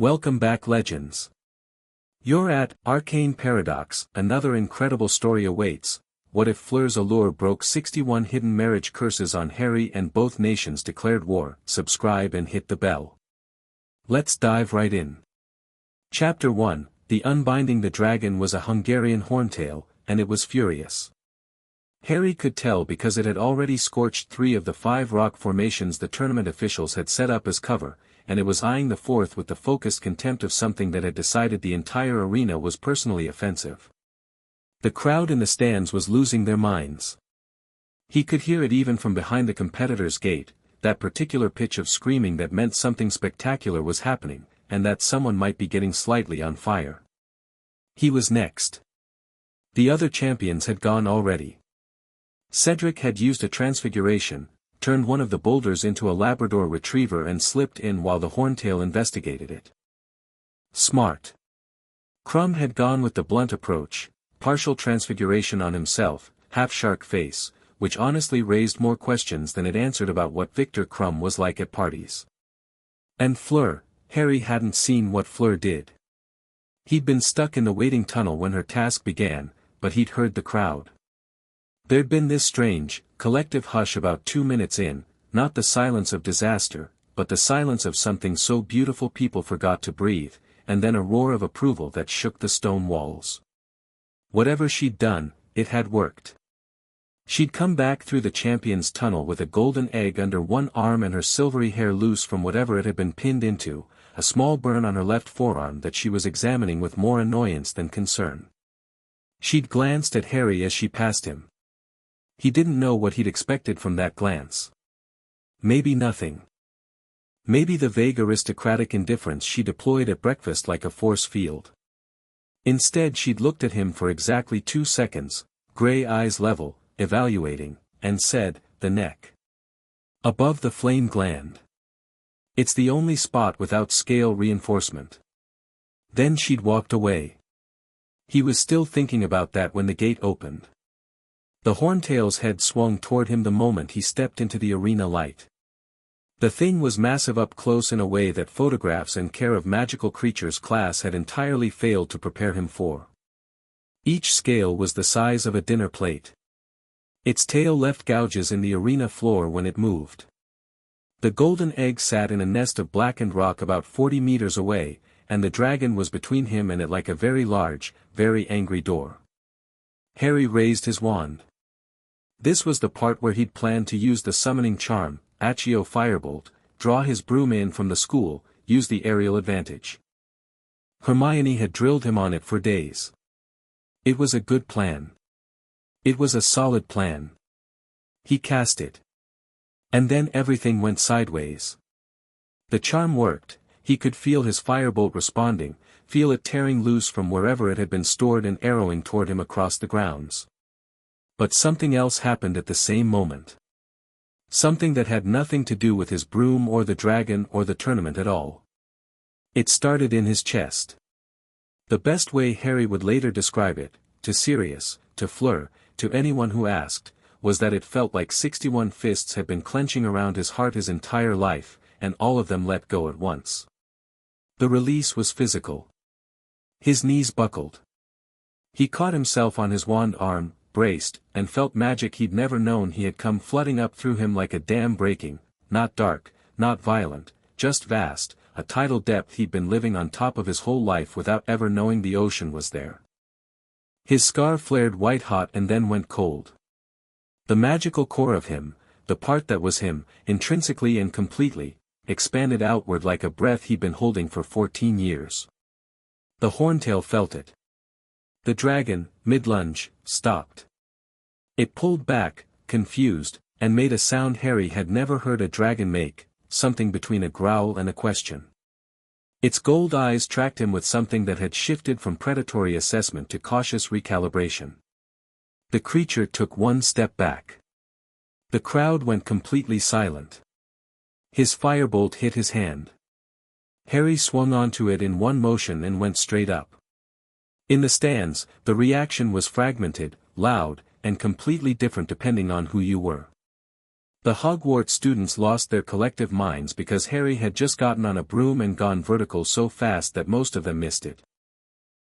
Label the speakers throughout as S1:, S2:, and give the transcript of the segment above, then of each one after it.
S1: Welcome back, legends. You're at Arcane Paradox. Another incredible story awaits. What if Fleur's allure broke 61 hidden marriage curses on Harry and both nations declared war? Subscribe and hit the bell. Let's dive right in. Chapter 1, The Unbinding. The dragon was a Hungarian horntail, and it was furious. Harry could tell because it had already scorched 3 of the 5 rock formations the tournament officials had set up as cover, and it was eyeing the 4th with the focused contempt of something that had decided the entire arena was personally offensive. The crowd in the stands was losing their minds. He could hear it even from behind the competitor's gate, that particular pitch of screaming that meant something spectacular was happening, and that someone might be getting slightly on fire. He was next. The other champions had gone already. Cedric had used a transfiguration, turned one of the boulders into a Labrador retriever and slipped in while the horntail investigated it. Smart. Crumb had gone with the blunt approach, partial transfiguration on himself, half-shark face, which honestly raised more questions than it answered about what Victor Crumb was like at parties. And Fleur, Harry hadn't seen what Fleur did. He'd been stuck in the waiting tunnel when her task began, but he'd heard the crowd. There'd been this strange, collective hush about 2 minutes in, not the silence of disaster, but the silence of something so beautiful people forgot to breathe, and then a roar of approval that shook the stone walls. Whatever she'd done, it had worked. She'd come back through the champion's tunnel with a golden egg under one arm and her silvery hair loose from whatever it had been pinned into, a small burn on her left forearm that she was examining with more annoyance than concern. She'd glanced at Harry as she passed him. He didn't know what he'd expected from that glance. Maybe nothing. Maybe the vague aristocratic indifference she deployed at breakfast like a force field. Instead she'd looked at him for exactly 2 seconds, grey eyes level, evaluating, and said, "The neck. Above the flame gland. It's the only spot without scale reinforcement." Then she'd walked away. He was still thinking about that when the gate opened. The horntail's head swung toward him the moment he stepped into the arena light. The thing was massive up close in a way that photographs and Care of Magical Creatures class had entirely failed to prepare him for. Each scale was the size of a dinner plate. Its tail left gouges in the arena floor when it moved. The golden egg sat in a nest of blackened rock about 40 meters away, and the dragon was between him and it like a very large, very angry door. Harry raised his wand. This was the part where he'd planned to use the summoning charm, Accio Firebolt, draw his broom in from the school, use the aerial advantage. Hermione had drilled him on it for days. It was a good plan. It was a solid plan. He cast it. And then everything went sideways. The charm worked, he could feel his firebolt responding, feel it tearing loose from wherever it had been stored and arrowing toward him across the grounds. But something else happened at the same moment. Something that had nothing to do with his broom or the dragon or the tournament at all. It started in his chest. The best way Harry would later describe it, to Sirius, to Fleur, to anyone who asked, was that it felt like 61 fists had been clenching around his heart his entire life, and all of them let go at once. The release was physical. His knees buckled. He caught himself on his wand arm, braced, and felt magic he'd never known he had come flooding up through him like a dam breaking, not dark, not violent, just vast, a tidal depth he'd been living on top of his whole life without ever knowing the ocean was there. His scar flared white-hot and then went cold. The magical core of him, the part that was him, intrinsically and completely, expanded outward like a breath he'd been holding for 14 years. The horntail felt it. The dragon, mid-lunge, stopped. It pulled back, confused, and made a sound Harry had never heard a dragon make, something between a growl and a question. Its gold eyes tracked him with something that had shifted from predatory assessment to cautious recalibration. The creature took one step back. The crowd went completely silent. His firebolt hit his hand. Harry swung onto it in one motion and went straight up. In the stands, the reaction was fragmented, loud, and completely different depending on who you were. The Hogwarts students lost their collective minds because Harry had just gotten on a broom and gone vertical so fast that most of them missed it.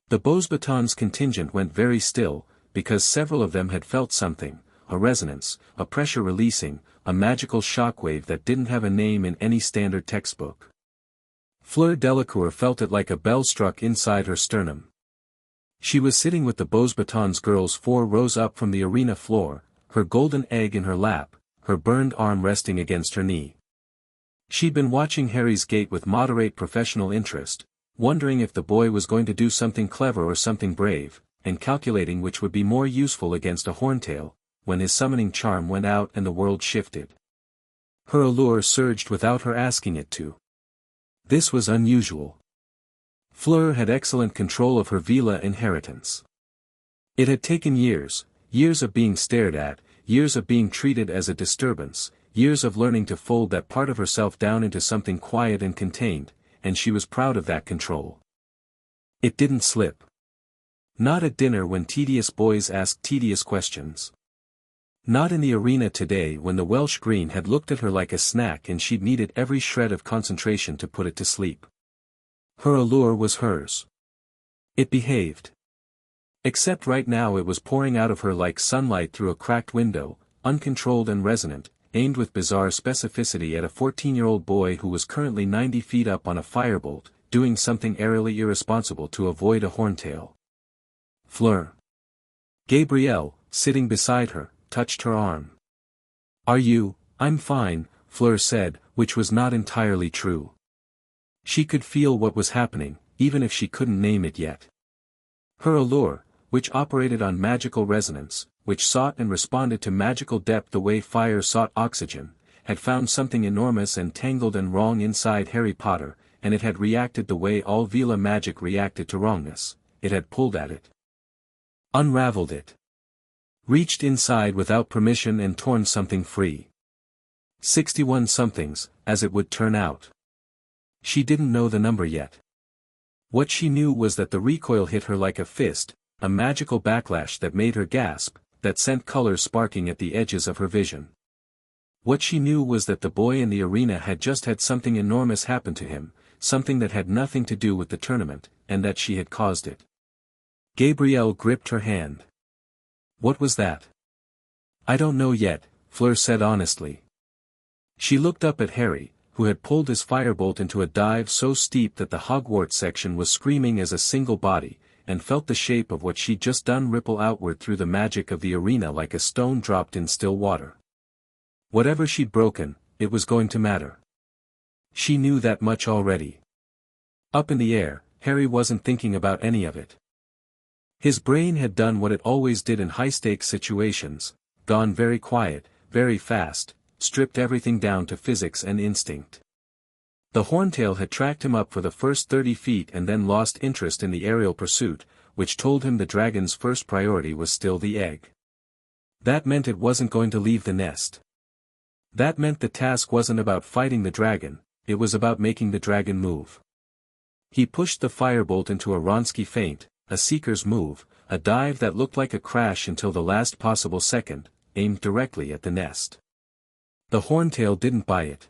S1: The Beauxbatons contingent went very still, because several of them had felt something, a resonance, a pressure releasing, a magical shockwave that didn't have a name in any standard textbook. Fleur Delacour felt it like a bell struck inside her sternum. She was sitting with the Beauxbatons girls 4 rows up from the arena floor, her golden egg in her lap, her burned arm resting against her knee. She'd been watching Harry's gait with moderate professional interest, wondering if the boy was going to do something clever or something brave, and calculating which would be more useful against a horntail, when his summoning charm went out and the world shifted. Her allure surged without her asking it to. This was unusual. Fleur had excellent control of her Veela inheritance. It had taken years of being stared at, years of being treated as a disturbance, years of learning to fold that part of herself down into something quiet and contained, and she was proud of that control. It didn't slip. Not at dinner when tedious boys asked tedious questions. Not in the arena today when the Welsh Green had looked at her like a snack and she'd needed every shred of concentration to put it to sleep. Her allure was hers. It behaved. Except right now it was pouring out of her like sunlight through a cracked window, uncontrolled and resonant, aimed with bizarre specificity at a 14-year-old boy who was currently 90 feet up on a firebolt, doing something airily irresponsible to avoid a horntail. Fleur. Gabrielle, sitting beside her, touched her arm. I'm fine, Fleur said, which was not entirely true. She could feel what was happening, even if she couldn't name it yet. Her allure, which operated on magical resonance, which sought and responded to magical depth the way fire sought oxygen, had found something enormous and tangled and wrong inside Harry Potter, and it had reacted the way all Veela magic reacted to wrongness. It had pulled at it. Unraveled it. Reached inside without permission and torn something free. 61 somethings, as it would turn out. She didn't know the number yet. What she knew was that the recoil hit her like a fist, a magical backlash that made her gasp, that sent colors sparking at the edges of her vision. What she knew was that the boy in the arena had just had something enormous happen to him, something that had nothing to do with the tournament, and that she had caused it. Gabrielle gripped her hand. What was that? I don't know yet, Fleur said honestly. She looked up at Harry, who had pulled his firebolt into a dive so steep that the Hogwarts section was screaming as a single body, and felt the shape of what she'd just done ripple outward through the magic of the arena like a stone dropped in still water. Whatever she'd broken, it was going to matter. She knew that much already. Up in the air, Harry wasn't thinking about any of it. His brain had done what it always did in high-stakes situations, gone very quiet, very fast, stripped everything down to physics and instinct. The horntail had tracked him up for the first 30 feet and then lost interest in the aerial pursuit, which told him the dragon's first priority was still the egg. That meant it wasn't going to leave the nest. That meant the task wasn't about fighting the dragon, it was about making the dragon move. He pushed the firebolt into a Wronski feint, a seeker's move, a dive that looked like a crash until the last possible second, aimed directly at the nest. The horntail didn't buy it.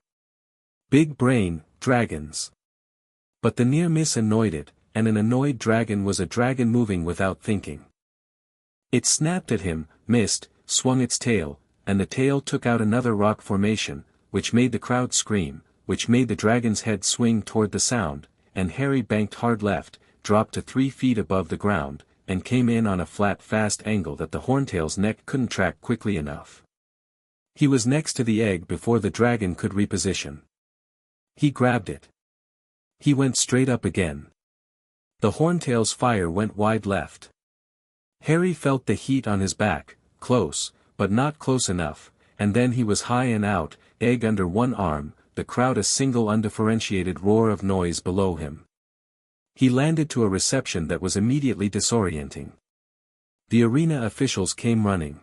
S1: Big brain, dragons. But the near miss annoyed it, and an annoyed dragon was a dragon moving without thinking. It snapped at him, missed, swung its tail, and the tail took out another rock formation, which made the crowd scream, which made the dragon's head swing toward the sound, and Harry banked hard left, dropped to 3 feet above the ground, and came in on a flat fast angle that the horntail's neck couldn't track quickly enough. He was next to the egg before the dragon could reposition. He grabbed it. He went straight up again. The horntail's fire went wide left. Harry felt the heat on his back, close, but not close enough, and then he was high and out, egg under one arm, the crowd a single undifferentiated roar of noise below him. He landed to a reception that was immediately disorienting. The arena officials came running.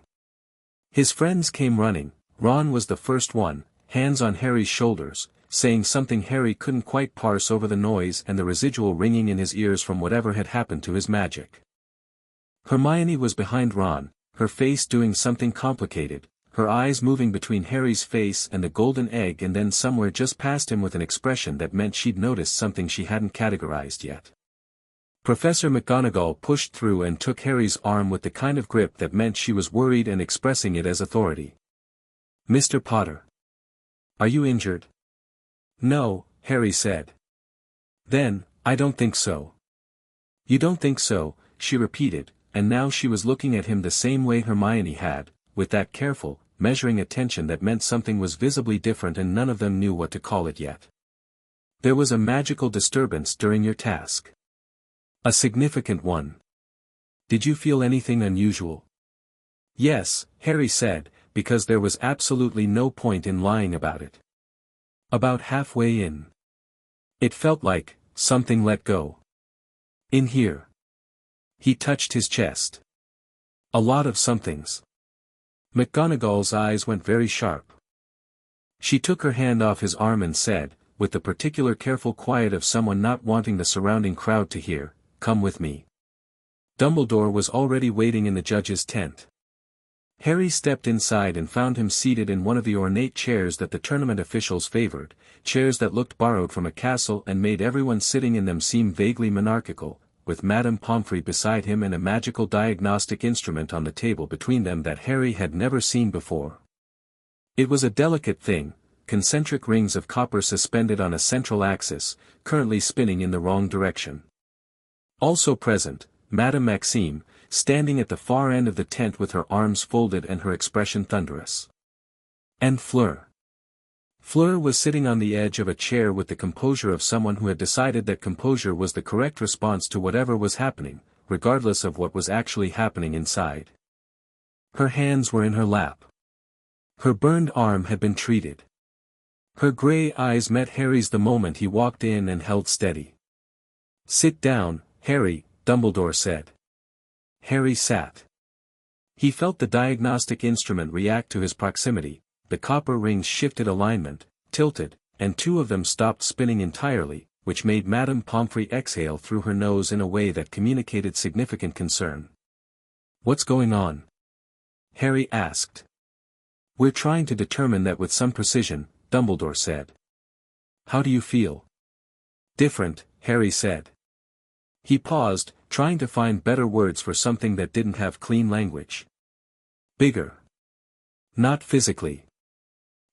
S1: His friends came running. Ron was the first one, hands on Harry's shoulders, saying something Harry couldn't quite parse over the noise and the residual ringing in his ears from whatever had happened to his magic. Hermione was behind Ron, her face doing something complicated, her eyes moving between Harry's face and the golden egg and then somewhere just past him with an expression that meant she'd noticed something she hadn't categorized yet. Professor McGonagall pushed through and took Harry's arm with the kind of grip that meant she was worried and expressing it as authority. "Mr. Potter. Are you injured?" "No," Harry said. "Then, I don't think so." "You don't think so," she repeated, and now she was looking at him the same way Hermione had, with that careful, measuring attention that meant something was visibly different and none of them knew what to call it yet. "There was a magical disturbance during your task. A significant one. Did you feel anything unusual?" "Yes," Harry said, because there was absolutely no point in lying about it. "About halfway in. It felt like something let go. In here." He touched his chest. "A lot of somethings." McGonagall's eyes went very sharp. She took her hand off his arm and said, with the particular careful quiet of someone not wanting the surrounding crowd to hear, "Come with me." Dumbledore was already waiting in the judge's tent. Harry stepped inside and found him seated in one of the ornate chairs that the tournament officials favored, chairs that looked borrowed from a castle and made everyone sitting in them seem vaguely monarchical, with Madame Pomfrey beside him and a magical diagnostic instrument on the table between them that Harry had never seen before. It was a delicate thing, concentric rings of copper suspended on a central axis, currently spinning in the wrong direction. Also present, Madame Maxime, standing at the far end of the tent with her arms folded and her expression thunderous. And Fleur. Fleur was sitting on the edge of a chair with the composure of someone who had decided that composure was the correct response to whatever was happening, regardless of what was actually happening inside. Her hands were in her lap. Her burned arm had been treated. Her gray eyes met Harry's the moment he walked in and held steady. "Sit down, Harry," Dumbledore said. Harry sat. He felt the diagnostic instrument react to his proximity. The copper rings shifted alignment, tilted, and two of them stopped spinning entirely, which made Madame Pomfrey exhale through her nose in a way that communicated significant concern. "What's going on?" Harry asked. "We're trying to determine that with some precision," Dumbledore said. "How do you feel?" "Different," Harry said. He paused, trying to find better words for something that didn't have clean language. "Bigger. Not physically.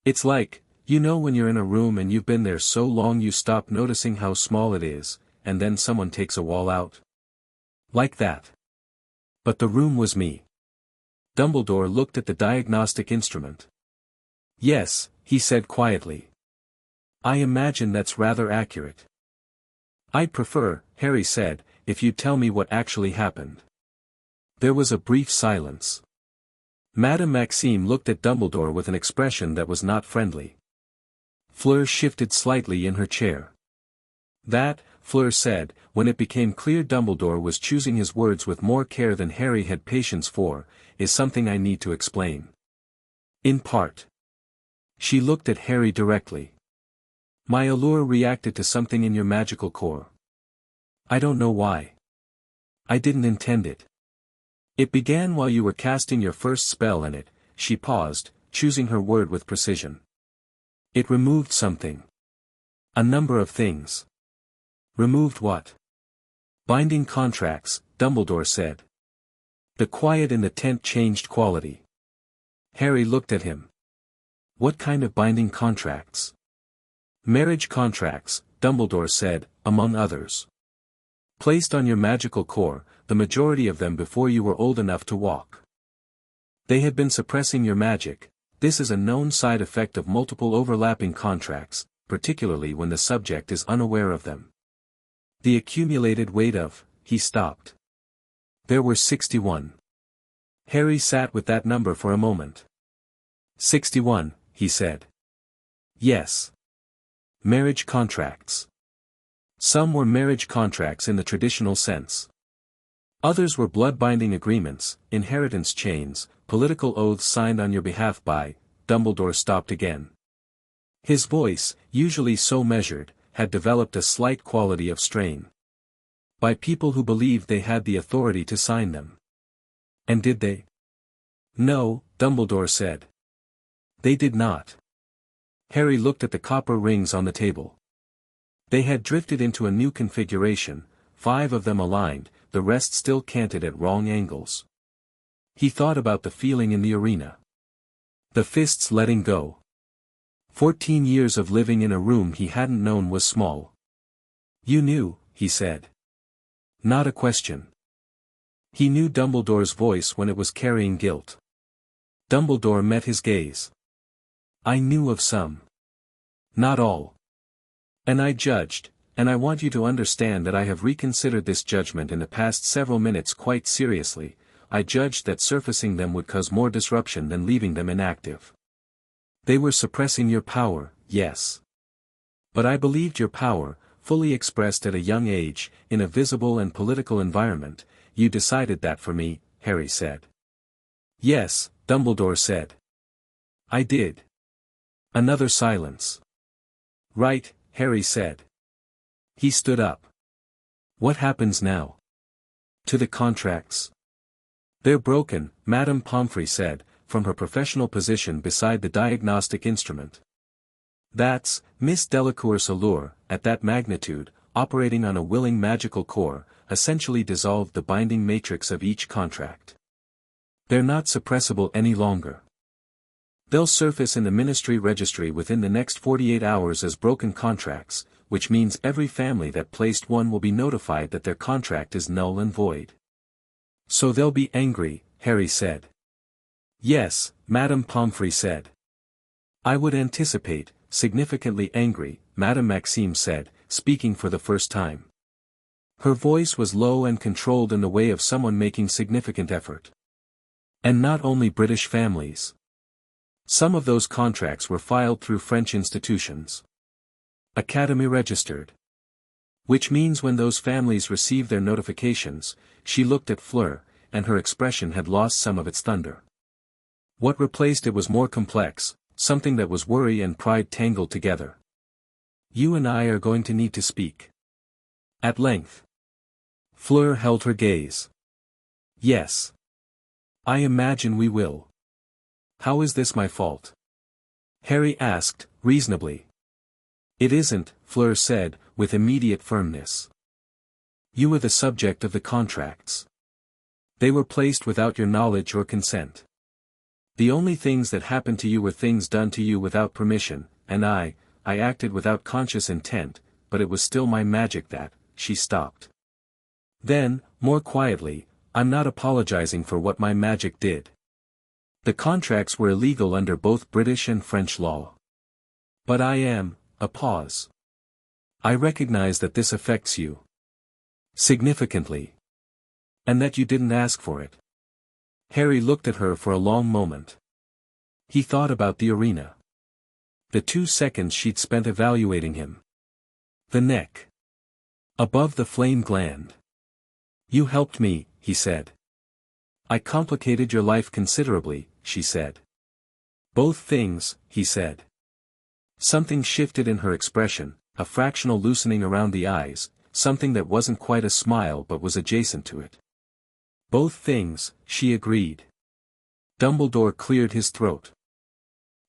S1: It's like, you know when you're in a room and you've been there so long you stop noticing how small it is, and then someone takes a wall out? Like that. But the room was me." Dumbledore looked at the diagnostic instrument. "Yes," he said quietly. "I imagine that's rather accurate." "I'd prefer," Harry said, "if you'd tell me what actually happened." There was a brief silence. Madame Maxime looked at Dumbledore with an expression that was not friendly. Fleur shifted slightly in her chair. "That," Fleur said, when it became clear Dumbledore was choosing his words with more care than Harry had patience for, "is something I need to explain. In part." She looked at Harry directly. "My allure reacted to something in your magical core. I don't know why. I didn't intend it. It began while you were casting your first spell and it," she paused, choosing her word with precision. "It removed something. A number of things." "Removed what?" "Binding contracts," Dumbledore said. The quiet in the tent changed quality. Harry looked at him. "What kind of binding contracts?" "Marriage contracts," Dumbledore said, "among others. Placed on your magical core, the majority of them before you were old enough to walk. They had been suppressing your magic. This is a known side effect of multiple overlapping contracts, particularly when the subject is unaware of them. The accumulated weight of," he stopped. "There were 61. Harry sat with that number for a moment. 61, he said. "Yes. Marriage contracts. Some were marriage contracts in the traditional sense. Others were blood-binding agreements, inheritance chains, political oaths signed on your behalf by," Dumbledore stopped again. His voice, usually so measured, had developed a slight quality of strain. "By people who believed they had the authority to sign them." "And did they?" "No," Dumbledore said. They did not. Harry looked at the copper rings on the table. They had drifted into a new configuration, 5 of them aligned, the rest still canted at wrong angles. He thought about the feeling in the arena. The fists letting go. 14 years of living in a room he hadn't known was small. You knew, he said. Not a question. He knew Dumbledore's voice when it was carrying guilt. Dumbledore met his gaze. I knew of some. Not all. And I judged, and I want you to understand that I have reconsidered this judgment in the past several minutes quite seriously. I judged that surfacing them would cause more disruption than leaving them inactive. They were suppressing your power, yes. But I believed your power, fully expressed at a young age, in a visible and political environment. You decided that for me, Harry said. Yes, Dumbledore said. I did. Another silence. Right, Harry said. He stood up. What happens now? To the contracts? They're broken, Madame Pomfrey said, from her professional position beside the diagnostic instrument. That's, Miss Delacour's Allure, at that magnitude, operating on a willing magical core, essentially dissolved the binding matrix of each contract. They're not suppressible any longer. They'll surface in the Ministry Registry within the next 48 hours as broken contracts, which means every family that placed one will be notified that their contract is null and void. So they'll be angry, Harry said. Yes, Madame Pomfrey said. I would anticipate, significantly angry, Madame Maxime said, speaking for the first time. Her voice was low and controlled in the way of someone making significant effort. And not only British families. Some of those contracts were filed through French institutions. Academy registered. Which means when those families received their notifications, she looked at Fleur, and her expression had lost some of its thunder. What replaced it was more complex, something that was worry and pride tangled together. You and I are going to need to speak. At length. Fleur held her gaze. Yes. I imagine we will. How is this my fault? Harry asked, reasonably. It isn't, Fleur said, with immediate firmness. You were the subject of the contracts. They were placed without your knowledge or consent. The only things that happened to you were things done to you without permission, and I acted without conscious intent, but it was still my magic that, she stopped. Then, more quietly, I'm not apologizing for what my magic did. The contracts were illegal under both British and French law. But I am, a pause. I recognize that this affects you. Significantly. And that you didn't ask for it. Harry looked at her for a long moment. He thought about the arena. The 2 seconds she'd spent evaluating him. The neck. Above the flame gland. You helped me, he said. I complicated your life considerably, she said. Both things, he said. Something shifted in her expression, a fractional loosening around the eyes, something that wasn't quite a smile but was adjacent to it. Both things, she agreed. Dumbledore cleared his throat.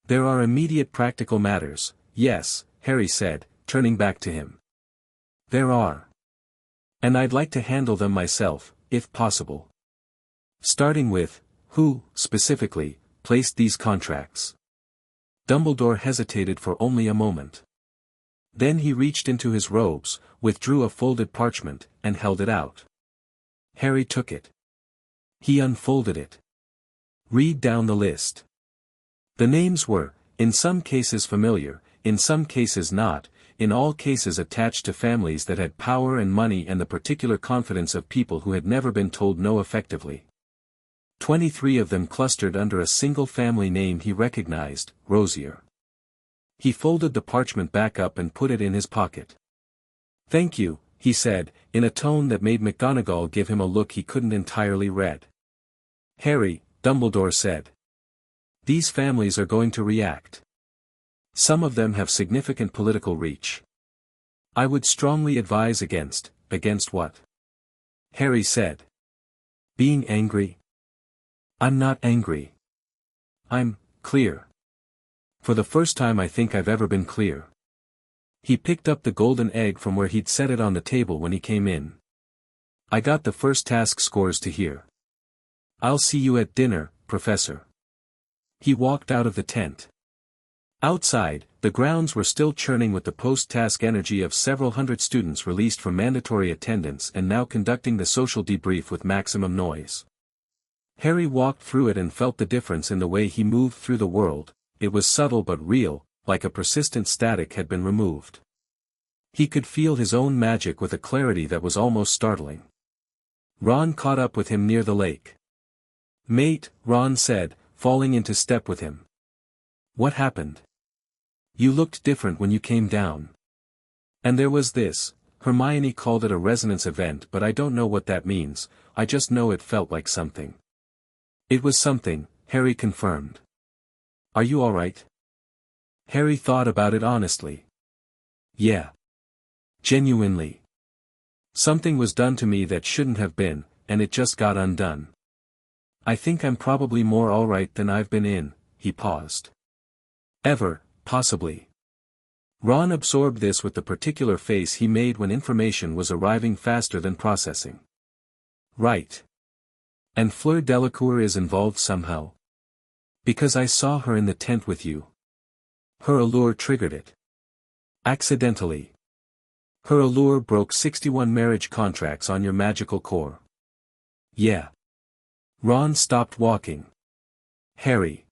S1: There are immediate practical matters, yes, Harry said, turning back to him. There are. And I'd like to handle them myself, if possible. Starting with, who, specifically, placed these contracts? Dumbledore hesitated for only a moment. Then he reached into his robes, withdrew a folded parchment, and held it out. Harry took it. He unfolded it. Read down the list. The names were, in some cases familiar, in some cases not, in all cases attached to families that had power and money and the particular confidence of people who had never been told no effectively. 23 of them clustered under a single family name he recognized, Rosier. He folded the parchment back up and put it in his pocket. Thank you, he said, in a tone that made McGonagall give him a look he couldn't entirely read. Harry, Dumbledore said. These families are going to react. Some of them have significant political reach. I would strongly advise against what? Harry said. Being angry? I'm not angry. I'm clear. For the first time I think I've ever been clear. He picked up the golden egg from where he'd set it on the table when he came in. I got the first task scores to hear. I'll see you at dinner, Professor. He walked out of the tent. Outside, the grounds were still churning with the post-task energy of several hundred students released from mandatory attendance and now conducting the social debrief with maximum noise. Harry walked through it and felt the difference in the way he moved through the world. It was subtle but real, like a persistent static had been removed. He could feel his own magic with a clarity that was almost startling. Ron caught up with him near the lake. "Mate," Ron said, falling into step with him. "What happened? You looked different when you came down." And there was this. Hermione called it a resonance event, but I don't know what that means. I just know it felt like something. It was something, Harry confirmed. "Are you all right?" Harry thought about it honestly. "Yeah. Genuinely. Something was done to me that shouldn't have been, and it just got undone. I think I'm probably more all right than I've been in." He paused. "Ever, possibly." Ron absorbed this with the particular face he made when information was arriving faster than processing. "Right. And Fleur Delacour is involved somehow? Because I saw her in the tent with you. Her allure triggered it. Accidentally. Her allure broke 61 marriage contracts on your magical core." "Yeah." Ron stopped walking. "Harry.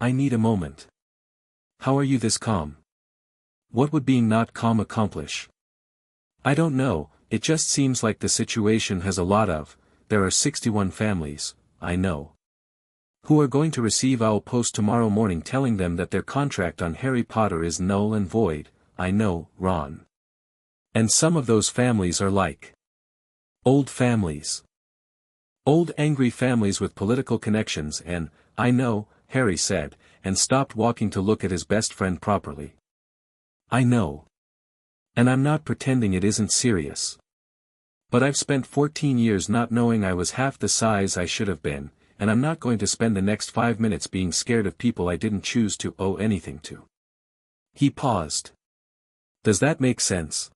S1: I need a moment. How are you this calm? What would being not calm accomplish?" "I don't know, it just seems like the situation has a lot of, there are 61 families, I know. Who are going to receive Owl Post tomorrow morning telling them that their contract on Harry Potter is null and void, I know, Ron. And some of those families are like old families. Old angry families with political connections and, I know," Harry said, and stopped walking to look at his best friend properly. "I know. And I'm not pretending it isn't serious. But I've spent 14 years not knowing I was half the size I should have been, and I'm not going to spend the next 5 minutes being scared of people I didn't choose to owe anything to." He paused. "Does that make sense?"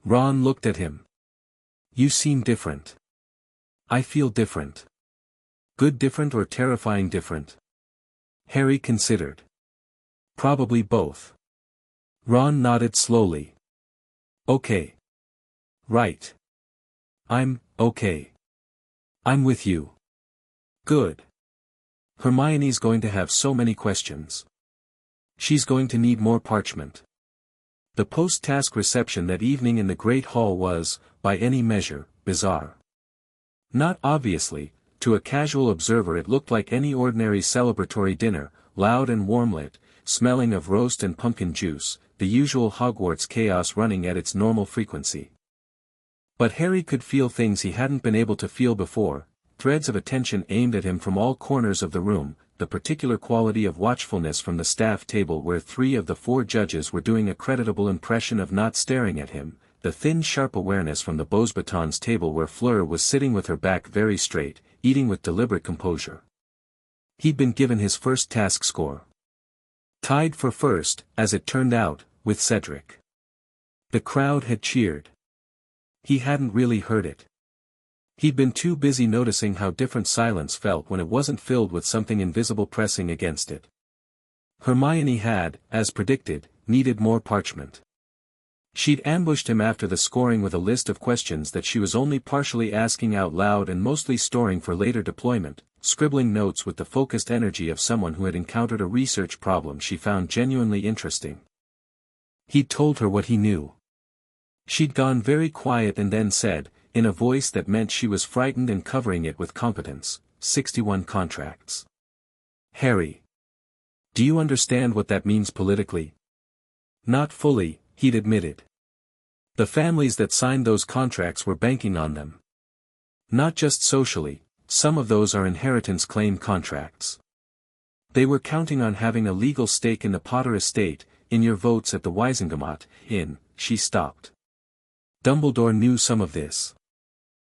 S1: Ron looked at him. "You seem different." "I feel different." "Good different or terrifying different?" Harry considered. "Probably both." Ron nodded slowly. "Okay. Right. I'm okay. I'm with you." "Good. Hermione's going to have so many questions. She's going to need more parchment." The post-task reception that evening in the Great Hall was, by any measure, bizarre. Not obviously, to a casual observer it looked like any ordinary celebratory dinner, loud and warm-lit, smelling of roast and pumpkin juice, the usual Hogwarts chaos running at its normal frequency. But Harry could feel things he hadn't been able to feel before, threads of attention aimed at him from all corners of the room, the particular quality of watchfulness from the staff table where 3 of the 4 judges were doing a creditable impression of not staring at him, the thin sharp awareness from the Beauxbatons table where Fleur was sitting with her back very straight, eating with deliberate composure. He'd been given his first task score. Tied for first, as it turned out, with Cedric. The crowd had cheered. He hadn't really heard it. He'd been too busy noticing how different silence felt when it wasn't filled with something invisible pressing against it. Hermione had, as predicted, needed more parchment. She'd ambushed him after the scoring with a list of questions that she was only partially asking out loud and mostly storing for later deployment, scribbling notes with the focused energy of someone who had encountered a research problem she found genuinely interesting. He'd told her what he knew. She'd gone very quiet and then said, in a voice that meant she was frightened and covering it with competence, 61 contracts. "Harry. Do you understand what that means politically?" "Not fully," he'd admitted. "The families that signed those contracts were banking on them. Not just socially, some of those are inheritance claim contracts. They were counting on having a legal stake in the Potter estate, in your votes at the Wisengamot, she stopped. Dumbledore knew some of this.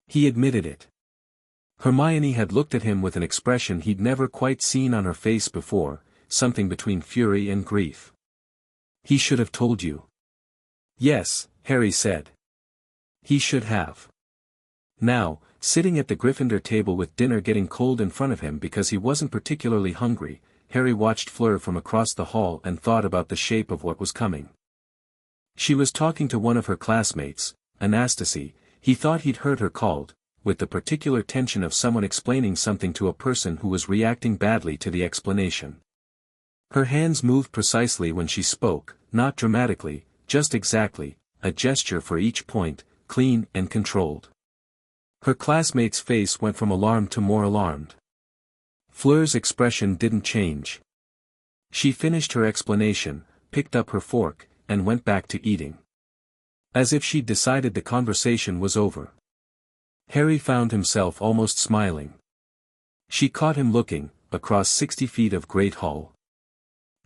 S1: He admitted it." Hermione had looked at him with an expression he'd never quite seen on her face before, something between fury and grief. He should have told you. Yes, Harry said. He should have. Now, sitting at the Gryffindor table with dinner getting cold in front of him because he wasn't particularly hungry, Harry watched Fleur from across the hall and thought about the shape of what was coming. She was talking to one of her classmates, Anastasia. He thought he'd heard her called, with the particular tension of someone explaining something to a person who was reacting badly to the explanation. Her hands moved precisely when she spoke, not dramatically, just exactly, a gesture for each point, clean and controlled. Her classmate's face went from alarmed to more alarmed. Fleur's expression didn't change. She finished her explanation, picked up her fork, and went back to eating. As if she'd decided the conversation was over. Harry found himself almost smiling. She caught him looking, across 60 feet of Great Hall.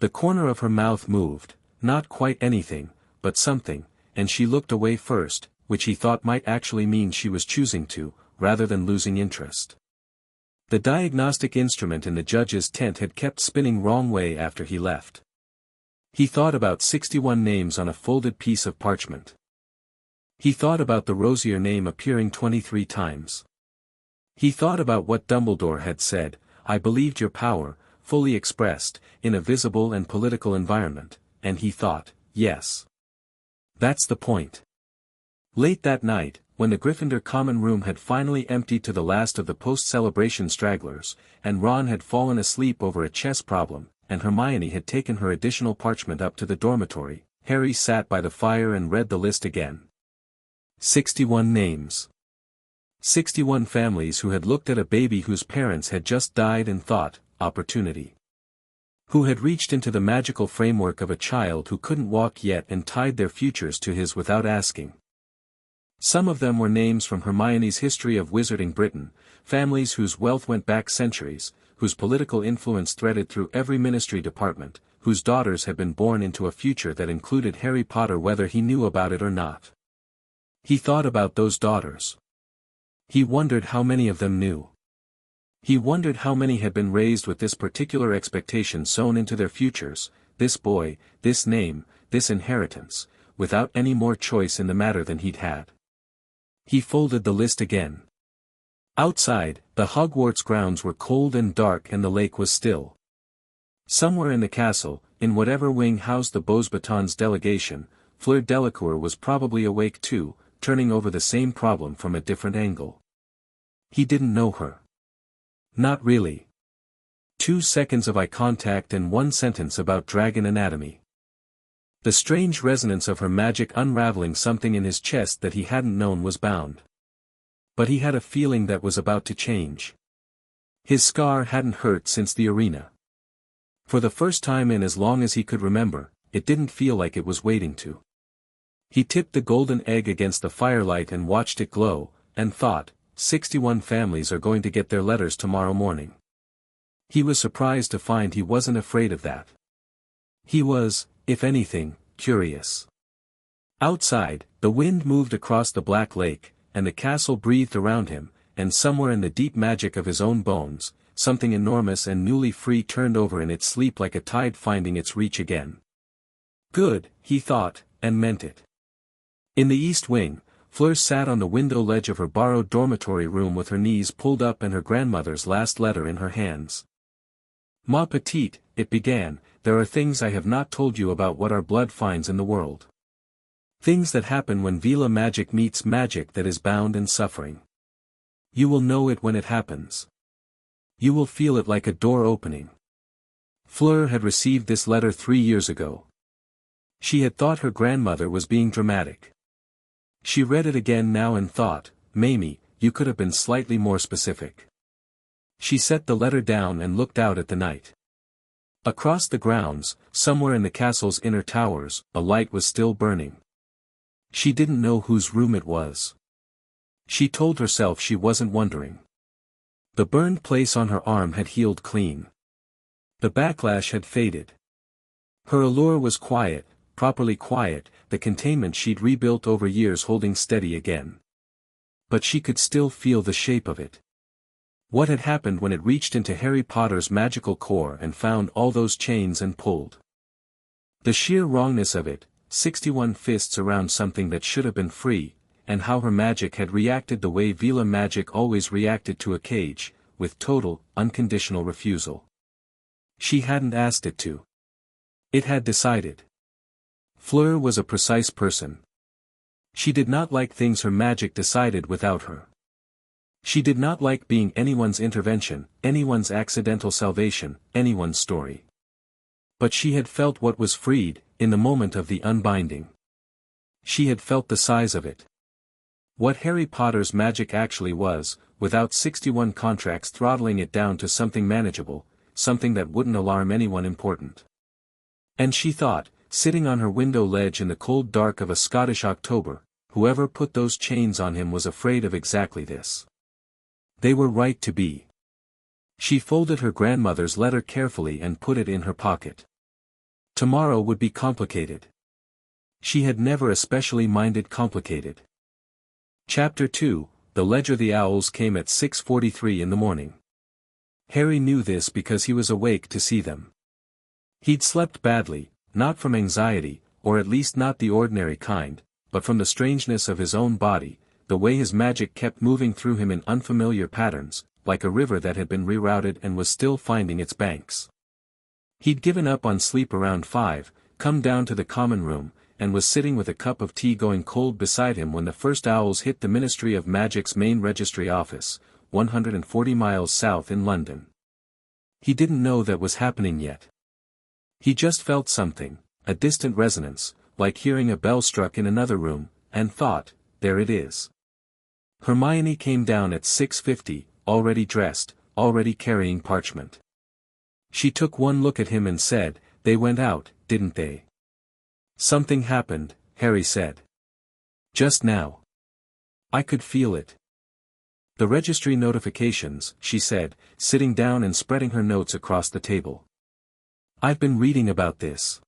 S1: The corner of her mouth moved, not quite anything, but something, and she looked away first, which he thought might actually mean she was choosing to, rather than losing interest. The diagnostic instrument in the judge's tent had kept spinning wrong way after he left. He thought about 61 names on a folded piece of parchment. He thought about the Rosier name appearing 23 times. He thought about what Dumbledore had said, "I believed your power, fully expressed, in a visible and political environment," and he thought, yes. That's the point. Late that night, when the Gryffindor common room had finally emptied to the last of the post-celebration stragglers, and Ron had fallen asleep over a chess problem, and Hermione had taken her additional parchment up to the dormitory, Harry sat by the fire and read the list again. 61 names. 61 families who had looked at a baby whose parents had just died and thought, opportunity. Who had reached into the magical framework of a child who couldn't walk yet and tied their futures to his without asking. Some of them were names from Hermione's history of wizarding Britain, families whose wealth went back centuries, whose political influence threaded through every ministry department, whose daughters had been born into a future that included Harry Potter whether he knew about it or not. He thought about those daughters. He wondered how many of them knew. He wondered how many had been raised with this particular expectation sewn into their futures, this boy, this name, this inheritance, without any more choice in the matter than he'd had. He folded the list again. Outside, the Hogwarts grounds were cold and dark and the lake was still. Somewhere in the castle, in whatever wing housed the Beauxbatons delegation, Fleur Delacour was probably awake too, turning over the same problem from a different angle. He didn't know her. Not really. 2 seconds of eye contact and 1 sentence about dragon anatomy. The strange resonance of her magic unraveling something in his chest that he hadn't known was bound. But he had a feeling that was about to change. His scar hadn't hurt since the arena. For the first time in as long as he could remember, it didn't feel like it was waiting to. He tipped the golden egg against the firelight and watched it glow, and thought, 61 families are going to get their letters tomorrow morning. He was surprised to find he wasn't afraid of that. He was, if anything, curious. Outside, the wind moved across the black lake, and the castle breathed around him, and somewhere in the deep magic of his own bones, something enormous and newly free turned over in its sleep like a tide finding its reach again. Good, he thought, and meant it. In the east wing, Fleur sat on the window ledge of her borrowed dormitory room with her knees pulled up and her grandmother's last letter in her hands. "Ma petite," it began, "there are things I have not told you about what our blood finds in the world. Things that happen when Veela magic meets magic that is bound in suffering. You will know it when it happens. You will feel it like a door opening." Fleur had received this letter 3 years ago. She had thought her grandmother was being dramatic. She read it again now and thought, "Mamie, you could have been slightly more specific." She set the letter down and looked out at the night. Across the grounds, somewhere in the castle's inner towers, a light was still burning. She didn't know whose room it was. She told herself she wasn't wondering. The burned place on her arm had healed clean. The backlash had faded. Her allure was quiet, properly quiet, the containment she'd rebuilt over years holding steady again. But she could still feel the shape of it. What had happened when it reached into Harry Potter's magical core and found all those chains and pulled? The sheer wrongness of it, 61 fists around something that should have been free, and how her magic had reacted the way Veela magic always reacted to a cage, with total, unconditional refusal. She hadn't asked it to. It had decided. Fleur was a precise person. She did not like things her magic decided without her. She did not like being anyone's intervention, anyone's accidental salvation, anyone's story. But she had felt what was freed, in the moment of the unbinding. She had felt the size of it. What Harry Potter's magic actually was, without 61 contracts throttling it down to something manageable, something that wouldn't alarm anyone important. And she thought, sitting on her window ledge in the cold dark of a Scottish October, whoever put those chains on him was afraid of exactly this. They were right to be. She folded her grandmother's letter carefully and put it in her pocket. Tomorrow would be complicated. She had never especially minded complicated. Chapter 2, The Ledger. The owls came at 6:43 in the morning. Harry knew this because he was awake to see them. He'd slept badly, not from anxiety, or at least not the ordinary kind, but from the strangeness of his own body, the way his magic kept moving through him in unfamiliar patterns, like a river that had been rerouted and was still finding its banks. He'd given up on sleep around 5, come down to the common room, and was sitting with a cup of tea going cold beside him when the first owls hit the Ministry of Magic's main registry office, 140 miles south in London. He didn't know that was happening yet. He just felt something, a distant resonance, like hearing a bell struck in another room, and thought, there it is. Hermione came down at 6:50, already dressed, already carrying parchment. She took one look at him and said, "They went out, didn't they?" "Something happened," Harry said. "Just now. I could feel it." "The registry notifications," she said, sitting down and spreading her notes across the table. "I've been reading about this.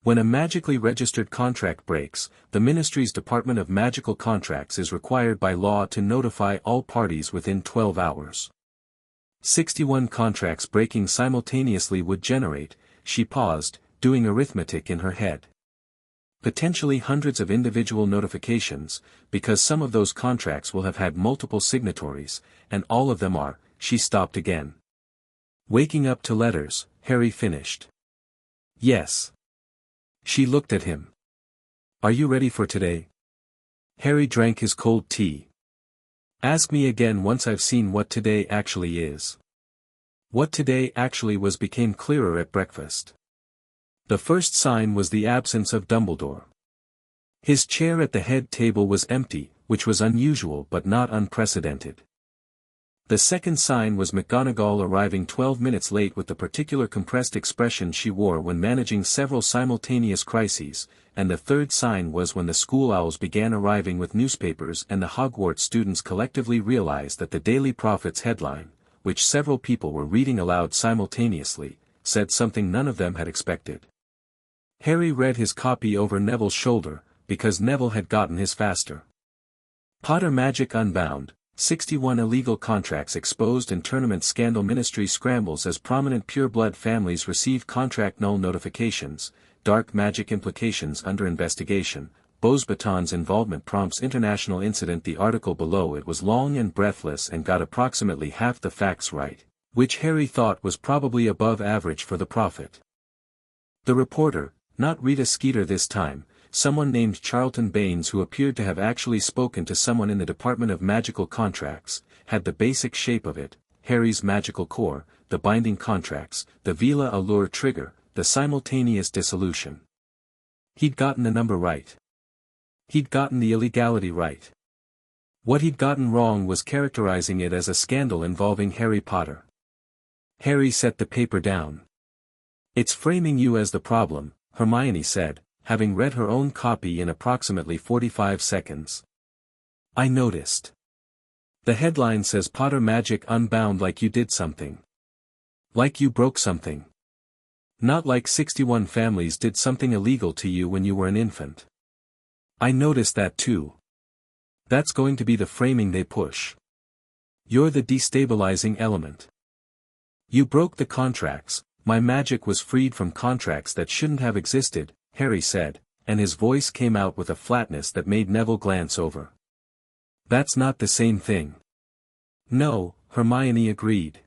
S1: When a magically registered contract breaks, the Ministry's Department of Magical Contracts is required by law to notify all parties within 12 hours. 61 contracts breaking simultaneously would generate," she paused, doing arithmetic in her head. "Potentially hundreds of individual notifications, because some of those contracts will have had multiple signatories, and all of them are," she stopped again. "Waking up to letters," Harry finished. "Yes." She looked at him. "Are you ready for today?" Harry drank his cold tea. "Ask me again once I've seen what today actually is." What today actually was became clearer at breakfast. The first sign was the absence of Dumbledore. His chair at the head table was empty, which was unusual but not unprecedented. The second sign was McGonagall arriving 12 minutes late with the particular compressed expression she wore when managing several simultaneous crises, and the third sign was when the school owls began arriving with newspapers and the Hogwarts students collectively realized that the Daily Prophet's headline, which several people were reading aloud simultaneously, said something none of them had expected. Harry read his copy over Neville's shoulder, because Neville had gotten his faster. Potter Magic Unbound, 61 illegal contracts exposed in tournament scandal. Ministry scrambles as prominent pureblood families receive contract null notifications, dark magic implications under investigation, Beauxbaton's involvement prompts international incident. The article below it was long and breathless and got approximately half the facts right, which Harry thought was probably above average for the Prophet. The reporter, not Rita Skeeter this time, someone named Charlton Baines who appeared to have actually spoken to someone in the Department of Magical Contracts, had the basic shape of it, Harry's magical core, the binding contracts, the Veela Allure trigger, the simultaneous dissolution. He'd gotten the number right. He'd gotten the illegality right. What he'd gotten wrong was characterizing it as a scandal involving Harry Potter. Harry set the paper down. "It's framing you as the problem," Hermione said, having read her own copy in approximately 45 seconds. "I noticed. The headline says Potter Magic Unbound, like you did something. Like you broke something. Not like 61 families did something illegal to you when you were an infant. I noticed that too. That's going to be the framing they push. You're the destabilizing element. You broke the contracts. My magic was freed from contracts that shouldn't have existed, Harry said, and his voice came out with a flatness that made Neville glance over. That's not the same thing. No, Hermione agreed.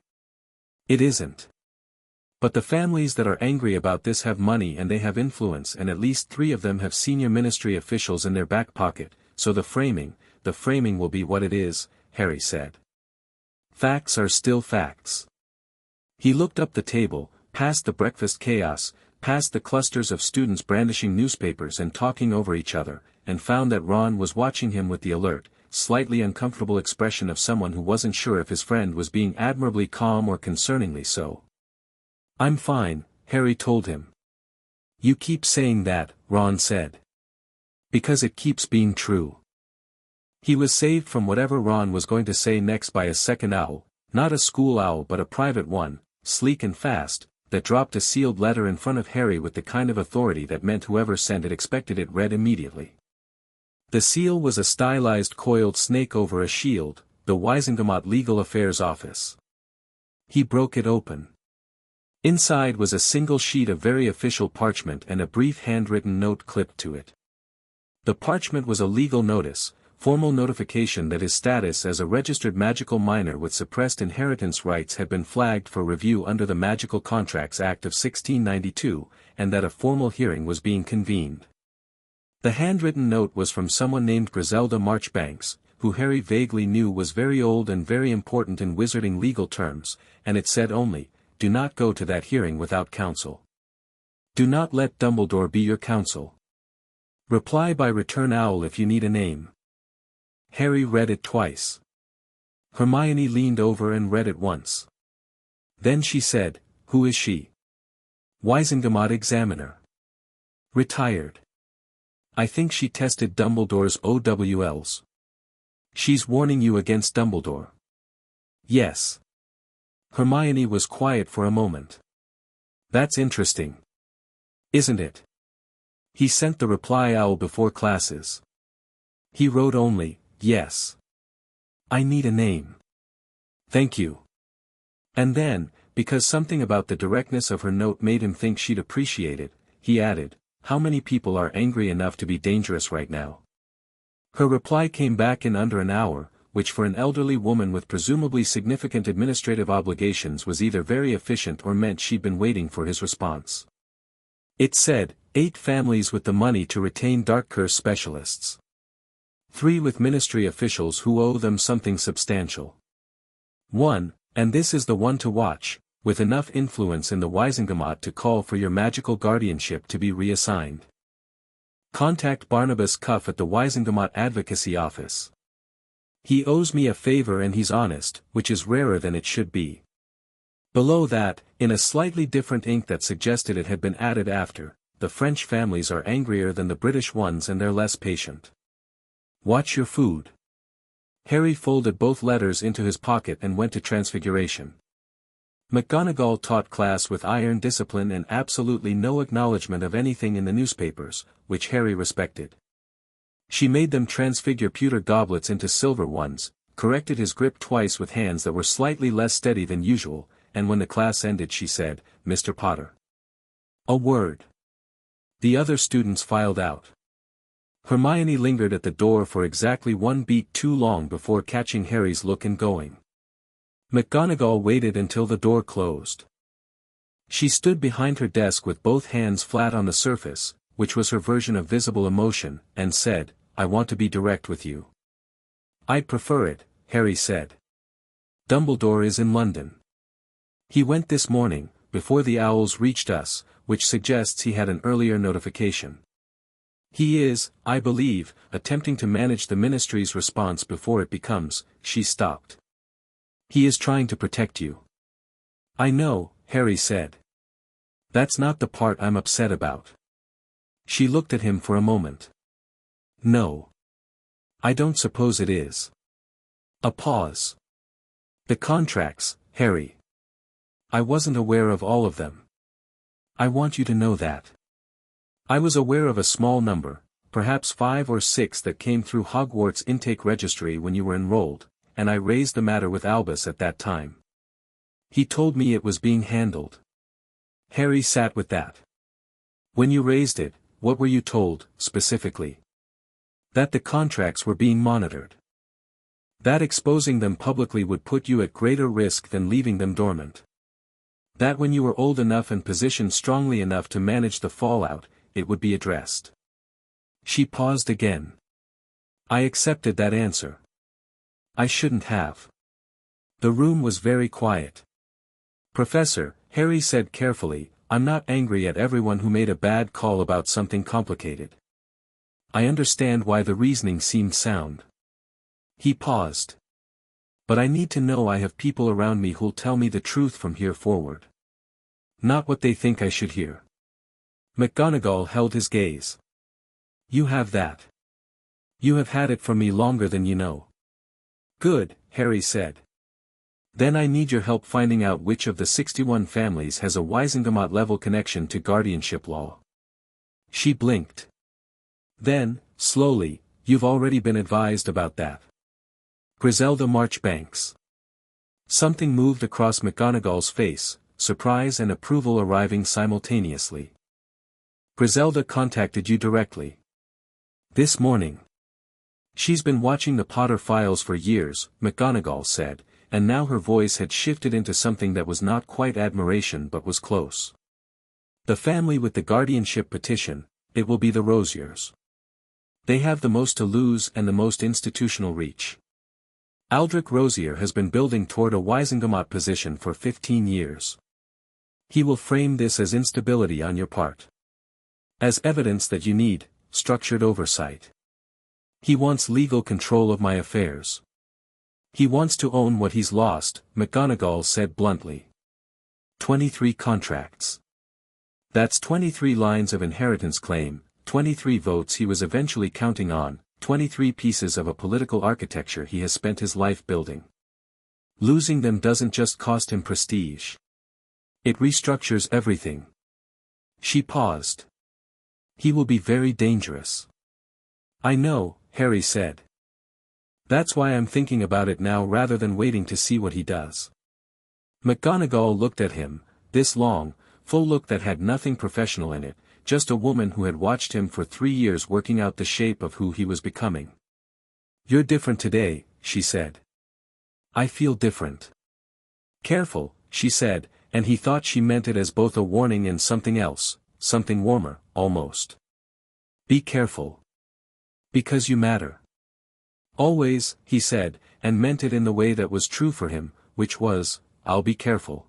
S1: It isn't. But the families that are angry about this have money and they have influence, and at least 3 of them have senior ministry officials in their back pocket, so the framing will be what it is, Harry said. Facts are still facts. He looked up the table, past the breakfast chaos, past the clusters of students brandishing newspapers and talking over each other, and found that Ron was watching him with the alert, slightly uncomfortable expression of someone who wasn't sure if his friend was being admirably calm or concerningly so. I'm fine, Harry told him. You keep saying that, Ron said. Because it keeps being true. He was saved from whatever Ron was going to say next by a second owl, not a school owl but a private one, sleek and fast, that dropped a sealed letter in front of Harry with the kind of authority that meant whoever sent it expected it read immediately. The seal was a stylized coiled snake over a shield, the Wisengamot Legal Affairs Office. He broke it open. Inside was a single sheet of very official parchment and a brief handwritten note clipped to it. The parchment was a legal notice, formal notification that his status as a registered magical minor with suppressed inheritance rights had been flagged for review under the Magical Contracts Act of 1692, and that a formal hearing was being convened. The handwritten note was from someone named Griselda Marchbanks, who Harry vaguely knew was very old and very important in wizarding legal terms, and it said only, "Do not go to that hearing without counsel. Do not let Dumbledore be your counsel. Reply by return owl if you need a name." Harry read it twice. Hermione leaned over and read it once. Then she said, "Who is she?" "Wisengamot Examiner. Retired. I think she tested Dumbledore's OWLs. She's warning you against Dumbledore." "Yes." Hermione was quiet for a moment. "That's interesting. Isn't it?" He sent the reply owl before classes. He wrote only, "Yes. I need a name. Thank you." And then, because something about the directness of her note made him think she'd appreciate it, he added, "How many people are angry enough to be dangerous right now?" Her reply came back in under an hour, which for an elderly woman with presumably significant administrative obligations was either very efficient or meant she'd been waiting for his response. It said, 8 families with the money to retain dark curse specialists. 3 with ministry officials who owe them something substantial. 1, and this is the one to watch, with enough influence in the Wisengamot to call for your magical guardianship to be reassigned. Contact Barnabas Cuff at the Wisengamot Advocacy Office. He owes me a favor and he's honest, which is rarer than it should be. Below that, in a slightly different ink that suggested it had been added after, the French families are angrier than the British ones and they're less patient. Watch your food. Harry folded both letters into his pocket and went to Transfiguration. McGonagall taught class with iron discipline and absolutely no acknowledgement of anything in the newspapers, which Harry respected. She made them transfigure pewter goblets into silver ones, corrected his grip twice with hands that were slightly less steady than usual, and when the class ended she said, "Mr. Potter." A word. The other students filed out. Hermione lingered at the door for exactly 1 beat too long before catching Harry's look and going. McGonagall waited until the door closed. She stood behind her desk with both hands flat on the surface, which was her version of visible emotion, and said, "I want to be direct with you." "I'd prefer it," Harry said. "Dumbledore is in London. He went this morning, before the owls reached us, which suggests he had an earlier notification. He is, I believe, attempting to manage the ministry's response before it becomes." She stopped. "He is trying to protect you." "I know," Harry said. "That's not the part I'm upset about." She looked at him for a moment. "No. I don't suppose it is." A pause. "The contracts, Harry. I wasn't aware of all of them. I want you to know that. I was aware of a small number, perhaps 5 or 6 that came through Hogwarts intake registry when you were enrolled, and I raised the matter with Albus at that time. He told me it was being handled. Harry sat with that. When you raised it, what were you told, specifically? That the contracts were being monitored. That exposing them publicly would put you at greater risk than leaving them dormant. That when you were old enough and positioned strongly enough to manage the fallout, it would be addressed. She paused again. I accepted that answer. I shouldn't have. The room was very quiet. Professor, Harry said carefully, I'm not angry at everyone who made a bad call about something complicated. I understand why the reasoning seemed sound. He paused. But I need to know I have people around me who'll tell me the truth from here forward. Not what they think I should hear. McGonagall held his gaze. You have that. You have had it from me longer than you know. Good, Harry said. Then I need your help finding out which of the 61 families has a Wisengamot-level connection to guardianship law. She blinked. Then, slowly, you've already been advised about that. Griselda Marchbanks. Something moved across McGonagall's face, surprise and approval arriving simultaneously. Griselda contacted you directly. This morning. She's been watching the Potter files for years, McGonagall said, and now her voice had shifted into something that was not quite admiration but was close. The family with the guardianship petition, it will be the Rosiers. They have the most to lose and the most institutional reach. Aldrich Rosier has been building toward a Wisengamot position for 15 years. He will frame this as instability on your part. As evidence that you need structured oversight. He wants legal control of my affairs. He wants to own what he's lost, McGonagall said bluntly. 23 contracts. That's 23 lines of inheritance claim, 23 votes he was eventually counting on, 23 pieces of a political architecture he has spent his life building. Losing them doesn't just cost him prestige. It restructures everything. She paused. He will be very dangerous. I know, Harry said. That's why I'm thinking about it now rather than waiting to see what he does. McGonagall looked at him, this long, full look that had nothing professional in it, just a woman who had watched him for 3 years working out the shape of who he was becoming. You're different today, she said. I feel different. Careful, she said, and he thought she meant it as both a warning and something else, something warmer, almost. Be careful. Because you matter. Always, he said, and meant it in the way that was true for him, which was, I'll be careful.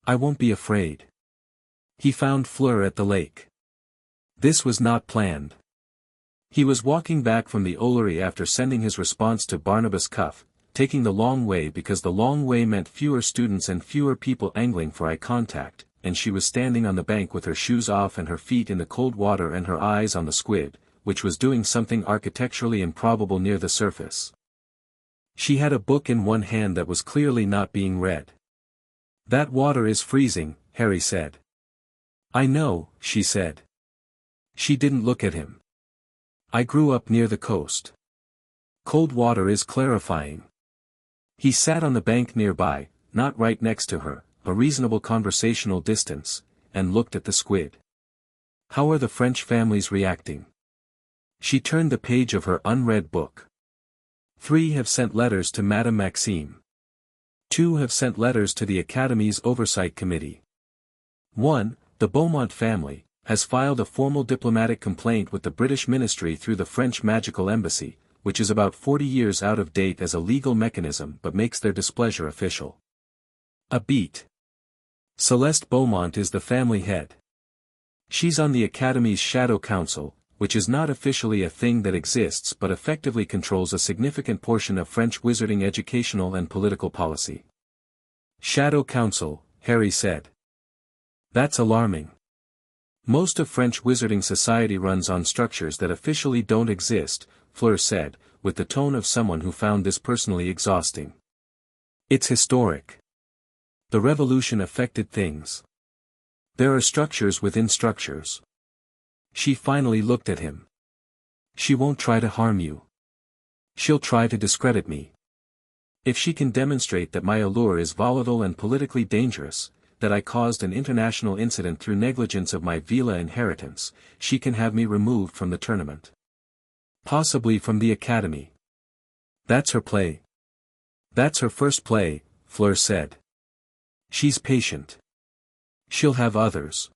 S1: I won't be afraid. He found Fleur at the lake. This was not planned. He was walking back from the Ollery after sending his response to Barnabas Cuff, taking the long way because the long way meant fewer students and fewer people angling for eye contact, and she was standing on the bank with her shoes off and her feet in the cold water and her eyes on the squid, which was doing something architecturally improbable near the surface. She had a book in one hand that was clearly not being read. That water is freezing, Harry said. I know, she said. She didn't look at him. I grew up near the coast. Cold water is clarifying. He sat on the bank nearby, not right next to her, a reasonable conversational distance, and looked at the squid. How are the French families reacting? She turned the page of her unread book. 3 have sent letters to Madame Maxime. 2 have sent letters to the Academy's Oversight Committee. 1, the Beaumont family, has filed a formal diplomatic complaint with the British Ministry through the French Magical Embassy, which is about 40 years out of date as a legal mechanism but makes their displeasure official. A beat. Celeste Beaumont is the family head. She's on the Academy's Shadow Council, which is not officially a thing that exists but effectively controls a significant portion of French wizarding educational and political policy. Shadow Council, Harry said. That's alarming. Most of French wizarding society runs on structures that officially don't exist, Fleur said, with the tone of someone who found this personally exhausting. It's historic. The revolution affected things. There are structures within structures. She finally looked at him. She won't try to harm you. She'll try to discredit me. If she can demonstrate that my allure is volatile and politically dangerous, that I caused an international incident through negligence of my Veela inheritance, she can have me removed from the tournament. Possibly from the academy. That's her play. That's her first play, Fleur said. She's patient. She'll have others.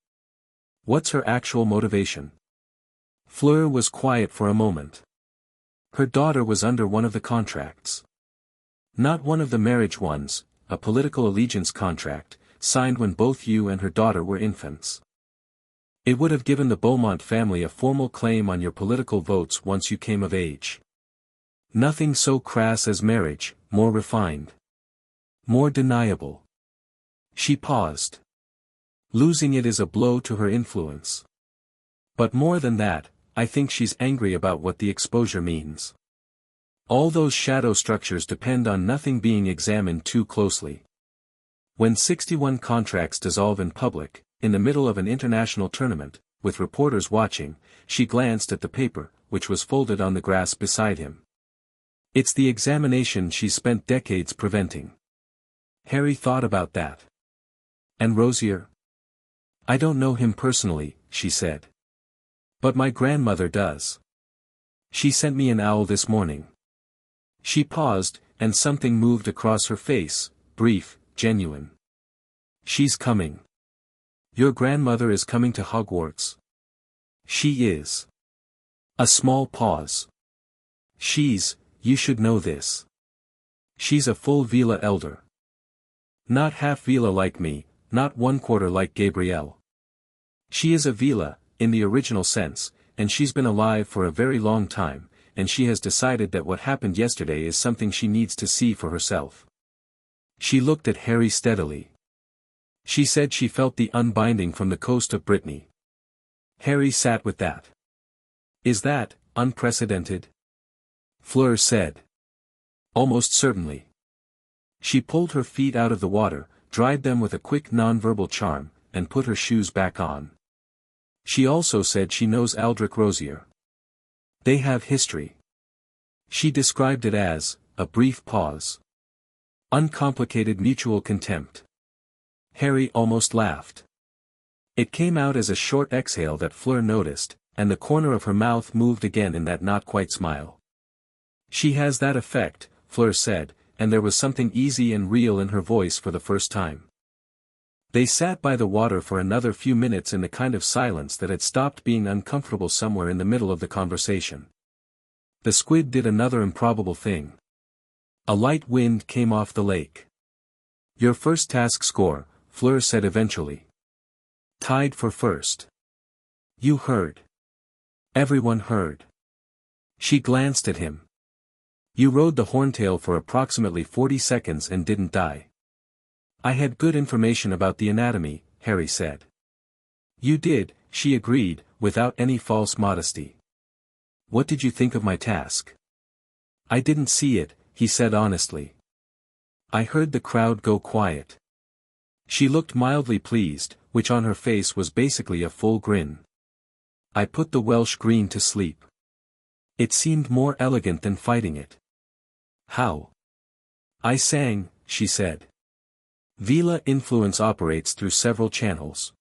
S1: What's her actual motivation? Fleur was quiet for a moment. Her daughter was under one of the contracts. Not one of the marriage ones, a political allegiance contract, signed when both you and her daughter were infants. It would have given the Beaumont family a formal claim on your political votes once you came of age. Nothing so crass as marriage, more refined. More deniable. She paused. Losing it is a blow to her influence. But more than that, I think she's angry about what the exposure means. All those shadow structures depend on nothing being examined too closely. When 61 contracts dissolve in public, in the middle of an international tournament, with reporters watching, she glanced at the paper, which was folded on the grass beside him. It's the examination she spent decades preventing. Harry thought about that. And Rosier? I don't know him personally, she said. But my grandmother does. She sent me an owl this morning. She paused, and something moved across her face, brief, genuine. She's coming. Your grandmother is coming to Hogwarts. She is. A small pause. You should know this. She's a full Veela elder. Not half Veela like me, not 1/4 like Gabrielle. She is a Veela, in the original sense, and she's been alive for a very long time, and she has decided that what happened yesterday is something she needs to see for herself. She looked at Harry steadily. She said she felt the unbinding from the coast of Brittany. Harry sat with that. Is that unprecedented? Fleur said. Almost certainly. She pulled her feet out of the water, dried them with a quick non-verbal charm, and put her shoes back on. She also said she knows Aldrich Rosier. They have history. She described it as a brief pause. Uncomplicated mutual contempt. Harry almost laughed. It came out as a short exhale that Fleur noticed, and the corner of her mouth moved again in that not-quite smile. She has that effect, Fleur said, and there was something easy and real in her voice for the first time. They sat by the water for another few minutes in the kind of silence that had stopped being uncomfortable somewhere in the middle of the conversation. The squid did another improbable thing. A light wind came off the lake. Your first task score, Fleur said eventually. Tied for first. You heard. Everyone heard. She glanced at him. You rode the horntail for approximately 40 seconds and didn't die. I had good information about the anatomy, Harry said. You did, she agreed, without any false modesty. What did you think of my task? I didn't see it, he said honestly. I heard the crowd go quiet. She looked mildly pleased, which on her face was basically a full grin. I put the Welsh green to sleep. It seemed more elegant than fighting it. How? I sang, she said. Veela influence operates through several channels.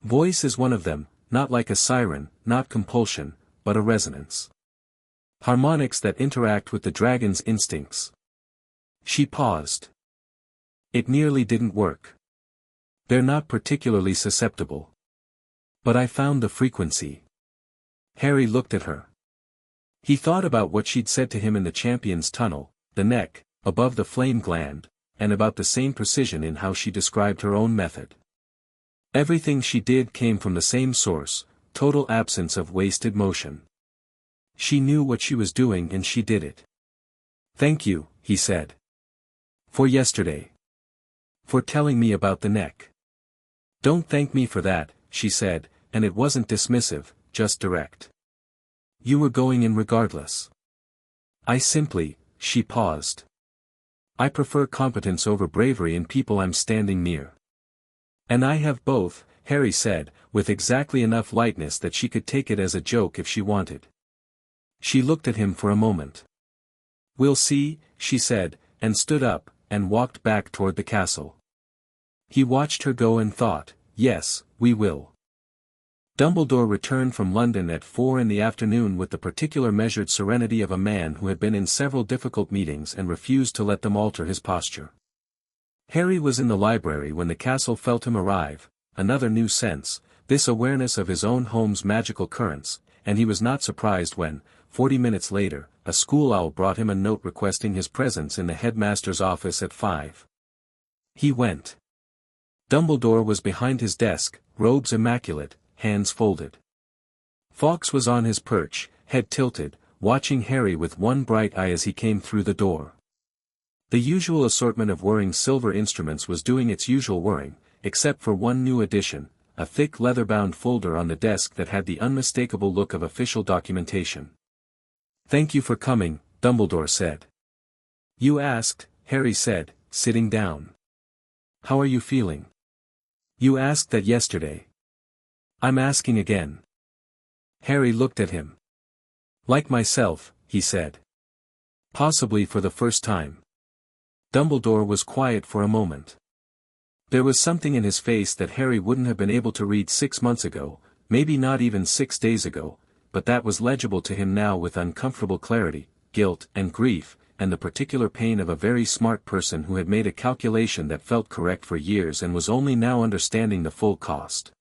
S1: Voice is one of them, not like a siren, not compulsion, but a resonance. Harmonics that interact with the dragon's instincts. She paused. It nearly didn't work. They're not particularly susceptible. But I found the frequency. Harry looked at her. He thought about what she'd said to him in the champion's tunnel, the neck, above the flame gland, and about the same precision in how she described her own method. Everything she did came from the same source, total absence of wasted motion. She knew what she was doing and she did it. Thank you, he said. For yesterday. For telling me about the neck. Don't thank me for that, she said, and it wasn't dismissive, just direct. You were going in regardless. She paused. I prefer competence over bravery in people I'm standing near. And I have both, Harry said, with exactly enough lightness that she could take it as a joke if she wanted. She looked at him for a moment. We'll see, she said, and stood up, and walked back toward the castle. He watched her go and thought, yes, we will. Dumbledore returned from London at 4 in the afternoon with the particular measured serenity of a man who had been in several difficult meetings and refused to let them alter his posture. Harry was in the library when the castle felt him arrive, another new sense, this awareness of his own home's magical currents, and he was not surprised when, 40 minutes later, a school owl brought him a note requesting his presence in the headmaster's office at 5. He went. Dumbledore was behind his desk, robes immaculate, hands folded. Fawkes was on his perch, head tilted, watching Harry with one bright eye as he came through the door. The usual assortment of whirring silver instruments was doing its usual whirring, except for one new addition, a thick leather-bound folder on the desk that had the unmistakable look of official documentation. "Thank you for coming," Dumbledore said. "You asked," Harry said, sitting down. "How are you feeling?" "You asked that yesterday." "I'm asking again." Harry looked at him. "Like myself," he said. "Possibly for the first time." Dumbledore was quiet for a moment. There was something in his face that Harry wouldn't have been able to read 6 months ago, maybe not even 6 days ago, but that was legible to him now with uncomfortable clarity, guilt and grief, and the particular pain of a very smart person who had made a calculation that felt correct for years and was only now understanding the full cost.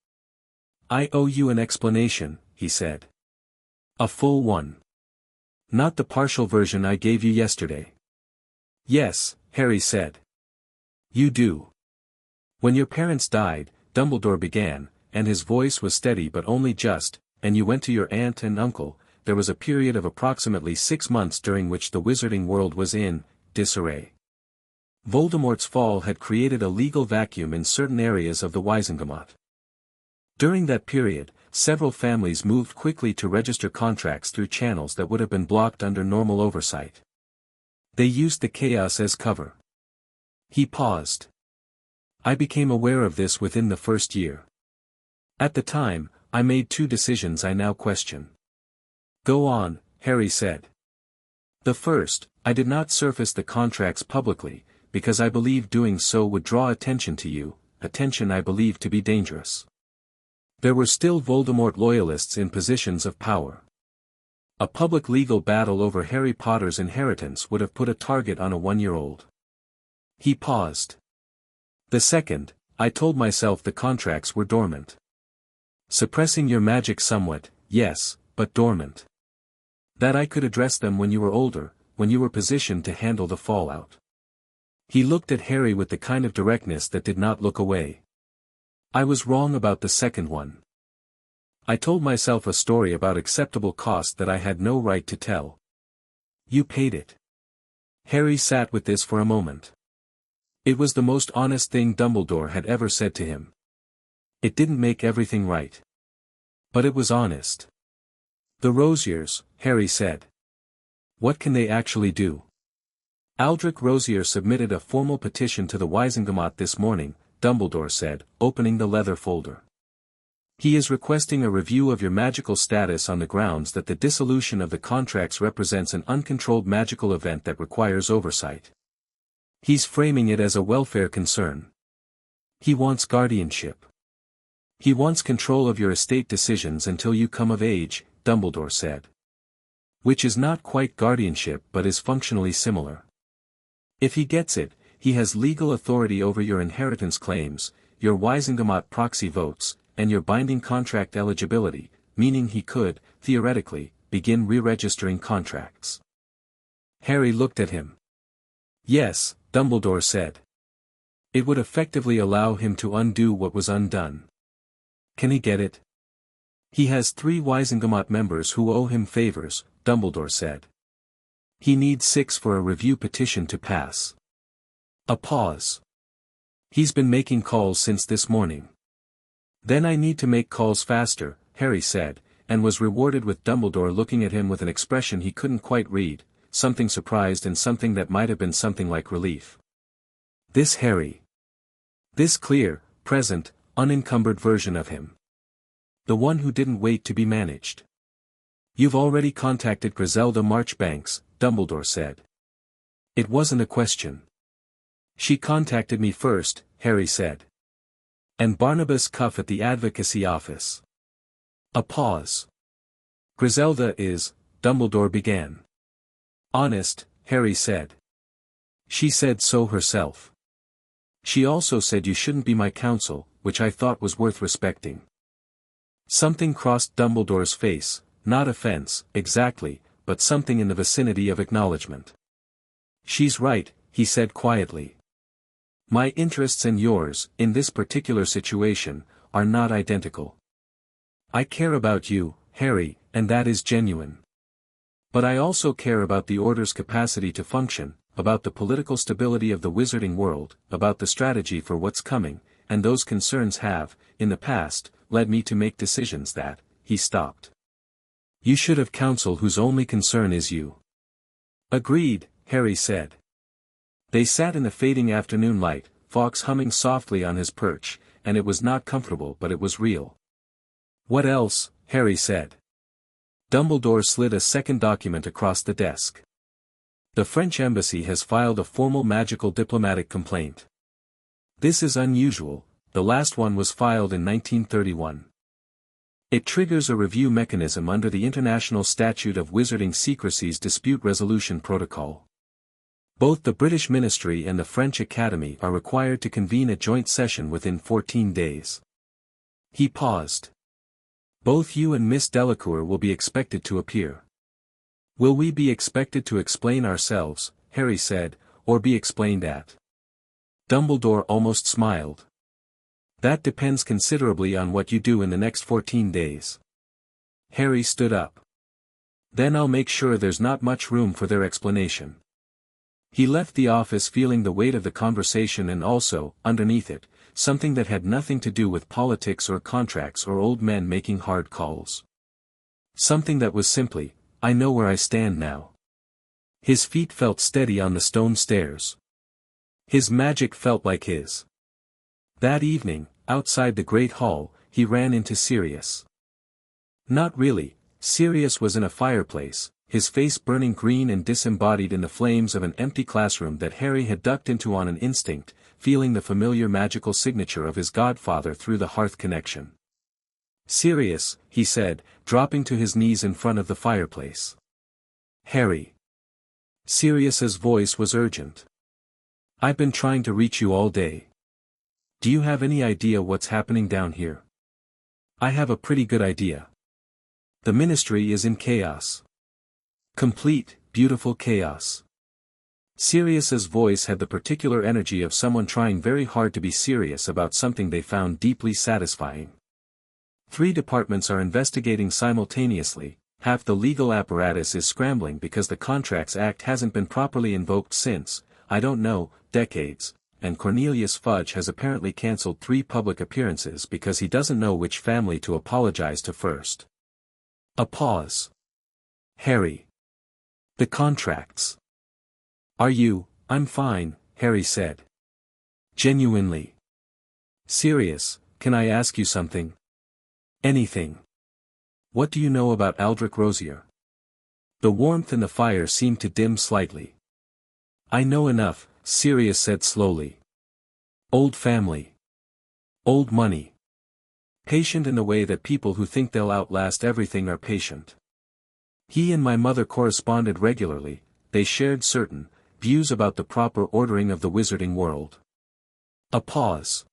S1: "I owe you an explanation," he said. "A full one. Not the partial version I gave you yesterday." "Yes," Harry said. "You do. When your parents died," Dumbledore began, and his voice was steady but only just, "and you went to your aunt and uncle, there was a period of approximately 6 months during which the wizarding world was in disarray. Voldemort's fall had created a legal vacuum in certain areas of the Wizengamot. During that period, several families moved quickly to register contracts through channels that would have been blocked under normal oversight. They used the chaos as cover." He paused. "I became aware of this within the first year. At the time, I made 2 decisions I now question." "Go on," Harry said. "The first, I did not surface the contracts publicly, because I believed doing so would draw attention to you, attention I believed to be dangerous. There were still Voldemort loyalists in positions of power. A public legal battle over Harry Potter's inheritance would have put a target on a 1-year-old. He paused. "The second, I told myself the contracts were dormant. Suppressing your magic somewhat, yes, but dormant. That I could address them when you were older, when you were positioned to handle the fallout." He looked at Harry with the kind of directness that did not look away. "I was wrong about the second one. I told myself a story about acceptable cost that I had no right to tell. You paid it." Harry sat with this for a moment. It was the most honest thing Dumbledore had ever said to him. It didn't make everything right. But it was honest. "The Rosiers," Harry said. "What can they actually do?" "Aldrich Rosier submitted a formal petition to the Wizengamot this morning," Dumbledore said, opening the leather folder. "He is requesting a review of your magical status on the grounds that the dissolution of the contracts represents an uncontrolled magical event that requires oversight. He's framing it as a welfare concern. He wants guardianship. He wants control of your estate decisions until you come of age," Dumbledore said. "Which is not quite guardianship but is functionally similar. If he gets it, he has legal authority over your inheritance claims, your Wizengamot proxy votes, and your binding contract eligibility, meaning he could, theoretically, begin re-registering contracts." Harry looked at him. "Yes," Dumbledore said. "It would effectively allow him to undo what was undone." "Can he get it?" "He has 3 Wizengamot members who owe him favors," Dumbledore said. "He needs 6 for a review petition to pass." A pause. "He's been making calls since this morning." "Then I need to make calls faster," Harry said, and was rewarded with Dumbledore looking at him with an expression he couldn't quite read, something surprised and something that might have been something like relief. This Harry. This clear, present, unencumbered version of him. The one who didn't wait to be managed. "You've already contacted Griselda Marchbanks," Dumbledore said. It wasn't a question. She contacted me first, Harry said. And Barnabas Cuff at the advocacy office. A pause. Griselda is, Dumbledore began. Honest, Harry said. She said so herself. She also said you shouldn't be my counsel, which I thought was worth respecting. Something crossed Dumbledore's face, not offense, exactly, but something in the vicinity of acknowledgement. She's right, he said quietly. My interests and yours, in this particular situation, are not identical. I care about you, Harry, and that is genuine. But I also care about the Order's capacity to function, about the political stability of the wizarding world, about the strategy for what's coming, and those concerns have, in the past, led me to make decisions that, he stopped. You should have counsel whose only concern is you. Agreed, Harry said. They sat in the fading afternoon light, Fawkes humming softly on his perch, and it was not comfortable but it was real. What else? Harry said. Dumbledore slid a second document across the desk. The French embassy has filed a formal magical diplomatic complaint. This is unusual, the last one was filed in 1931. It triggers a review mechanism under the International Statute of Wizarding Secrecy's Dispute Resolution Protocol. Both the British Ministry and the French Academy are required to convene a joint session within 14 days. He paused. Both you and Miss Delacour will be expected to appear. Will we be expected to explain ourselves, Harry said, or be explained at? Dumbledore almost smiled. That depends considerably on what you do in the next 14 days. Harry stood up. Then I'll make sure there's not much room for their explanation. He left the office feeling the weight of the conversation and also, underneath it, something that had nothing to do with politics or contracts or old men making hard calls. Something that was simply, I know where I stand now. His feet felt steady on the stone stairs. His magic felt like his. That evening, outside the great hall, he ran into Sirius. Not really, Sirius was in a fireplace, his face burning green and disembodied in the flames of an empty classroom that Harry had ducked into on an instinct, feeling the familiar magical signature of his godfather through the hearth connection. Sirius, he said, dropping to his knees in front of the fireplace. Harry. Sirius's voice was urgent. I've been trying to reach you all day. Do you have any idea what's happening down here? I have a pretty good idea. The ministry is in chaos. Complete, beautiful chaos. Sirius's voice had the particular energy of someone trying very hard to be serious about something they found deeply satisfying. 3 departments are investigating simultaneously, half the legal apparatus is scrambling because the Contracts Act hasn't been properly invoked since, I don't know, decades, and Cornelius Fudge has apparently cancelled 3 public appearances because he doesn't know which family to apologize to first. A pause. Harry. The contracts. I'm fine, Harry said. Genuinely. Sirius, can I ask you something? Anything. What do you know about Aldrich Rosier? The warmth in the fire seemed to dim slightly. I know enough, Sirius said slowly. Old family. Old money. Patient in the way that people who think they'll outlast everything are patient. He and my mother corresponded regularly, they shared certain views about the proper ordering of the wizarding world. A pause.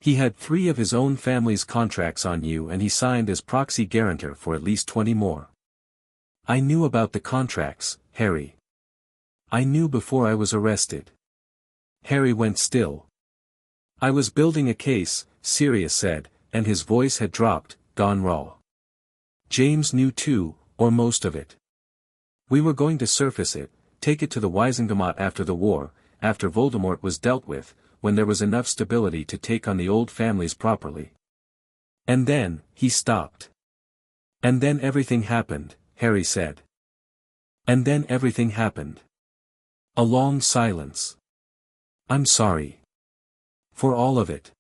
S1: He had 3 of his own family's contracts on you and he signed as proxy guarantor for at least 20 more. I knew about the contracts, Harry. I knew before I was arrested. Harry went still. I was building a case, Sirius said, and his voice had dropped, gone raw. James knew too, or most of it. We were going to surface it, take it to the Wisengamot after the war, after Voldemort was dealt with, when there was enough stability to take on the old families properly. And then, he stopped. And then everything happened, Harry said. And then everything happened. A long silence. I'm sorry. For all of it.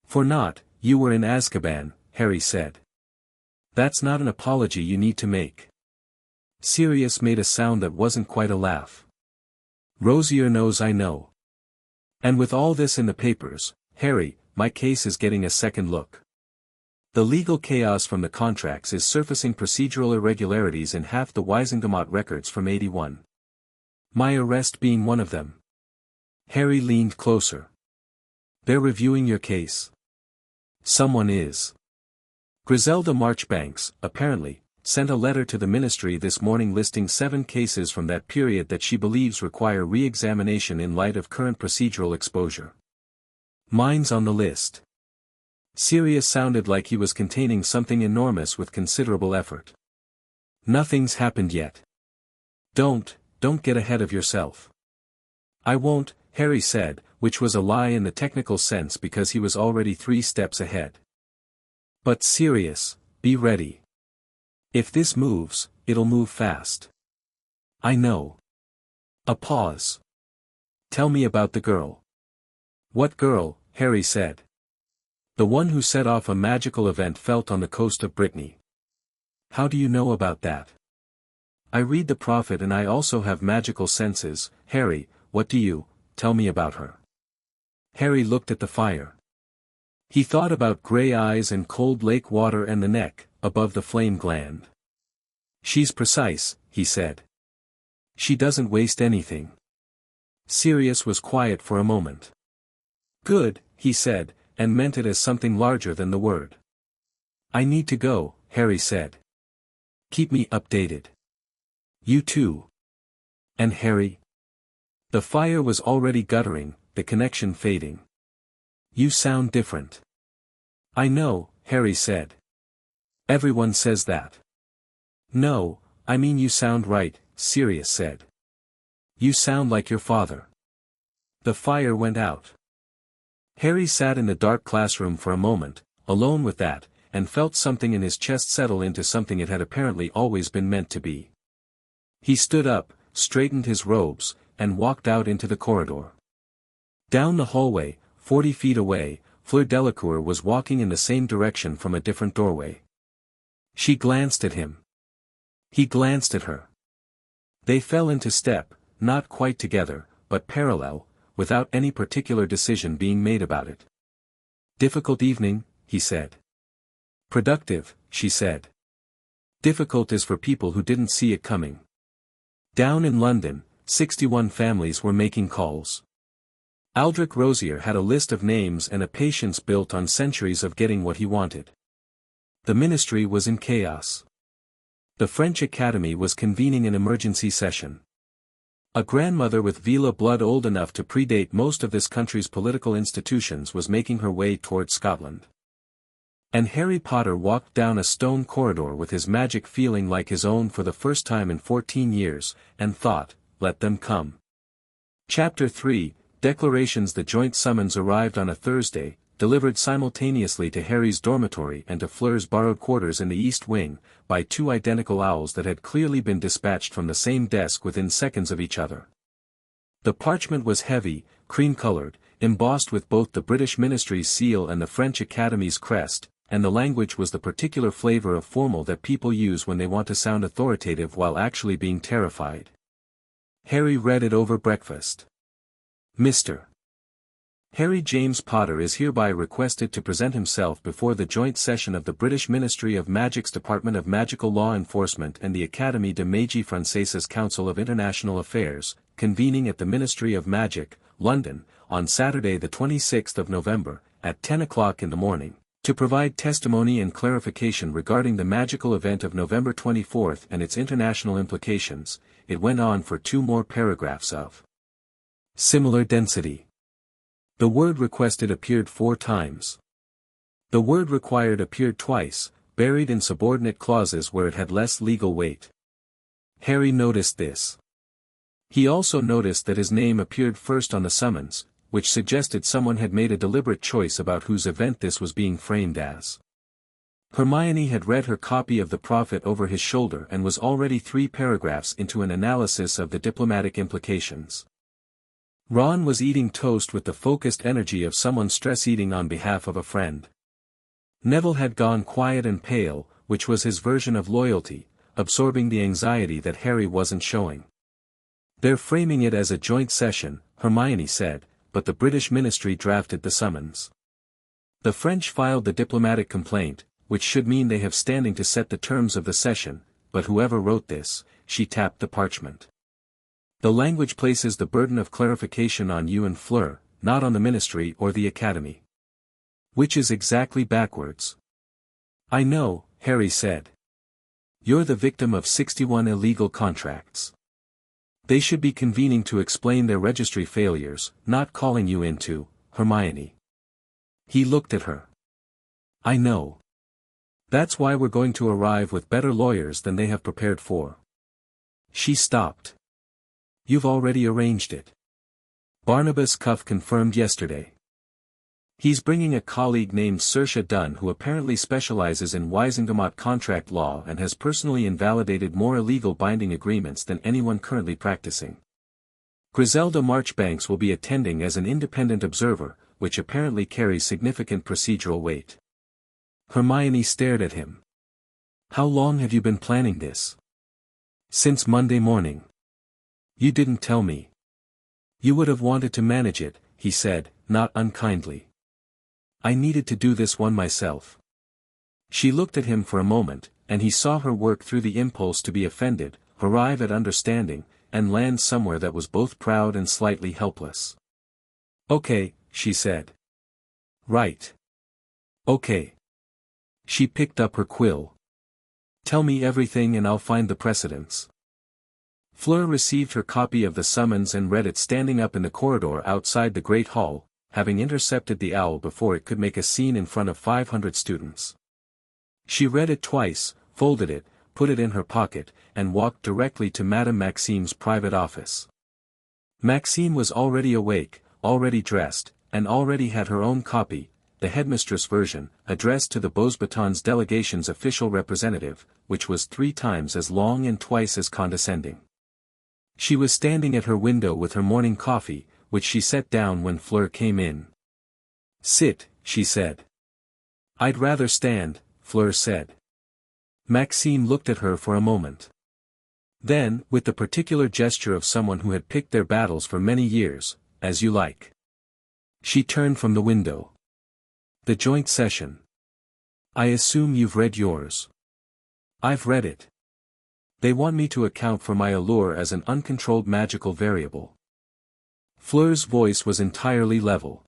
S1: For not, you were in Azkaban, Harry said. That's not an apology you need to make. Sirius made a sound that wasn't quite a laugh. Rosier knows I know. And with all this in the papers, Harry, my case is getting a second look. The legal chaos from the contracts is surfacing procedural irregularities in half the Wisingamot records from '81. My arrest being one of them. Harry leaned closer. They're reviewing your case. Someone is. Griselda Marchbanks, apparently, sent a letter to the ministry this morning listing 7 cases from that period that she believes require re-examination in light of current procedural exposure. Mine's on the list. Sirius sounded like he was containing something enormous with considerable effort. Nothing's happened yet. Don't get ahead of yourself. I won't, Harry said, which was a lie in the technical sense because he was already 3 steps ahead. But Sirius, be ready. If this moves, it'll move fast. I know. A pause. Tell me about the girl. What girl? Harry said. The one who set off a magical event felt on the coast of Brittany. How do you know about that? I read the prophet and I also have magical senses. Harry, what do you, tell me about her. Harry looked at the fire. He thought about gray eyes and cold lake water and the neck, above the flame gland. She's precise, he said. She doesn't waste anything. Sirius was quiet for a moment. Good, he said, and meant it as something larger than the word. I need to go, Harry said. Keep me updated. You too. And Harry? The fire was already guttering, the connection fading. You sound different. I know, Harry said. Everyone says that. No, I mean you sound right, Sirius said. You sound like your father. The fire went out. Harry sat in the dark classroom for a moment, alone with that, and felt something in his chest settle into something it had apparently always been meant to be. He stood up, straightened his robes, and walked out into the corridor. Down the hallway, 40 feet away, Fleur Delacour was walking in the same direction from a different doorway. She glanced at him. He glanced at her. They fell into step, not quite together, but parallel, without any particular decision being made about it. Difficult evening, he said. Productive, she said. Difficult is for people who didn't see it coming. Down in London, 61 families were making calls. Aldrich Rosier had a list of names and a patience built on centuries of getting what he wanted. The ministry was in chaos. The French Academy was convening an emergency session. A grandmother with Veela blood old enough to predate most of this country's political institutions was making her way toward Scotland. And Harry Potter walked down a stone corridor with his magic feeling like his own for the first time in 14 years, and thought, let them come. Chapter 3, Declarations. The joint summons arrived on a Thursday, delivered simultaneously to Harry's dormitory and to Fleur's borrowed quarters in the East Wing, by 2 identical owls that had clearly been dispatched from the same desk within seconds of each other. The parchment was heavy, cream-colored, embossed with both the British Ministry's seal and the French Academy's crest, and the language was the particular flavor of formal that people use when they want to sound authoritative while actually being terrified. Harry read it over breakfast. Mr. Harry James Potter is hereby requested to present himself before the joint session of the British Ministry of Magic's Department of Magical Law Enforcement and the Académie de Magie Française Council of International Affairs, convening at the Ministry of Magic, London, on Saturday the 26th of November, at 10 o'clock in the morning, to provide testimony and clarification regarding the magical event of November 24th and its international implications. It went on for 2 more paragraphs of similar density. The word requested appeared 4 times. The word required appeared twice, buried in subordinate clauses where it had less legal weight. Harry noticed this. He also noticed that his name appeared first on the summons, which suggested someone had made a deliberate choice about whose event this was being framed as. Hermione had read her copy of the prophet over his shoulder and was already 3 paragraphs into an analysis of the diplomatic implications. Ron was eating toast with the focused energy of someone stress-eating on behalf of a friend. Neville had gone quiet and pale, which was his version of loyalty, absorbing the anxiety that Harry wasn't showing. They're framing it as a joint session, Hermione said, but the British ministry drafted the summons. The French filed the diplomatic complaint, which should mean they have standing to set the terms of the session, but whoever wrote this, she tapped the parchment. The language places the burden of clarification on you and Fleur, not on the ministry or the academy. Which is exactly backwards. I know, Harry said. You're the victim of 61 illegal contracts. They should be convening to explain their registry failures, not calling you into, Hermione. He looked at her. I know. That's why we're going to arrive with better lawyers than they have prepared for. She stopped. You've already arranged it. Barnabas Cuff confirmed yesterday. He's bringing a colleague named Saoirse Dunn who apparently specializes in Wisengamot contract law and has personally invalidated more illegal binding agreements than anyone currently practicing. Griselda Marchbanks will be attending as an independent observer, which apparently carries significant procedural weight. Hermione stared at him. How long have you been planning this? Since Monday morning. You didn't tell me. You would have wanted to manage it, he said, not unkindly. I needed to do this one myself. She looked at him for a moment, and he saw her work through the impulse to be offended, arrive at understanding, and land somewhere that was both proud and slightly helpless. Okay, she said. Right. Okay. She picked up her quill. Tell me everything and I'll find the precedents. Fleur received her copy of the summons and read it standing up in the corridor outside the Great Hall, having intercepted the owl before it could make a scene in front of 500 students. She read it twice, folded it, put it in her pocket, and walked directly to Madame Maxime's private office. Maxime was already awake, already dressed, and already had her own copy, the headmistress version, addressed to the Beauxbatons delegation's official representative, which was 3 times as long and twice as condescending. She was standing at her window with her morning coffee, which she set down when Fleur came in. Sit, she said. I'd rather stand, Fleur said. Maxime looked at her for a moment. Then, with the particular gesture of someone who had picked their battles for many years, as you like. She turned from the window. The joint session. I assume you've read yours. I've read it. They want me to account for my allure as an uncontrolled magical variable. Fleur's voice was entirely level.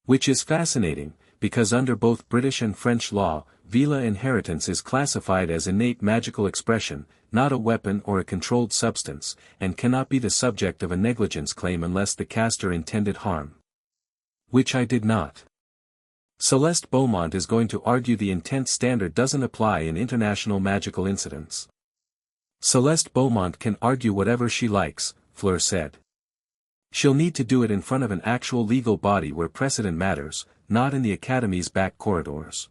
S1: Which is fascinating, because under both British and French law, Veela inheritance is classified as innate magical expression, not a weapon or a controlled substance, and cannot be the subject of a negligence claim unless the caster intended harm. Which I did not. Celeste Beaumont is going to argue the intent standard doesn't apply in international magical incidents. Celeste Beaumont can argue whatever she likes, Fleur said. She'll need to do it in front of an actual legal body where precedent matters, not in the Academy's back corridors.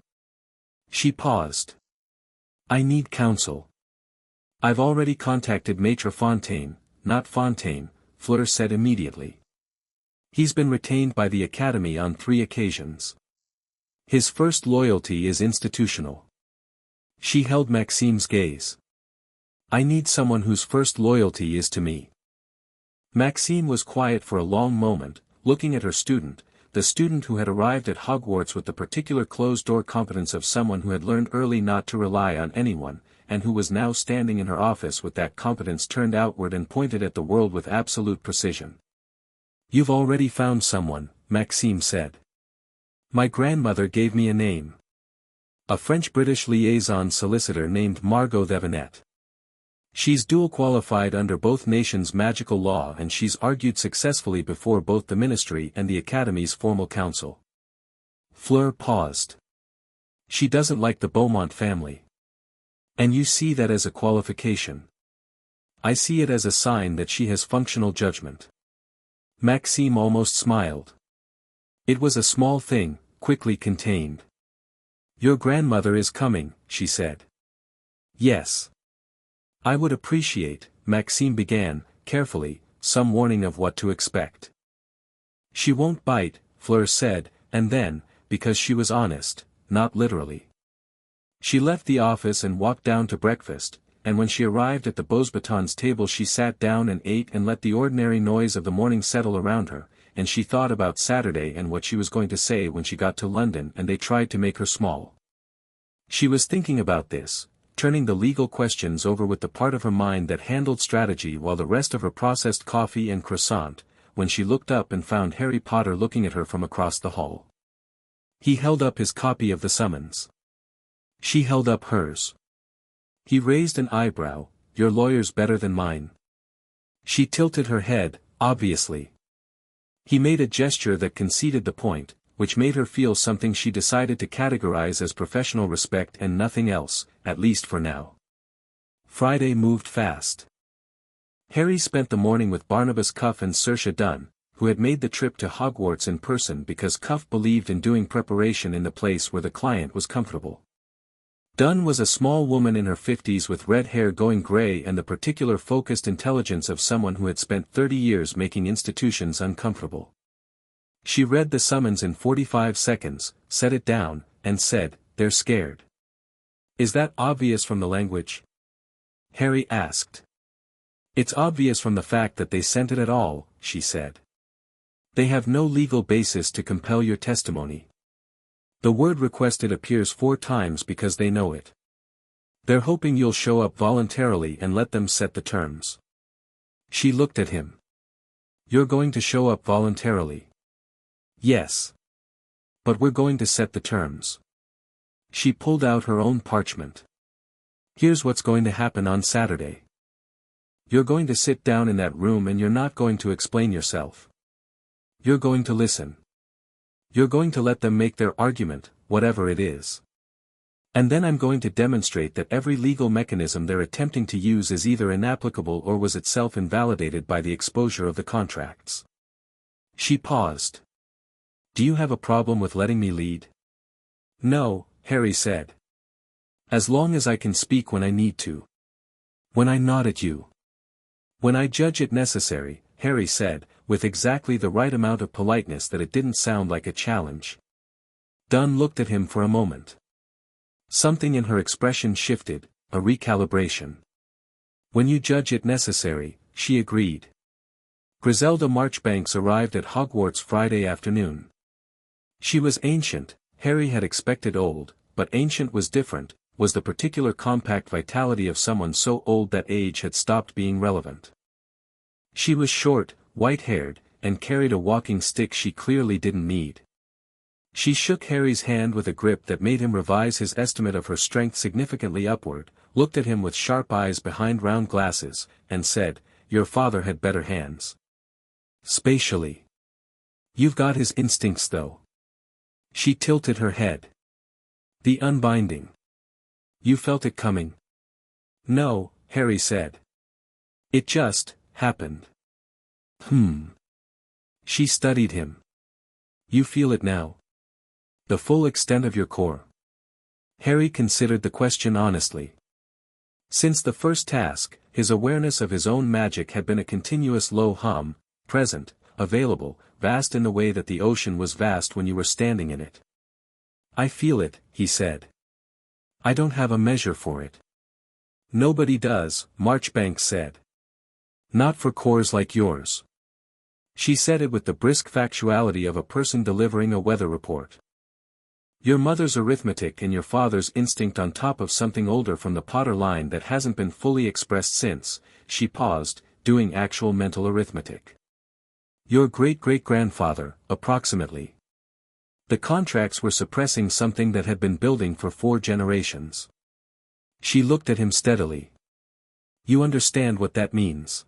S1: She paused. I need counsel. I've already contacted Maître Fontaine, not Fontaine, Fleur said immediately. He's been retained by the Academy on 3 occasions. His first loyalty is institutional. She held Maxime's gaze. I need someone whose first loyalty is to me. Maxime was quiet for a long moment, looking at her student, the student who had arrived at Hogwarts with the particular closed-door competence of someone who had learned early not to rely on anyone, and who was now standing in her office with that competence turned outward and pointed at the world with absolute precision. You've already found someone, Maxime said. My grandmother gave me a name. A French-British liaison solicitor named Margot Thevenet. She's dual-qualified under both nations' magical law and she's argued successfully before both the Ministry and the Academy's formal council. Fleur paused. She doesn't like the Beaumont family. And you see that as a qualification. I see it as a sign that she has functional judgment. Maxime almost smiled. It was a small thing, quickly contained. Your grandmother is coming, she said. Yes. I would appreciate, Maxime began, carefully, some warning of what to expect. She won't bite, Fleur said, and then, because she was honest, not literally. She left the office and walked down to breakfast, and when she arrived at the Beauxbatons table she sat down and ate and let the ordinary noise of the morning settle around her, and she thought about Saturday and what she was going to say when she got to London and they tried to make her small. She was thinking about this, turning the legal questions over with the part of her mind that handled strategy while the rest of her processed coffee and croissant, when she looked up and found Harry Potter looking at her from across the hall. He held up his copy of the summons. She held up hers. He raised an eyebrow. "Your lawyer's better than mine." She tilted her head, obviously. He made a gesture that conceded the point, which made her feel something she decided to categorize as professional respect and nothing else, at least for now. Friday moved fast. Harry spent the morning with Barnabas Cuff and Saoirse Dunn, who had made the trip to Hogwarts in person because Cuff believed in doing preparation in the place where the client was comfortable. Dunn was a small woman in her 50s with red hair going grey and the particular focused intelligence of someone who had spent 30 years making institutions uncomfortable. She read the summons in 45 seconds, set it down, and said, "They're scared." "Is that obvious from the language?" Harry asked. "It's obvious from the fact that they sent it at all," she said. "They have no legal basis to compel your testimony. The word requested appears 4 times because they know it. They're hoping you'll show up voluntarily and let them set the terms." She looked at him. "You're going to show up voluntarily?" "Yes. But we're going to set the terms." She pulled out her own parchment. "Here's what's going to happen on Saturday. You're going to sit down in that room and you're not going to explain yourself. You're going to listen. You're going to let them make their argument, whatever it is. And then I'm going to demonstrate that every legal mechanism they're attempting to use is either inapplicable or was itself invalidated by the exposure of the contracts." She paused. "Do you have a problem with letting me lead?" "No," Harry said. "As long as I can speak when I need to. When I nod at you. When I judge it necessary," Harry said, with exactly the right amount of politeness that it didn't sound like a challenge. Dunn looked at him for a moment. Something in her expression shifted, a recalibration. "When you judge it necessary," she agreed. Griselda Marchbanks arrived at Hogwarts Friday afternoon. She was ancient, Harry had expected old, but ancient was different, was the particular compact vitality of someone so old that age had stopped being relevant. She was short, white-haired, and carried a walking stick she clearly didn't need. She shook Harry's hand with a grip that made him revise his estimate of her strength significantly upward, looked at him with sharp eyes behind round glasses, and said, "Your father had better hands. Spatially. You've got his instincts though." She tilted her head. "The unbinding. You felt it coming?" "No," Harry said. "It just happened." She studied him. "You feel it now? The full extent of your core?" Harry considered the question honestly. Since the first task, his awareness of his own magic had been a continuous low hum, present, available, vast in the way that the ocean was vast when you were standing in it. "I feel it," he said. "I don't have a measure for it." "Nobody does," Marchbanks said. "Not for cores like yours." She said it with the brisk factuality of a person delivering a weather report. "Your mother's arithmetic and your father's instinct on top of something older from the Potter line that hasn't been fully expressed since," she paused, doing actual mental arithmetic. "Your great-great-grandfather, approximately." The contracts were suppressing something that had been building for 4 generations. She looked at him steadily. "You understand what that means?"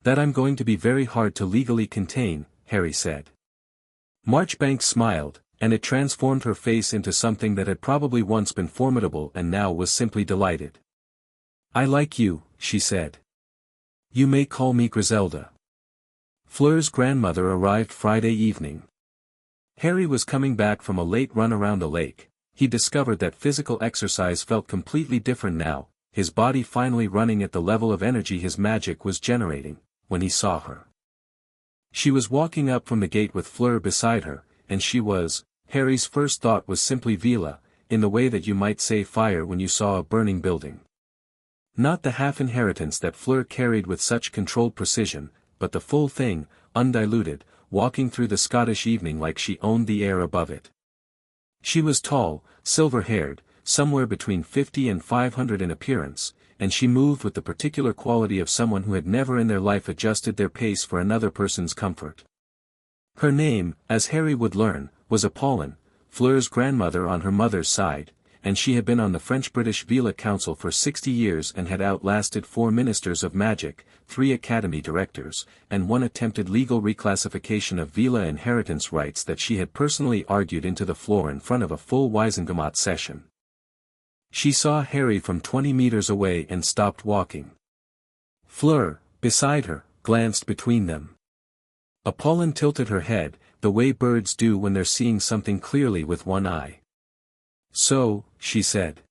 S1: "That I'm going to be very hard to legally contain," Harry said. Marchbanks smiled, and it transformed her face into something that had probably once been formidable and now was simply delighted. "I like you," she said. "You may call me Griselda." Fleur's grandmother arrived Friday evening. Harry was coming back from a late run around a lake. He discovered that physical exercise felt completely different now, his body finally running at the level of energy his magic was generating, when he saw her. She was walking up from the gate with Fleur beside her, and she was, Harry's first thought was simply Veela, in the way that you might say fire when you saw a burning building. Not the half-inheritance that Fleur carried with such controlled precision, but the full thing, undiluted, walking through the Scottish evening like she owned the air above it. She was tall, silver-haired, somewhere between 50 and 500 in appearance, and she moved with the particular quality of someone who had never in their life adjusted their pace for another person's comfort. Her name, as Harry would learn, was Apollon, Fleur's grandmother on her mother's side, and she had been on the French-British Veela Council for 60 years and had outlasted 4 ministers of magic, 3 academy directors, and 1 attempted legal reclassification of Veela inheritance rights that she had personally argued into the floor in front of a full Wiesengemot session. She saw Harry from 20 meters away and stopped walking. Fleur, beside her, glanced between them. Apollon tilted her head, the way birds do when they're seeing something clearly with one eye. "So," she said.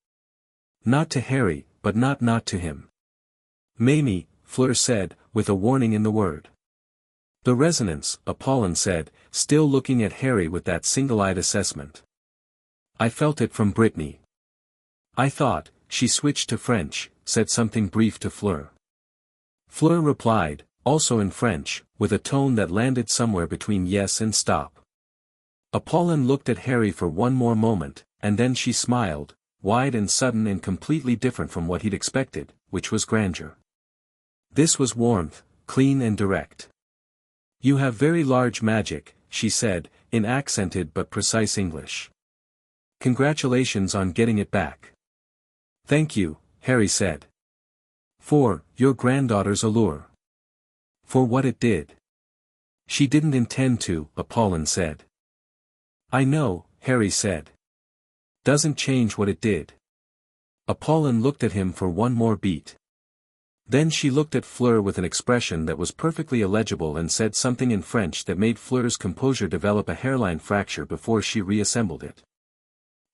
S1: Not to Harry, but not to him. "Mamie," Fleur said, with a warning in the word. "The resonance," Apollon said, still looking at Harry with that single-eyed assessment. "I felt it from Brittany. I thought," she switched to French, said something brief to Fleur. Fleur replied, also in French, with a tone that landed somewhere between yes and stop. Apollon looked at Harry for one more moment, and then she smiled, wide and sudden and completely different from what he'd expected, which was grandeur. This was warmth, clean and direct. "You have very large magic," she said, in accented but precise English. "Congratulations on getting it back." "Thank you," Harry said. "For your granddaughter's allure. For what it did." "She didn't intend to," Apollon said. "I know," Harry said. "Doesn't change what it did." Apollon looked at him for one more beat. Then she looked at Fleur with an expression that was perfectly illegible and said something in French that made Fleur's composure develop a hairline fracture before she reassembled it.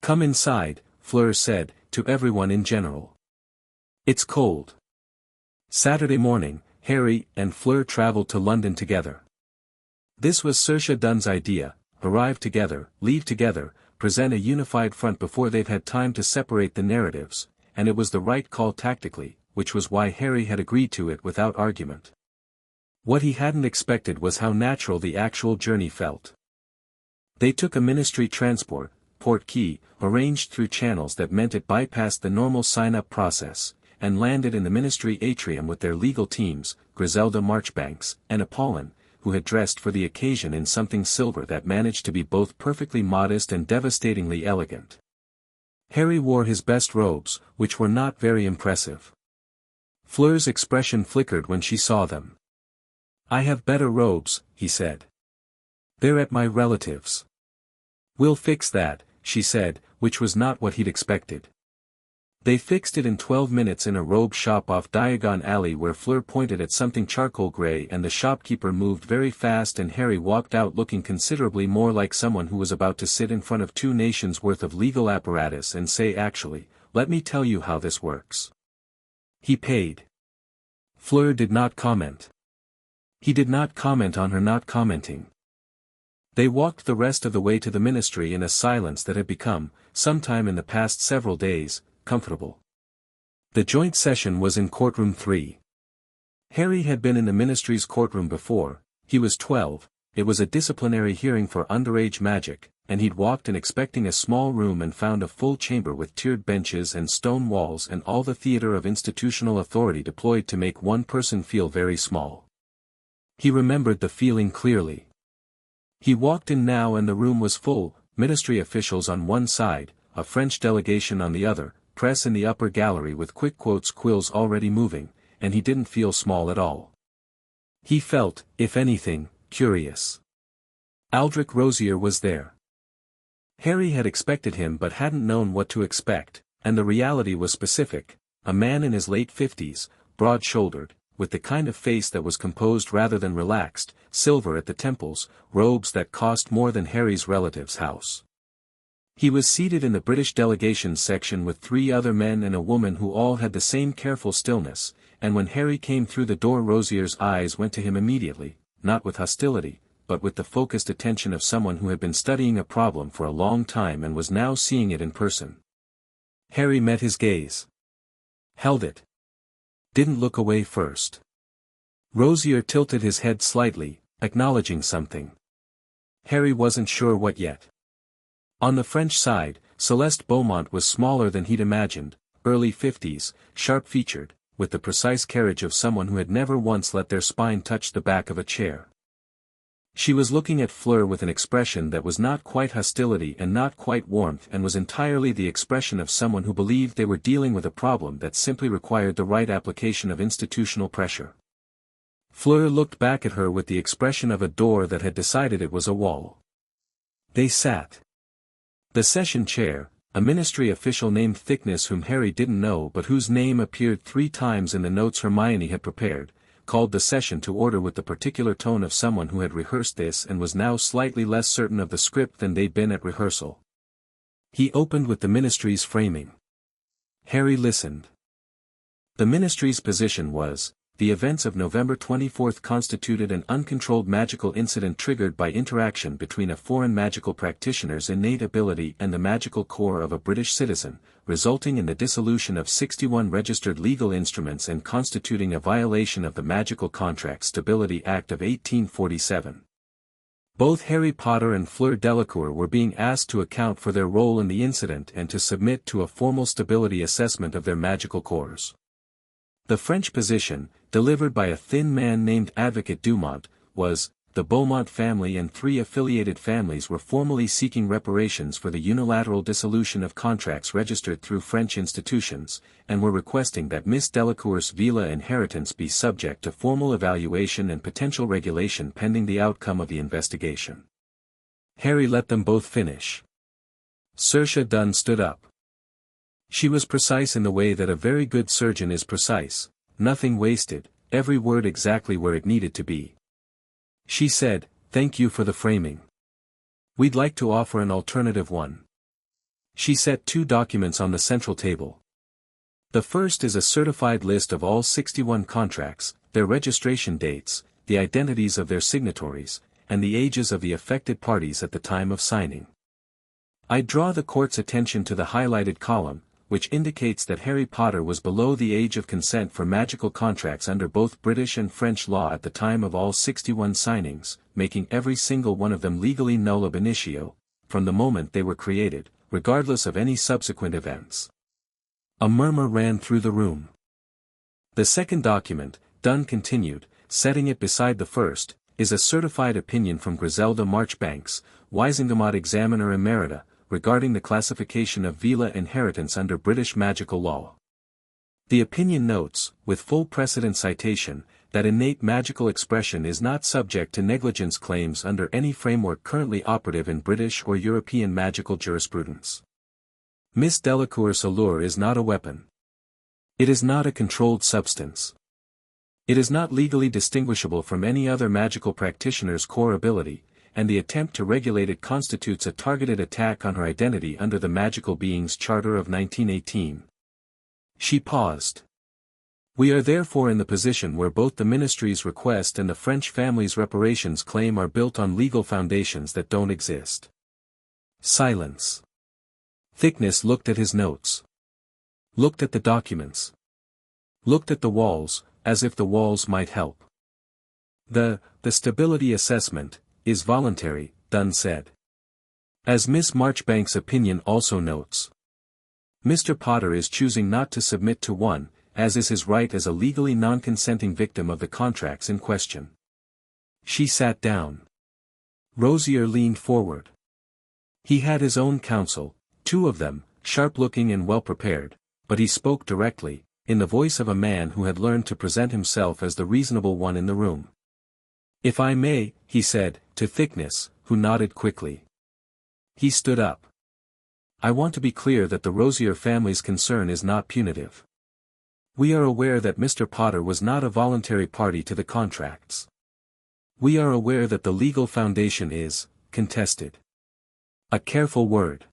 S1: "Come inside," Fleur said, to everyone in general. "It's cold." Saturday morning, Harry and Fleur traveled to London together. This was Saoirse Dunn's idea: arrive together, leave together, present a unified front before they've had time to separate the narratives, and it was the right call tactically, which was why Harry had agreed to it without argument. What he hadn't expected was how natural the actual journey felt. They took a ministry transport, port key, arranged through channels that meant it bypassed the normal sign-up process, and landed in the ministry atrium with their legal teams, Griselda Marchbanks, and Apollon, who had dressed for the occasion in something silver that managed to be both perfectly modest and devastatingly elegant. Harry wore his best robes, which were not very impressive. Fleur's expression flickered when she saw them. "I have better robes," he said. "They're at my relative's." "We'll fix that," she said, which was not what he'd expected. They fixed it in 12 minutes in a robe shop off Diagon Alley where Fleur pointed at something charcoal grey and the shopkeeper moved very fast and Harry walked out looking considerably more like someone who was about to sit in front of 2 nations' worth of legal apparatus and say actually, "Let me tell you how this works." He paid. Fleur did not comment. He did not comment on her not commenting. They walked the rest of the way to the ministry in a silence that had become, sometime in the past several days, comfortable. The joint session was in courtroom 3. Harry had been in the ministry's courtroom before. He was 12, it was a disciplinary hearing for underage magic, and he'd walked in expecting a small room and found a full chamber with tiered benches and stone walls and all the theater of institutional authority deployed to make one person feel very small. He remembered the feeling clearly. He walked in now and the room was full, ministry officials on one side, a French delegation on the other, press in the upper gallery with quick quotes quills already moving, and he didn't feel small at all. He felt, if anything, curious. Aldrich Rosier was there. Harry had expected him but hadn't known what to expect, and the reality was specific: a man in his late 50s, broad-shouldered, with the kind of face that was composed rather than relaxed, silver at the temples, robes that cost more than Harry's relative's house. He was seated in the British delegation section with 3 other men and a woman who all had the same careful stillness, and when Harry came through the door Rosier's eyes went to him immediately, not with hostility, but with the focused attention of someone who had been studying a problem for a long time and was now seeing it in person. Harry met his gaze. Held it. didn't look away first. Rosier tilted his head slightly, acknowledging something. Harry wasn't sure what yet. On the French side, Celeste Beaumont was smaller than he'd imagined, early 50s, sharp-featured, with the precise carriage of someone who had never once let their spine touch the back of a chair. She was looking at Fleur with an expression that was not quite hostility and not quite warmth and was entirely the expression of someone who believed they were dealing with a problem that simply required the right application of institutional pressure. Fleur looked back at her with the expression of a door that had decided it was a wall. They sat. The session chair, a ministry official named Thickness whom Harry didn't know but whose name appeared 3 times in the notes Hermione had prepared, called the session to order with the particular tone of someone who had rehearsed this and was now slightly less certain of the script than they'd been at rehearsal. He opened with the ministry's framing. Harry listened. The ministry's position was, the events of November 24 constituted an uncontrolled magical incident triggered by interaction between a foreign magical practitioner's innate ability and the magical core of a British citizen, resulting in the dissolution of 61 registered legal instruments and constituting a violation of the Magical Contract Stability Act of 1847. Both Harry Potter and Fleur Delacour were being asked to account for their role in the incident and to submit to a formal stability assessment of their magical cores. The French position, delivered by a thin man named Advocate Dumont, was, the Beaumont family and 3 affiliated families were formally seeking reparations for the unilateral dissolution of contracts registered through French institutions, and were requesting that Miss Delacour's Veela inheritance be subject to formal evaluation and potential regulation pending the outcome of the investigation. Harry let them both finish. Saoirse Dunn stood up. She was precise in the way that a very good surgeon is precise, nothing wasted, every word exactly where it needed to be. She said, "Thank you for the framing. We'd like to offer an alternative one." She set 2 documents on the central table. The first is a certified list of all 61 contracts, their registration dates, the identities of their signatories, and the ages of the affected parties at the time of signing. I draw the court's attention to the highlighted column, which indicates that Harry Potter was below the age of consent for magical contracts under both British and French law at the time of all 61 signings, making every single one of them legally null ab initio, from the moment they were created, regardless of any subsequent events. A murmur ran through the room. The second document, Dunn continued, setting it beside the first, is a certified opinion from Griselda Marchbanks, Wisingamot Examiner Emerita, regarding the classification of Veela inheritance under British magical law. The opinion notes, with full precedent citation, that innate magical expression is not subject to negligence claims under any framework currently operative in British or European magical jurisprudence. Miss Delacour's Allure is not a weapon. It is not a controlled substance. It is not legally distinguishable from any other magical practitioner's core ability, and the attempt to regulate it constitutes a targeted attack on her identity under the Magical Beings Charter of 1918. She paused. We are therefore in the position where both the ministry's request and the French family's reparations claim are built on legal foundations that don't exist. Silence. Thickness looked at his notes. Looked at the documents. Looked at the walls, as if the walls might help. The stability assessment is voluntary, Dunn said. As Miss Marchbanks' opinion also notes. Mr. Potter is choosing not to submit to one, as is his right as a legally non-consenting victim of the contracts in question. She sat down. Rosier leaned forward. He had his own counsel, 2 of them, sharp-looking and well-prepared, but he spoke directly, in the voice of a man who had learned to present himself as the reasonable one in the room. If I may, he said, to Thickness, who nodded quickly. He stood up. I want to be clear that the Rosier family's concern is not punitive. We are aware that Mr. Potter was not a voluntary party to the contracts. We are aware that the legal foundation is contested. A careful word.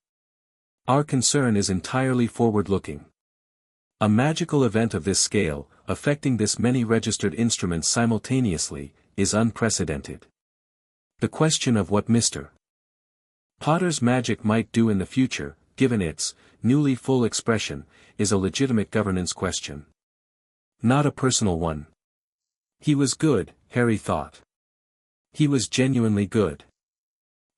S1: Our concern is entirely forward-looking. A magical event of this scale, affecting this many registered instruments simultaneously, is unprecedented. The question of what Mr. Potter's magic might do in the future, given its newly full expression, is a legitimate governance question. Not a personal one. He was good, Harry thought. He was genuinely good.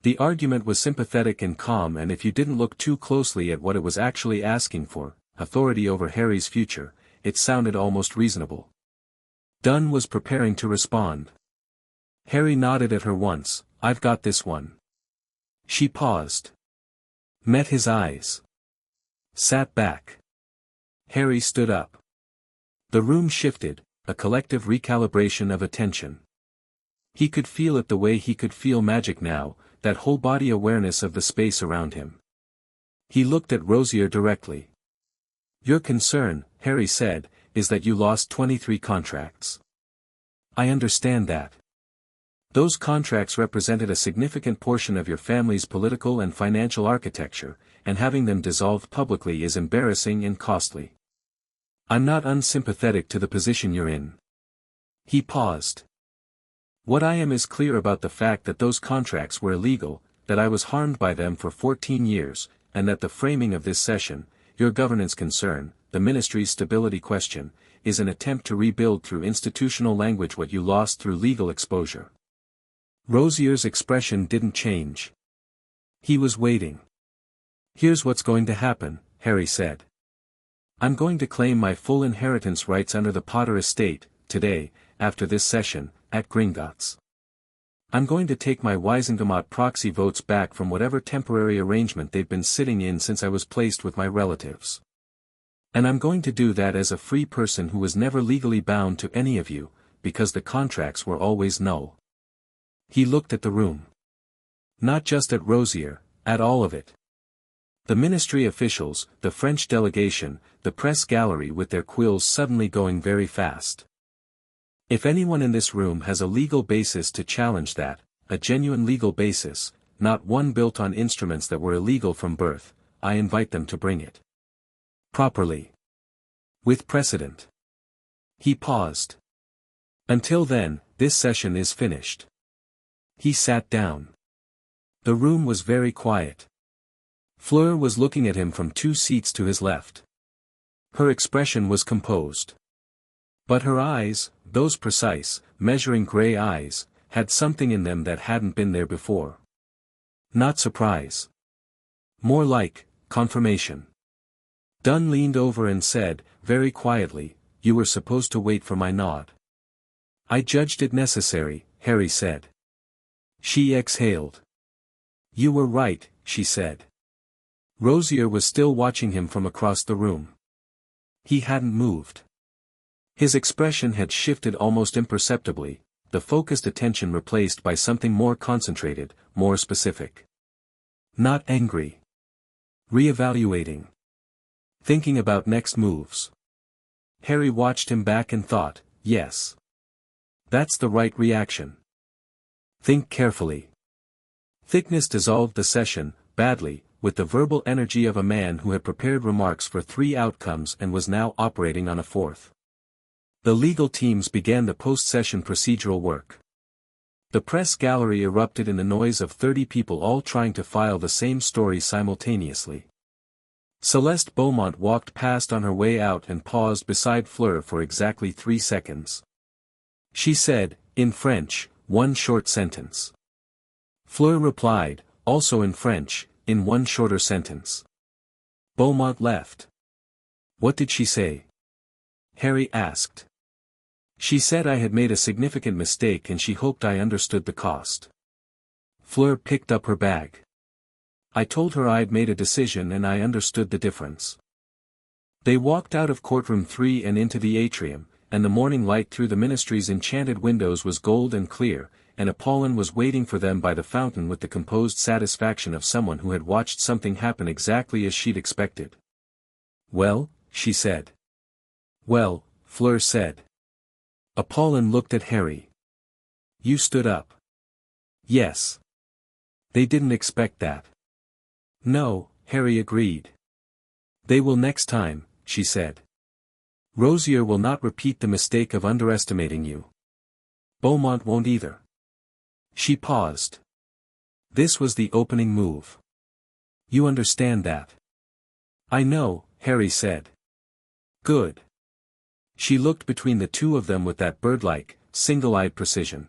S1: The argument was sympathetic and calm, and if you didn't look too closely at what it was actually asking for, authority over Harry's future, it sounded almost reasonable. Dunn was preparing to respond. Harry nodded at her once. "I've got this one." She paused. Met his eyes. Sat back. Harry stood up. The room shifted, a collective recalibration of attention. He could feel it the way he could feel magic now, that whole-body awareness of the space around him. He looked at Rosier directly. "Your concern," Harry said, "is that you lost 23 contracts. I understand that. Those contracts represented a significant portion of your family's political and financial architecture, and having them dissolved publicly is embarrassing and costly. I'm not unsympathetic to the position you're in." He paused. "What I am is clear about the fact that those contracts were illegal, that I was harmed by them for 14 years, and that the framing of this session, your governance concern, the ministry's stability question, is an attempt to rebuild through institutional language what you lost through legal exposure." Rosier's expression didn't change. He was waiting. "Here's what's going to happen," Harry said. "I'm going to claim my full inheritance rights under the Potter estate, today, after this session, at Gringotts. I'm going to take my Wisengamot proxy votes back from whatever temporary arrangement they've been sitting in since I was placed with my relatives. And I'm going to do that as a free person who was never legally bound to any of you, because the contracts were always null." He looked at the room. Not just at Rosier, at all of it. The ministry officials, the French delegation, the press gallery with their quills suddenly going very fast. "If anyone in this room has a legal basis to challenge that, a genuine legal basis, not one built on instruments that were illegal from birth, I invite them to bring it. Properly. With precedent." He paused. "Until then, this session is finished." He sat down. The room was very quiet. Fleur was looking at him from 2 seats to his left. Her expression was composed. But her eyes, those precise, measuring gray eyes, had something in them that hadn't been there before. Not surprise. More like, confirmation. Dunn leaned over and said, very quietly, "You were supposed to wait for my nod." "I judged it necessary," Harry said. She exhaled. "You were right," she said. Rosier was still watching him from across the room. He hadn't moved. His expression had shifted almost imperceptibly, the focused attention replaced by something more concentrated, more specific. Not angry. Reevaluating. Thinking about next moves. Harry watched him back and thought, yes. That's the right reaction. Think carefully. Thickness dissolved the session, badly, with the verbal energy of a man who had prepared remarks for 3 outcomes and was now operating on a 4th. The legal teams began the post-session procedural work. The press gallery erupted in the noise of 30 people all trying to file the same story simultaneously. Celeste Beaumont walked past on her way out and paused beside Fleur for exactly 3 seconds. She said, in French, one short sentence. Fleur replied, also in French, in one shorter sentence. Beaumont left. What did she say? Harry asked. She said I had made a significant mistake and she hoped I understood the cost. Fleur picked up her bag. I told her I'd made a decision and I understood the difference. They walked out of courtroom 3 and into the atrium, and the morning light through the ministry's enchanted windows was gold and clear, and Apollon was waiting for them by the fountain with the composed satisfaction of someone who had watched something happen exactly as she'd expected. Well, she said. Well, Fleur said. Apollon looked at Harry. You stood up. Yes. They didn't expect that. No, Harry agreed. They will next time, she said. Rosier will not repeat the mistake of underestimating you. Beaumont won't either. She paused. This was the opening move. You understand that? I know, Harry said. Good. She looked between the two of them with that bird-like, single-eyed precision.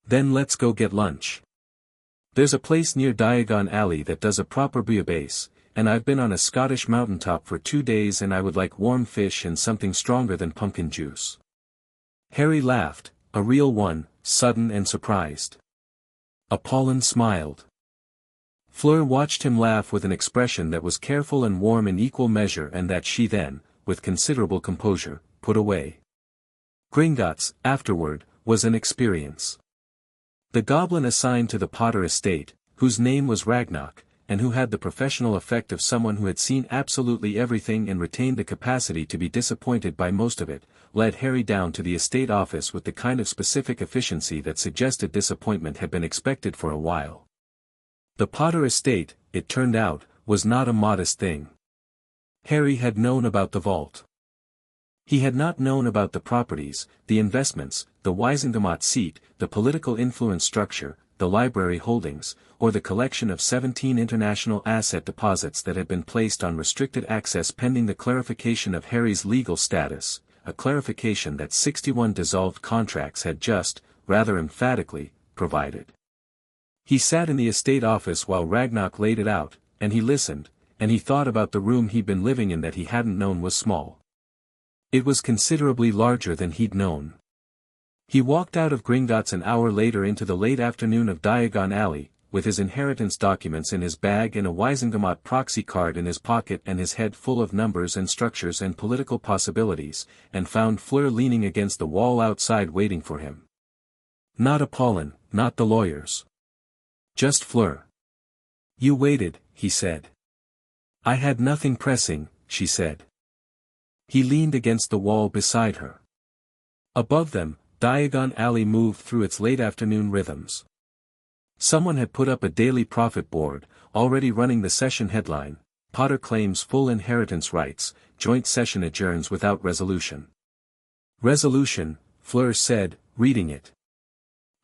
S1: Then let's go get lunch. There's a place near Diagon Alley that does a proper bouillabaisse, and I've been on a Scottish mountaintop for 2 days and I would like warm fish and something stronger than pumpkin juice. Harry laughed, a real one, sudden and surprised. Apollon smiled. Fleur watched him laugh with an expression that was careful and warm in equal measure and that she then, with considerable composure, put away. Gringotts, afterward, was an experience. The goblin assigned to the Potter estate, whose name was Ragnarok, and who had the professional effect of someone who had seen absolutely everything and retained the capacity to be disappointed by most of it, led Harry down to the estate office with the kind of specific efficiency that suggested disappointment had been expected for a while. The Potter estate, it turned out, was not a modest thing. Harry had known about the vault. He had not known about the properties, the investments, the Wisingamot seat, the political influence structure, the library holdings, or the collection of 17 international asset deposits that had been placed on restricted access pending the clarification of Harry's legal status, a clarification that 61 dissolved contracts had just, rather emphatically, provided. He sat in the estate office while Ragnarok laid it out, and he listened, and he thought about the room he'd been living in that he hadn't known was small. It was considerably larger than he'd known. He walked out of Gringotts an hour later into the late afternoon of Diagon Alley, with his inheritance documents in his bag and a Wisingamot proxy card in his pocket and his head full of numbers and structures and political possibilities, and found Fleur leaning against the wall outside waiting for him. Not Apollon, not the lawyers. Just Fleur. You waited, he said. I had nothing pressing, she said. He leaned against the wall beside her. Above them, Diagon Alley moved through its late afternoon rhythms. Someone had put up a daily profit board, already running the session headline, Potter claims full inheritance rights, joint session adjourns without resolution. Resolution, Fleur said, reading it.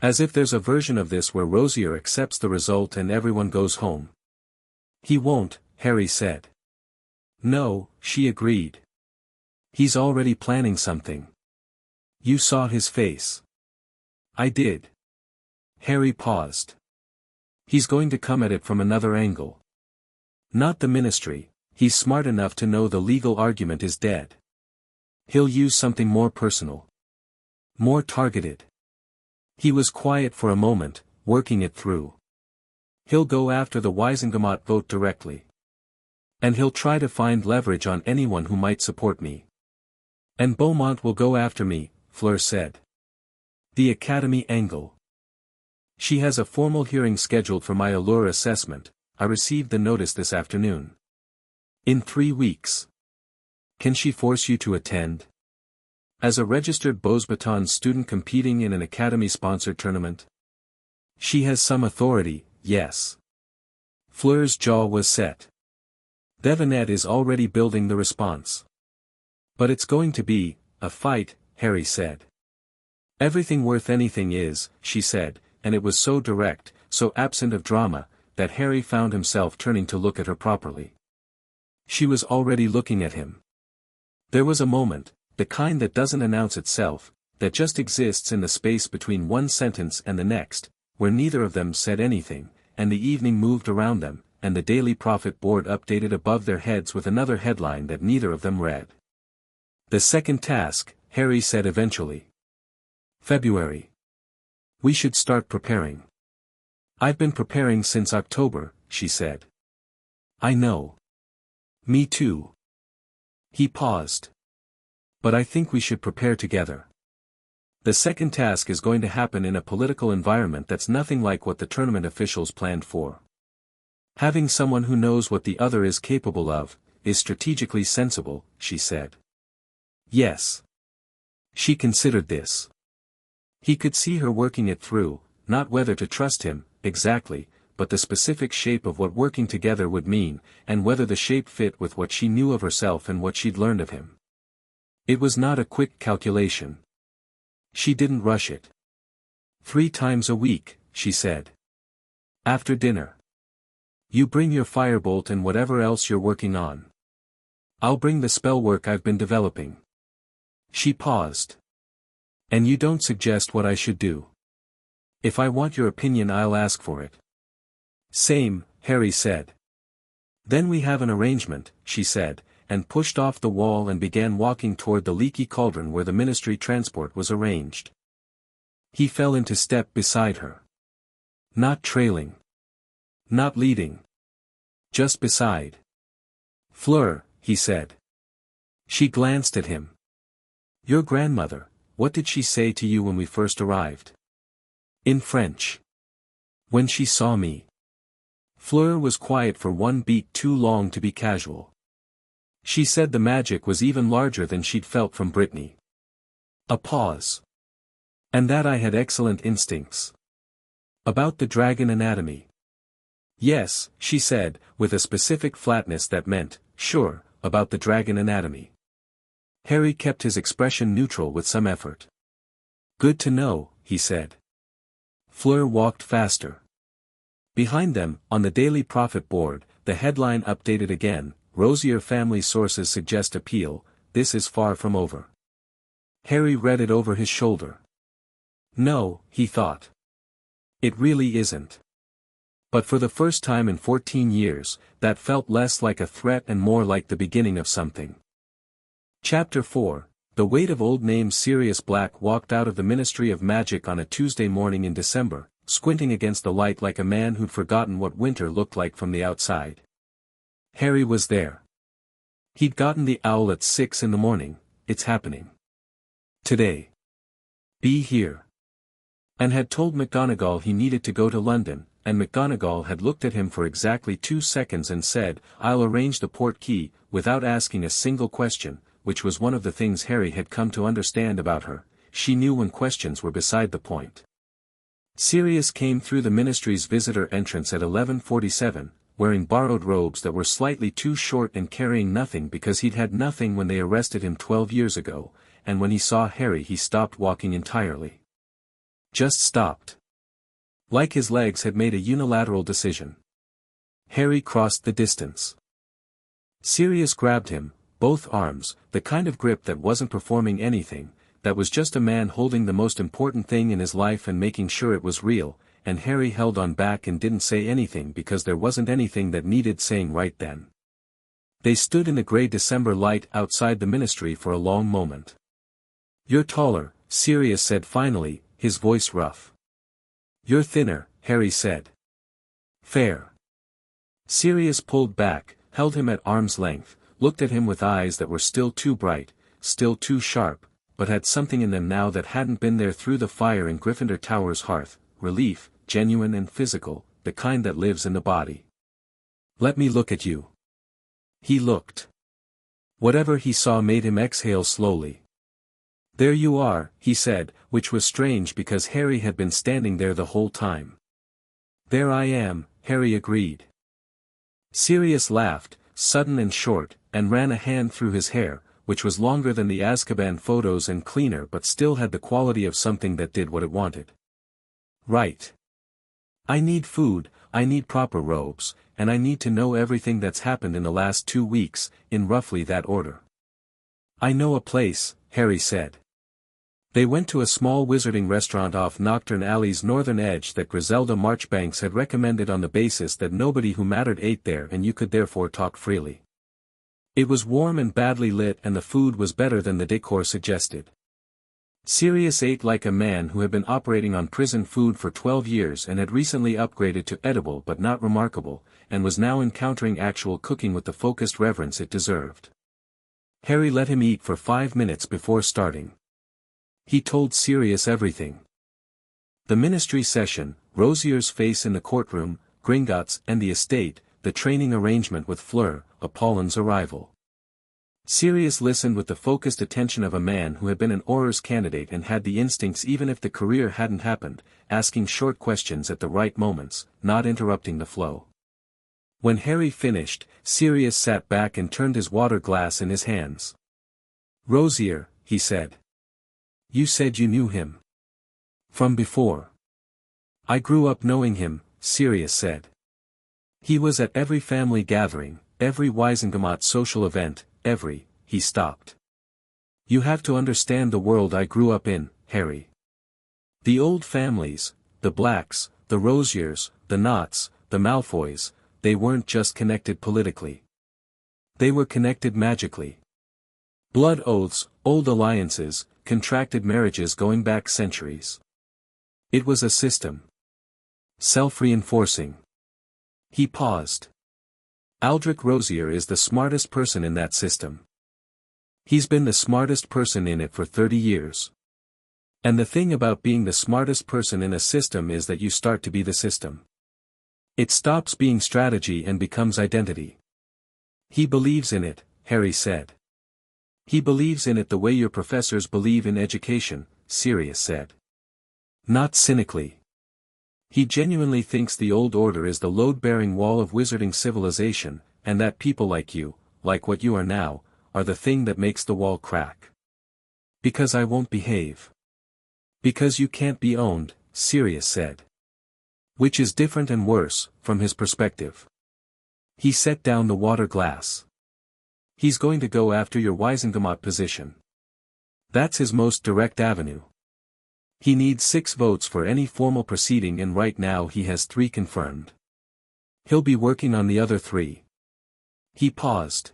S1: As if there's a version of this where Rosier accepts the result and everyone goes home. He won't, Harry said. No, she agreed. He's already planning something. You saw his face. I did. Harry paused. He's going to come at it from another angle. Not the ministry, he's smart enough to know the legal argument is dead. He'll use something more personal. More targeted. He was quiet for a moment, working it through. He'll go after the Wisingamot vote directly. And he'll try to find leverage on anyone who might support me. And Beaumont will go after me, Fleur said. The Academy angle. She has a formal hearing scheduled for my Allure assessment. I received the notice this afternoon. In 3 weeks. Can she force you to attend? As a registered Beauxbatons student competing in an Academy-sponsored tournament? She has some authority, yes. Fleur's jaw was set. Devinet is already building the response. But it's going to be a fight, Harry said. Everything worth anything is, she said, and it was so direct, so absent of drama, that Harry found himself turning to look at her properly. She was already looking at him. There was a moment, the kind that doesn't announce itself, that just exists in the space between one sentence and the next, where neither of them said anything, and the evening moved around them, and the daily profit board updated above their heads with another headline that neither of them read. The second task, Harry said eventually. February. We should start preparing. I've been preparing since October, she said. I know. Me too. He paused. But I think we should prepare together. The second task is going to happen in a political environment that's nothing like what the tournament officials planned for. Having someone who knows what the other is capable of, is strategically sensible, she said. Yes. She considered this. He could see her working it through, not whether to trust him, exactly, but the specific shape of what working together would mean, and whether the shape fit with what she knew of herself and what she'd learned of him. It was not a quick calculation. She didn't rush it. 3 times a week, she said. After dinner. You bring your firebolt and whatever else you're working on. I'll bring the spell work I've been developing. She paused. And you don't suggest what I should do? If I want your opinion, I'll ask for it. Same, Harry said. Then we have an arrangement, she said, and pushed off the wall and began walking toward the leaky cauldron where the ministry transport was arranged. He fell into step beside her. Not trailing. Not leading. Just beside. Fleur, he said. She glanced at him. Your grandmother, what did she say to you when we first arrived? In French. When she saw me. Fleur was quiet for one beat too long to be casual. She said the magic was even larger than she'd felt from Brittany. A pause. And that I had excellent instincts. About the dragon anatomy. Yes, she said, with a specific flatness that meant, sure, about the dragon anatomy. Harry kept his expression neutral with some effort. Good to know, he said. Fleur walked faster. Behind them, on the Daily Prophet board, the headline updated again, Rosier family sources suggest appeal, this is far from over. Harry read it over his shoulder. No, he thought. It really isn't. But for the first time in 14 years, that felt less like a threat and more like the beginning of something. Chapter 4, The weight of old name Sirius Black walked out of the Ministry of Magic on a Tuesday morning in December, squinting against the light like a man who'd forgotten what winter looked like from the outside. Harry was there. He'd gotten the owl at 6 in the morning, it's happening. Today. Be here. And had told McGonagall he needed to go to London, and McGonagall had looked at him for exactly 2 seconds and said, I'll arrange the port key, without asking a single question, which was one of the things Harry had come to understand about her. She knew when questions were beside the point. Sirius came through the ministry's visitor entrance at 11:47, wearing borrowed robes that were slightly too short and carrying nothing because he'd had nothing when they arrested him 12 years ago, and when he saw Harry he stopped walking entirely. Just stopped. Like his legs had made a unilateral decision. Harry crossed the distance. Sirius grabbed him, both arms, the kind of grip that wasn't performing anything, that was just a man holding the most important thing in his life and making sure it was real, and Harry held on back and didn't say anything because there wasn't anything that needed saying right then. They stood in the grey December light outside the ministry for a long moment. You're taller, Sirius said finally, his voice rough. You're thinner, Harry said. Fair. Sirius pulled back, held him at arm's length, looked at him with eyes that were still too bright, still too sharp, but had something in them now that hadn't been there through the fire in Gryffindor Tower's hearth, relief, genuine and physical, the kind that lives in the body. Let me look at you. He looked. Whatever he saw made him exhale slowly. There you are, he said, which was strange because Harry had been standing there the whole time. There I am, Harry agreed. Sirius laughed, sudden and short, and ran a hand through his hair, which was longer than the Azkaban photos and cleaner but still had the quality of something that did what it wanted. Right. I need food, I need proper robes, and I need to know everything that's happened in the last 2 weeks, in roughly that order. I know a place, Harry said. They went to a small wizarding restaurant off Knockturn Alley's northern edge that Griselda Marchbanks had recommended on the basis that nobody who mattered ate there and you could therefore talk freely. It was warm and badly lit and the food was better than the decor suggested. Sirius ate like a man who had been operating on prison food for 12 years and had recently upgraded to edible but not remarkable, and was now encountering actual cooking with the focused reverence it deserved. Harry let him eat for 5 minutes before starting. He told Sirius everything. The ministry session, Rosier's face in the courtroom, Gringotts and the estate, the training arrangement with Fleur, Apollin's arrival. Sirius listened with the focused attention of a man who had been an Aurors candidate and had the instincts even if the career hadn't happened, asking short questions at the right moments, not interrupting the flow. When Harry finished, Sirius sat back and turned his water glass in his hands. Rosier, he said. You said you knew him. From before. I grew up knowing him, Sirius said. He was at every family gathering, every Wisengamot social event, he stopped. You have to understand the world I grew up in, Harry. The old families, the Blacks, the Rosiers, the Knotts, the Malfoys, they weren't just connected politically. They were connected magically. Blood oaths, old alliances, contracted marriages going back centuries. It was a system. Self-reinforcing. He paused. Aldrich Rosier is the smartest person in that system. He's been the smartest person in it for 30 years. And the thing about being the smartest person in a system is that you start to be the system. It stops being strategy and becomes identity. He believes in it, Harry said. He believes in it the way your professors believe in education, Sirius said. Not cynically. He genuinely thinks the old order is the load-bearing wall of wizarding civilization, and that people like you, like what you are now, are the thing that makes the wall crack. Because I won't behave. Because you can't be owned, Sirius said. Which is different and worse, from his perspective. He set down the water glass. He's going to go after your Wisengamot position. That's his most direct avenue. He needs 6 votes for any formal proceeding and right now he has 3 confirmed. He'll be working on the other 3. He paused.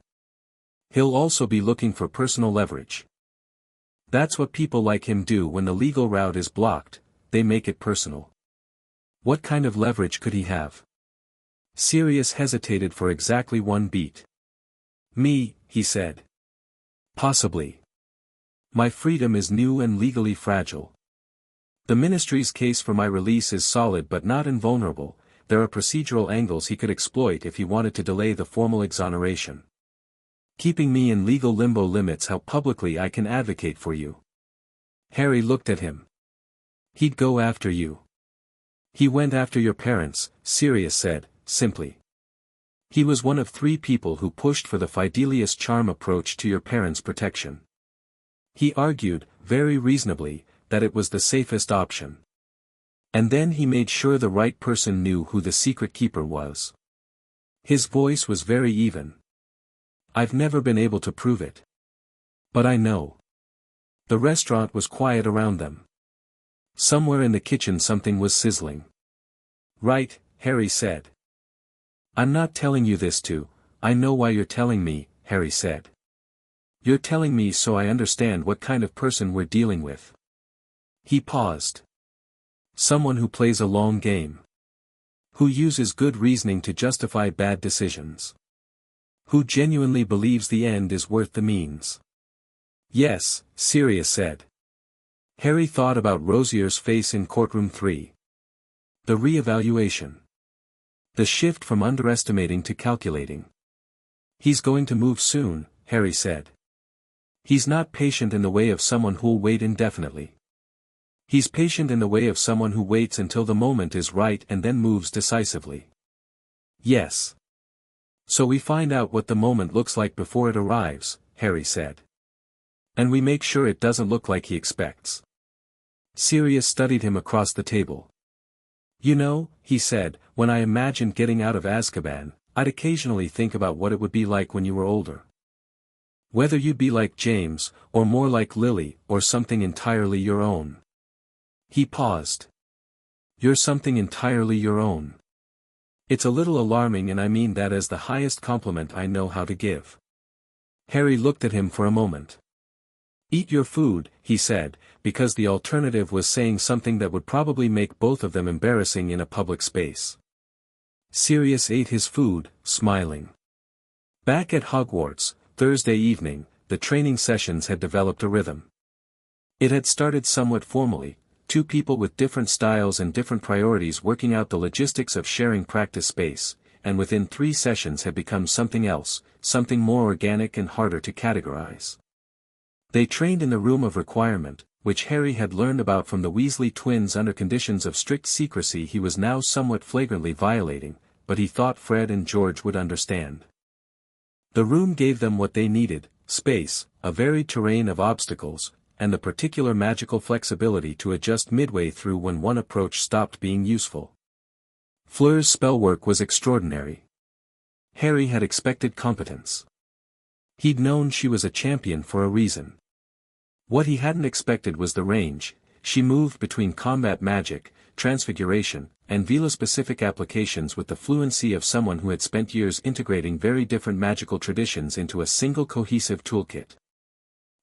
S1: He'll also be looking for personal leverage. That's what people like him do when the legal route is blocked, they make it personal. What kind of leverage could he have? Sirius hesitated for exactly 1 beat. Me, he said. Possibly. My freedom is new and legally fragile. The ministry's case for my release is solid but not invulnerable. There are procedural angles he could exploit if he wanted to delay the formal exoneration. Keeping me in legal limbo limits how publicly I can advocate for you. Harry looked at him. He'd go after you. He went after your parents, Sirius said, simply. He was one of 3 people who pushed for the Fidelius charm approach to your parents' protection. He argued, very reasonably, that it was the safest option. And then he made sure the right person knew who the secret keeper was. His voice was very even. I've never been able to prove it. But I know. The restaurant was quiet around them. Somewhere in the kitchen something was sizzling. Right, Harry said. I'm not telling you this I know why you're telling me, Harry said. You're telling me so I understand what kind of person we're dealing with. He paused. Someone who plays a long game. Who uses good reasoning to justify bad decisions. Who genuinely believes the end is worth the means. Yes, Sirius said. Harry thought about Rosier's face in courtroom 3. The re-evaluation. The shift from underestimating to calculating. He's going to move soon, Harry said. He's not patient in the way of someone who'll wait indefinitely. He's patient in the way of someone who waits until the moment is right and then moves decisively. Yes. So we find out what the moment looks like before it arrives, Harry said. And we make sure it doesn't look like he expects. Sirius studied him across the table. You know, he said, when I imagined getting out of Azkaban, I'd occasionally think about what it would be like when you were older. Whether you'd be like James, or more like Lily, or something entirely your own. He paused. You're something entirely your own. It's a little alarming and I mean that as the highest compliment I know how to give. Harry looked at him for a moment. Eat your food, he said, because the alternative was saying something that would probably make both of them embarrassing in a public space. Sirius ate his food, smiling. Back at Hogwarts, Thursday evening, the training sessions had developed a rhythm. It had started somewhat formally, 2 people with different styles and different priorities working out the logistics of sharing practice space, and within 3 sessions had become something else, something more organic and harder to categorize. They trained in the room of requirement, which Harry had learned about from the Weasley twins under conditions of strict secrecy he was now somewhat flagrantly violating, but he thought Fred and George would understand. The room gave them what they needed, space, a varied terrain of obstacles, and the particular magical flexibility to adjust midway through when one approach stopped being useful. Fleur's spellwork was extraordinary. Harry had expected competence. He'd known she was a champion for a reason. What he hadn't expected was the range. She moved between combat magic, transfiguration, and Veela-specific applications with the fluency of someone who had spent years integrating very different magical traditions into a single cohesive toolkit.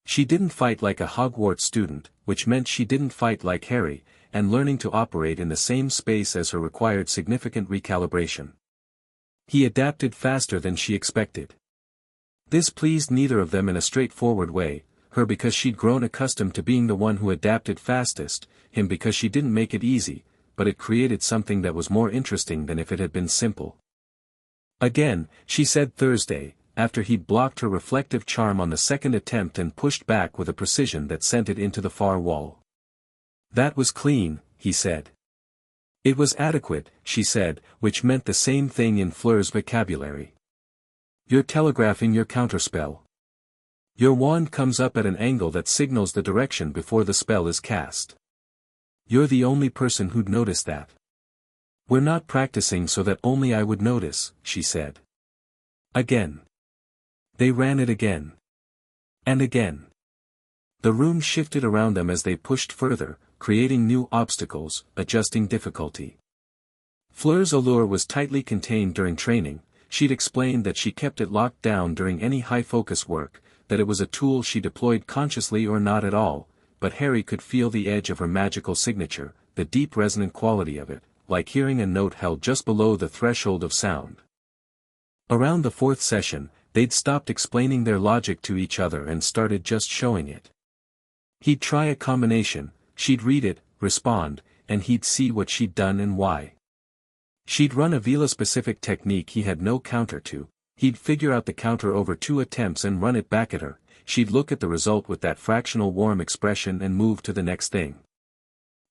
S1: She didn't fight like a Hogwarts student, which meant she didn't fight like Harry, and learning to operate in the same space as her required significant recalibration. He adapted faster than she expected. This pleased neither of them in a straightforward way, her because she'd grown accustomed to being the one who adapted fastest, him because she didn't make it easy, but it created something that was more interesting than if it had been simple. Again, she said Thursday, after he'd blocked her reflective charm on the second attempt and pushed back with a precision that sent it into the far wall. That was clean, he said. It was adequate, she said, which meant the same thing in Fleur's vocabulary. You're telegraphing your counterspell. Your wand comes up at an angle that signals the direction before the spell is cast. You're the only person who'd notice that. We're not practicing so that only I would notice, she said. Again. They ran it again. And again. The room shifted around them as they pushed further, creating new obstacles, adjusting difficulty. Fleur's allure was tightly contained during training. She'd explained that she kept it locked down during any high-focus work, that it was a tool she deployed consciously or not at all, but Harry could feel the edge of her magical signature, the deep resonant quality of it, like hearing a note held just below the threshold of sound. Around the fourth session, they'd stopped explaining their logic to each other and started just showing it. He'd try a combination, she'd read it, respond, and he'd see what she'd done and why. She'd run a Veela-specific technique he had no counter to. He'd figure out the counter over 2 attempts and run it back at her. She'd look at the result with that fractional warm expression and move to the next thing.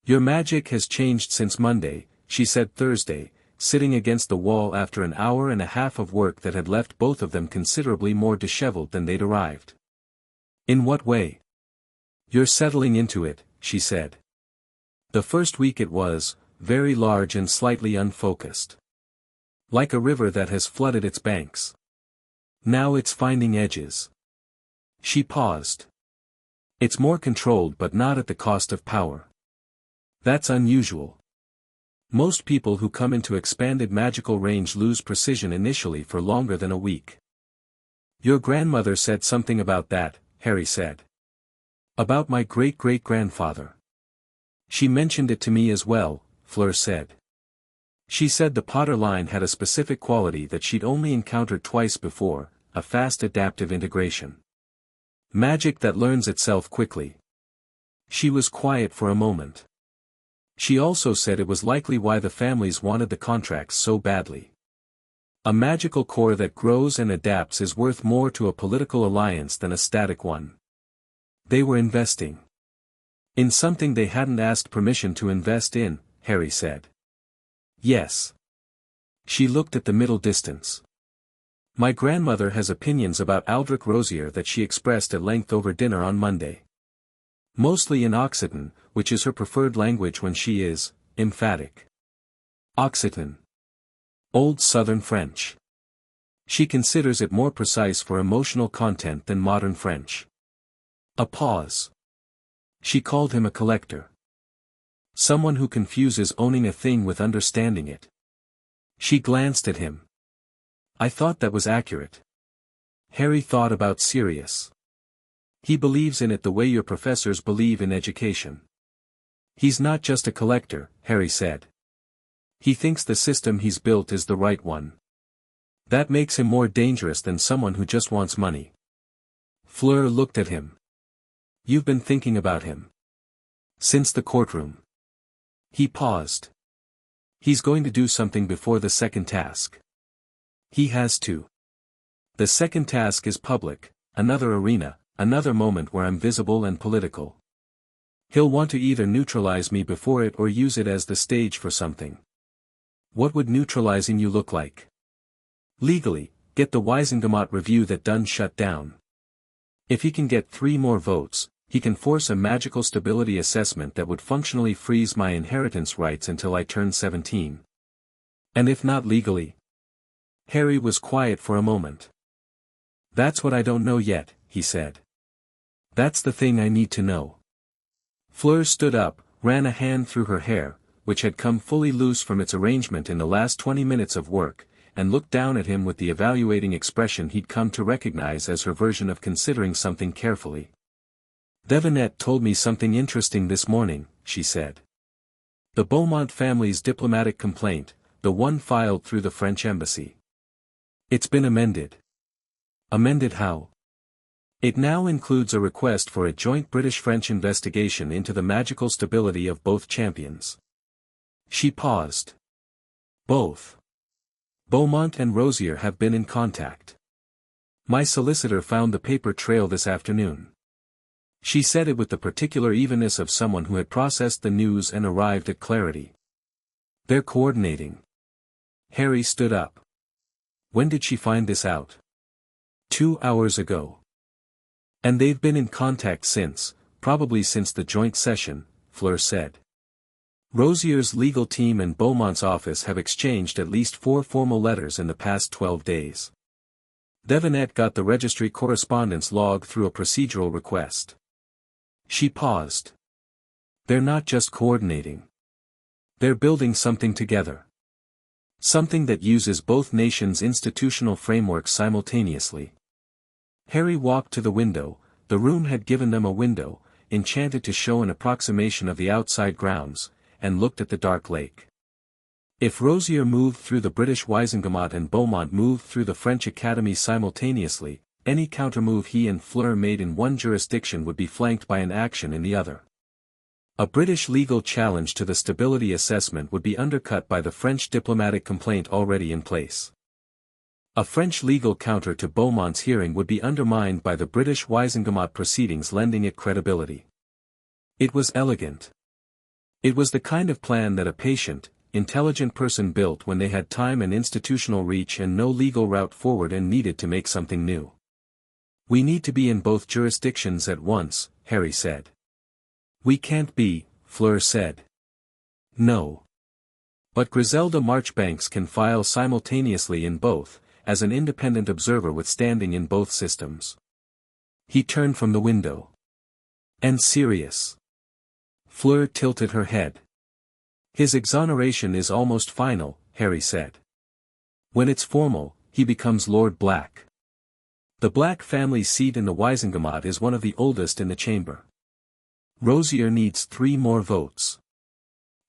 S1: Your magic has changed since Monday, she said Thursday, sitting against the wall after an hour and a half of work that had left both of them considerably more disheveled than they'd arrived. In what way? You're settling into it, she said. The first week it was, very large and slightly unfocused. Like a river that has flooded its banks. Now it's finding edges. She paused. It's more controlled but not at the cost of power. That's unusual. Most people who come into expanded magical range lose precision initially for longer than a week. Your grandmother said something about that, Harry said. About my great-great-grandfather. She mentioned it to me as well, Fleur said. She said the Potter line had a specific quality that she'd only encountered twice before, a fast adaptive integration. Magic that learns itself quickly. She was quiet for a moment. She also said it was likely why the families wanted the contracts so badly. A magical core that grows and adapts is worth more to a political alliance than a static one. They were investing in something they hadn't asked permission to invest in, Harry said. Yes. She looked at the middle distance. My grandmother has opinions about Aldrich Rosier that she expressed at length over dinner on Monday. Mostly in Occitan, which is her preferred language when she is emphatic. Occitan. Old Southern French. She considers it more precise for emotional content than modern French. A pause. She called him a collector. Someone who confuses owning a thing with understanding it. She glanced at him. I thought that was accurate. Harry thought about Sirius. He believes in it the way your professors believe in education. He's not just a collector, Harry said. He thinks the system he's built is the right one. That makes him more dangerous than someone who just wants money. Fleur looked at him. You've been thinking about him. Since the courtroom. He paused. He's going to do something before the second task. He has to. The second task is public, another arena, another moment where I'm visible and political. He'll want to either neutralize me before it or use it as the stage for something. What would neutralizing you look like? Legally, get the Wiesengemot review that Dunn shut down. If he can get 3 more votes, he can force a magical stability assessment that would functionally freeze my inheritance rights until I turn 17. And if not legally? Harry was quiet for a moment. That's what I don't know yet, he said. That's the thing I need to know. Fleur stood up, ran a hand through her hair, which had come fully loose from its arrangement in the last 20 minutes of work, and looked down at him with the evaluating expression he'd come to recognize as her version of considering something carefully. "Devinette told me something interesting this morning," she said. "The Beaumont family's diplomatic complaint, the one filed through the French embassy. It's been amended." "Amended how?" "It now includes a request for a joint British-French investigation into the magical stability of both champions." She paused. "Both. Beaumont and Rosier have been in contact. My solicitor found the paper trail this afternoon." She said it with the particular evenness of someone who had processed the news and arrived at clarity. "They're coordinating." Harry stood up. "When did she find this out?" 2 hours ago. "And they've been in contact since, probably since the joint session," Fleur said. "Rosier's legal team and Beaumont's office have exchanged at least 4 formal letters in the past 12 days. Devinette got the registry correspondence log through a procedural request." She paused. "They're not just coordinating. They're building something together. Something that uses both nations' institutional frameworks simultaneously." Harry walked to the window. The room had given them a window, enchanted to show an approximation of the outside grounds, and looked at the dark lake. If Rosier moved through the British Wisengamot and Beaumont moved through the French Academy simultaneously, any countermove he and Fleur made in one jurisdiction would be flanked by an action in the other. A British legal challenge to the stability assessment would be undercut by the French diplomatic complaint already in place. A French legal counter to Beaumont's hearing would be undermined by the British Wisengamot proceedings, lending it credibility. It was elegant. It was the kind of plan that a patient, intelligent person built when they had time and institutional reach and no legal route forward and needed to make something new. "We need to be in both jurisdictions at once," Harry said. "We can't be," Fleur said. "No. But Griselda Marchbanks can file simultaneously in both, as an independent observer with standing in both systems." He turned from the window. "And serious?" Fleur tilted her head. "His exoneration is almost final," Harry said. "When it's formal, he becomes Lord Black. The Black family seat in the Wisengamot is one of the oldest in the chamber. Rosier needs 3 more votes.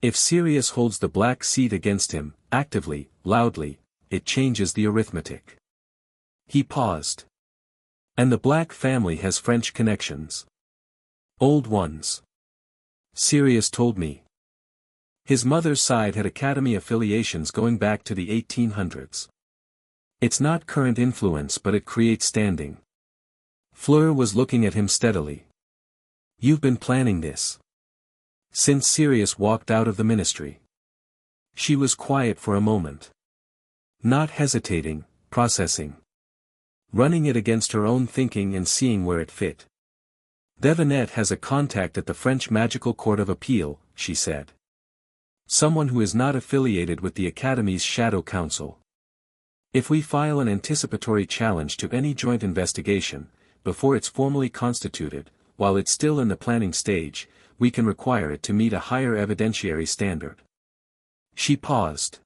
S1: If Sirius holds the Black seat against him, actively, loudly, it changes the arithmetic." He paused. "And the Black family has French connections. Old ones. Sirius told me. His mother's side had Academy affiliations going back to the 1800s. It's not current influence, but it creates standing." Fleur was looking at him steadily. "You've been planning this since Sirius walked out of the ministry." She was quiet for a moment. Not hesitating, processing. Running it against her own thinking and seeing where it fit. "Devinette has a contact at the French Magical Court of Appeal," she said. "Someone who is not affiliated with the Academy's Shadow Council. If we file an anticipatory challenge to any joint investigation, before it's formally constituted, while it's still in the planning stage, we can require it to meet a higher evidentiary standard." She paused.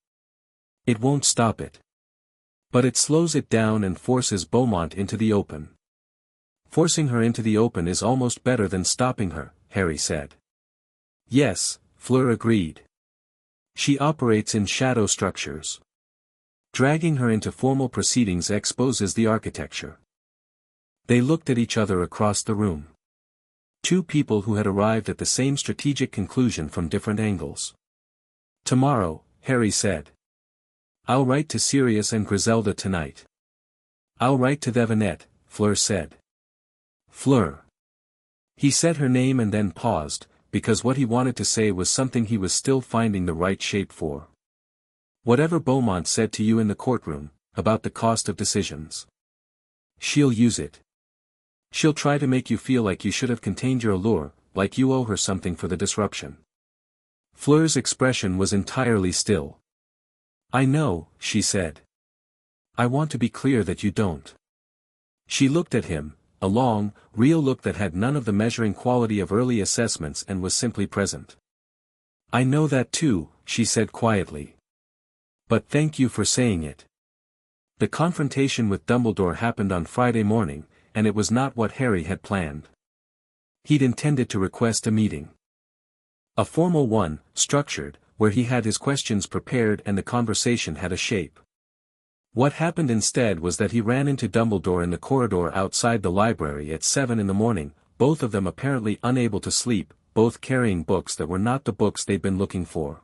S1: "It won't stop it. But it slows it down and forces Beaumont into the open." "Forcing her into the open is almost better than stopping her," Harry said. "Yes," Fleur agreed. "She operates in shadow structures. Dragging her into formal proceedings exposes the architecture." They looked at each other across the room. Two people who had arrived at the same strategic conclusion from different angles. "Tomorrow," Harry said. "I'll write to Sirius and Griselda tonight." "I'll write to Devinette," Fleur said. "Fleur." He said her name and then paused, because what he wanted to say was something he was still finding the right shape for. "Whatever Beaumont said to you in the courtroom, about the cost of decisions. She'll use it. She'll try to make you feel like you should have contained your allure, like you owe her something for the disruption." Fleur's expression was entirely still. "I know," she said. "I want to be clear that you don't." She looked at him, a long, real look that had none of the measuring quality of early assessments and was simply present. "I know that too," she said quietly. "But thank you for saying it." The confrontation with Dumbledore happened on Friday morning, and it was not what Harry had planned. He'd intended to request a meeting. A formal one, structured, where he had his questions prepared and the conversation had a shape. What happened instead was that he ran into Dumbledore in the corridor outside the library at 7 in the morning, both of them apparently unable to sleep, both carrying books that were not the books they'd been looking for.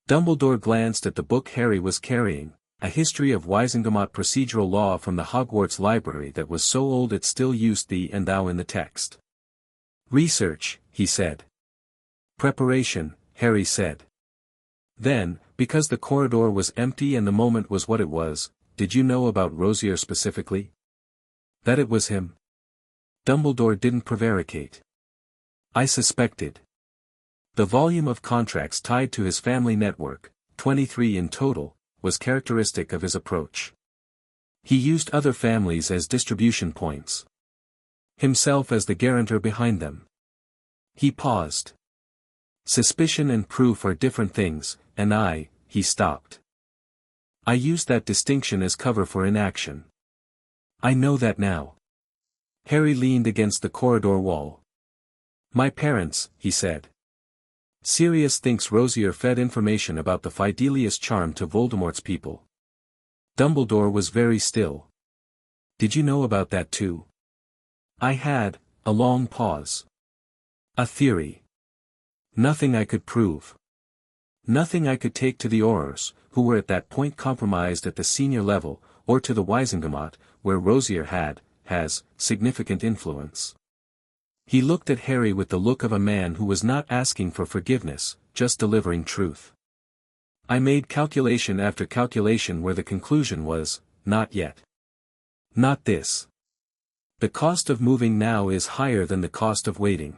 S1: Dumbledore glanced at the book Harry was carrying, a history of Wisengamot procedural law from the Hogwarts library that was so old it still used thee and thou in the text. "Research," he said. "Preparation," Harry said. Then, because the corridor was empty and the moment was what it was, "Did you know about Rosier specifically? That it was him?" Dumbledore didn't prevaricate. "I suspected." The volume of contracts tied to his family network, 23 in total, was characteristic of his approach. He used other families as distribution points. Himself as the guarantor behind them. He paused. "Suspicion and proof are different things, and he stopped. "I used that distinction as cover for inaction. I know that now." Harry leaned against the corridor wall. "My parents," he said. "Sirius thinks Rosier fed information about the Fidelius charm to Voldemort's people." Dumbledore was very still. "Did you know about that too?" "I had," a long pause. "A theory. Nothing I could prove. Nothing I could take to the Aurors, who were at that point compromised at the senior level, or to the Wisengamot, where Rosier has, significant influence." He looked at Harry with the look of a man who was not asking for forgiveness, just delivering truth. "I made calculation after calculation where the conclusion was, not yet. Not this. The cost of moving now is higher than the cost of waiting.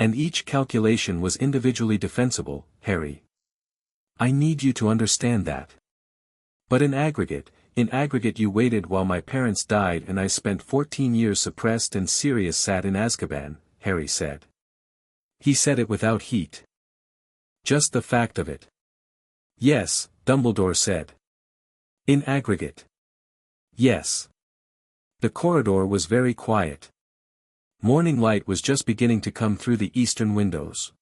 S1: And each calculation was individually defensible, Harry. I need you to understand that. But in aggregate you waited while my parents died and I spent 14 years suppressed and Sirius sat in Azkaban," Harry said. He said it without heat. "Just the fact of it." "Yes," Dumbledore said. "In aggregate." "Yes." The corridor was very quiet. Morning light was just beginning to come through the eastern windows.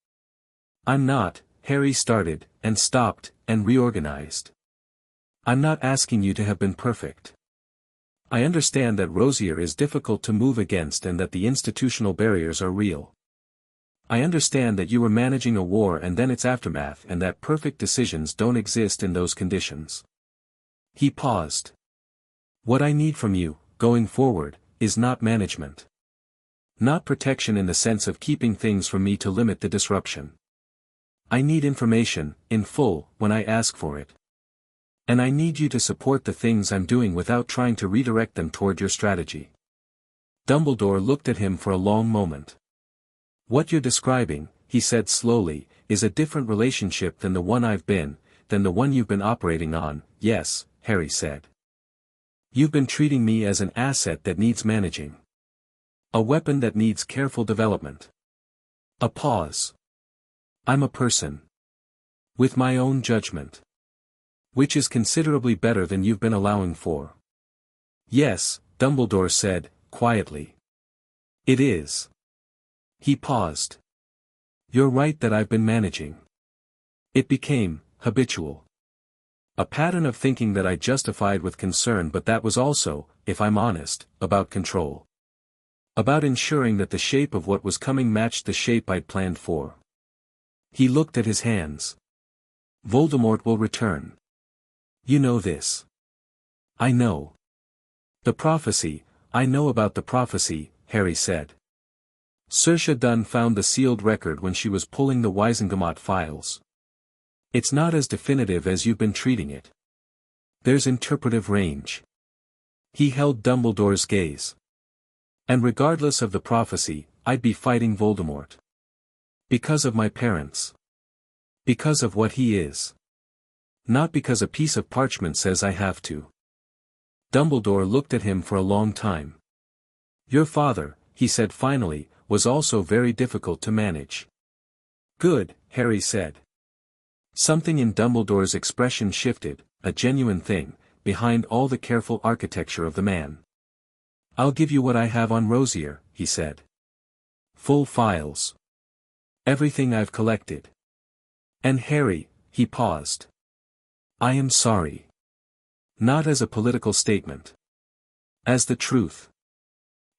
S1: "I'm not," Harry started, and stopped, and reorganized. "I'm not asking you to have been perfect. I understand that Rosier is difficult to move against and that the institutional barriers are real. I understand that you were managing a war and then its aftermath and that perfect decisions don't exist in those conditions." He paused. "What I need from you, going forward, is not management. Not protection in the sense of keeping things from me to limit the disruption. I need information, in full, when I ask for it. And I need you to support the things I'm doing without trying to redirect them toward your strategy." Dumbledore looked at him for a long moment. "What you're describing," he said slowly, "is a different relationship than the one than the one you've been operating on." "Yes," Harry said. "You've been treating me as an asset that needs managing. A weapon that needs careful development." A pause. "I'm a person. With my own judgment. Which is considerably better than you've been allowing for." "Yes," Dumbledore said, quietly. "It is." He paused. "You're right that I've been managing. It became habitual. A pattern of thinking that I justified with concern, but that was also, if I'm honest, about control. About ensuring that the shape of what was coming matched the shape I'd planned for." He looked at his hands. "Voldemort will return. You know this." "I know. The prophecy, I know about the prophecy," Harry said. "Saoirse Dunn found the sealed record when she was pulling the Wisengamot files. It's not as definitive as you've been treating it. There's interpretive range." He held Dumbledore's gaze. "And regardless of the prophecy, I'd be fighting Voldemort. Because of my parents. Because of what he is. Not because a piece of parchment says I have to." Dumbledore looked at him for a long time. Your father, he said finally, was also very difficult to manage. Good, Harry said. Something in Dumbledore's expression shifted, a genuine thing, behind all the careful architecture of the man. I'll give you what I have on Rosier, he said. Full files. Everything I've collected. And Harry, he paused. I am sorry. Not as a political statement. As the truth.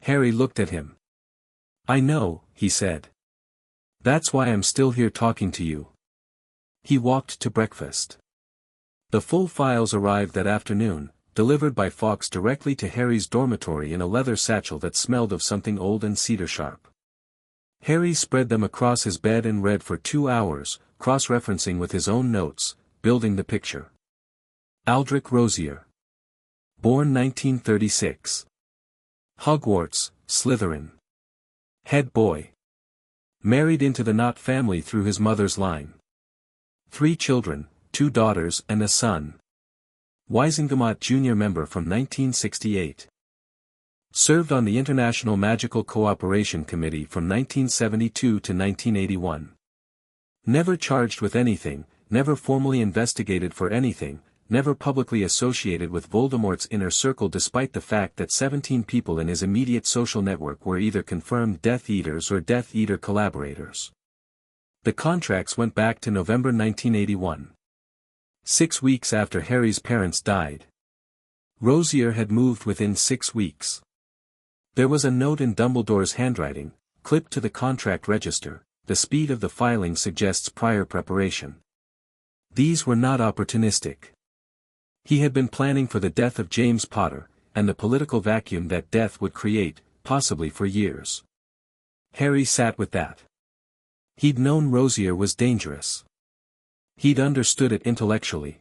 S1: Harry looked at him. I know, he said. That's why I'm still here talking to you. He walked to breakfast. The full files arrived that afternoon, delivered by Fawkes directly to Harry's dormitory in a leather satchel that smelled of something old and cedar-sharp. Harry spread them across his bed and read for 2 hours, cross-referencing with his own notes, building the picture. Aldrich Rosier. Born 1936. Hogwarts, Slytherin. Head boy. Married into the Knott family through his mother's line. 3 children, 2 daughters and a son. Wizengamot Junior member from 1968. Served on the International Magical Cooperation Committee from 1972 to 1981. Never charged with anything, never formally investigated for anything, never publicly associated with Voldemort's inner circle despite the fact that 17 people in his immediate social network were either confirmed Death Eaters or Death Eater collaborators. The contracts went back to November 1981. 6 weeks after Harry's parents died. Rosier had moved within 6 weeks. There was a note in Dumbledore's handwriting, clipped to the contract register. The speed of the filing suggests prior preparation. These were not opportunistic. He had been planning for the death of James Potter, and the political vacuum that death would create, possibly for years. Harry sat with that. He'd known Rosier was dangerous. He'd understood it intellectually.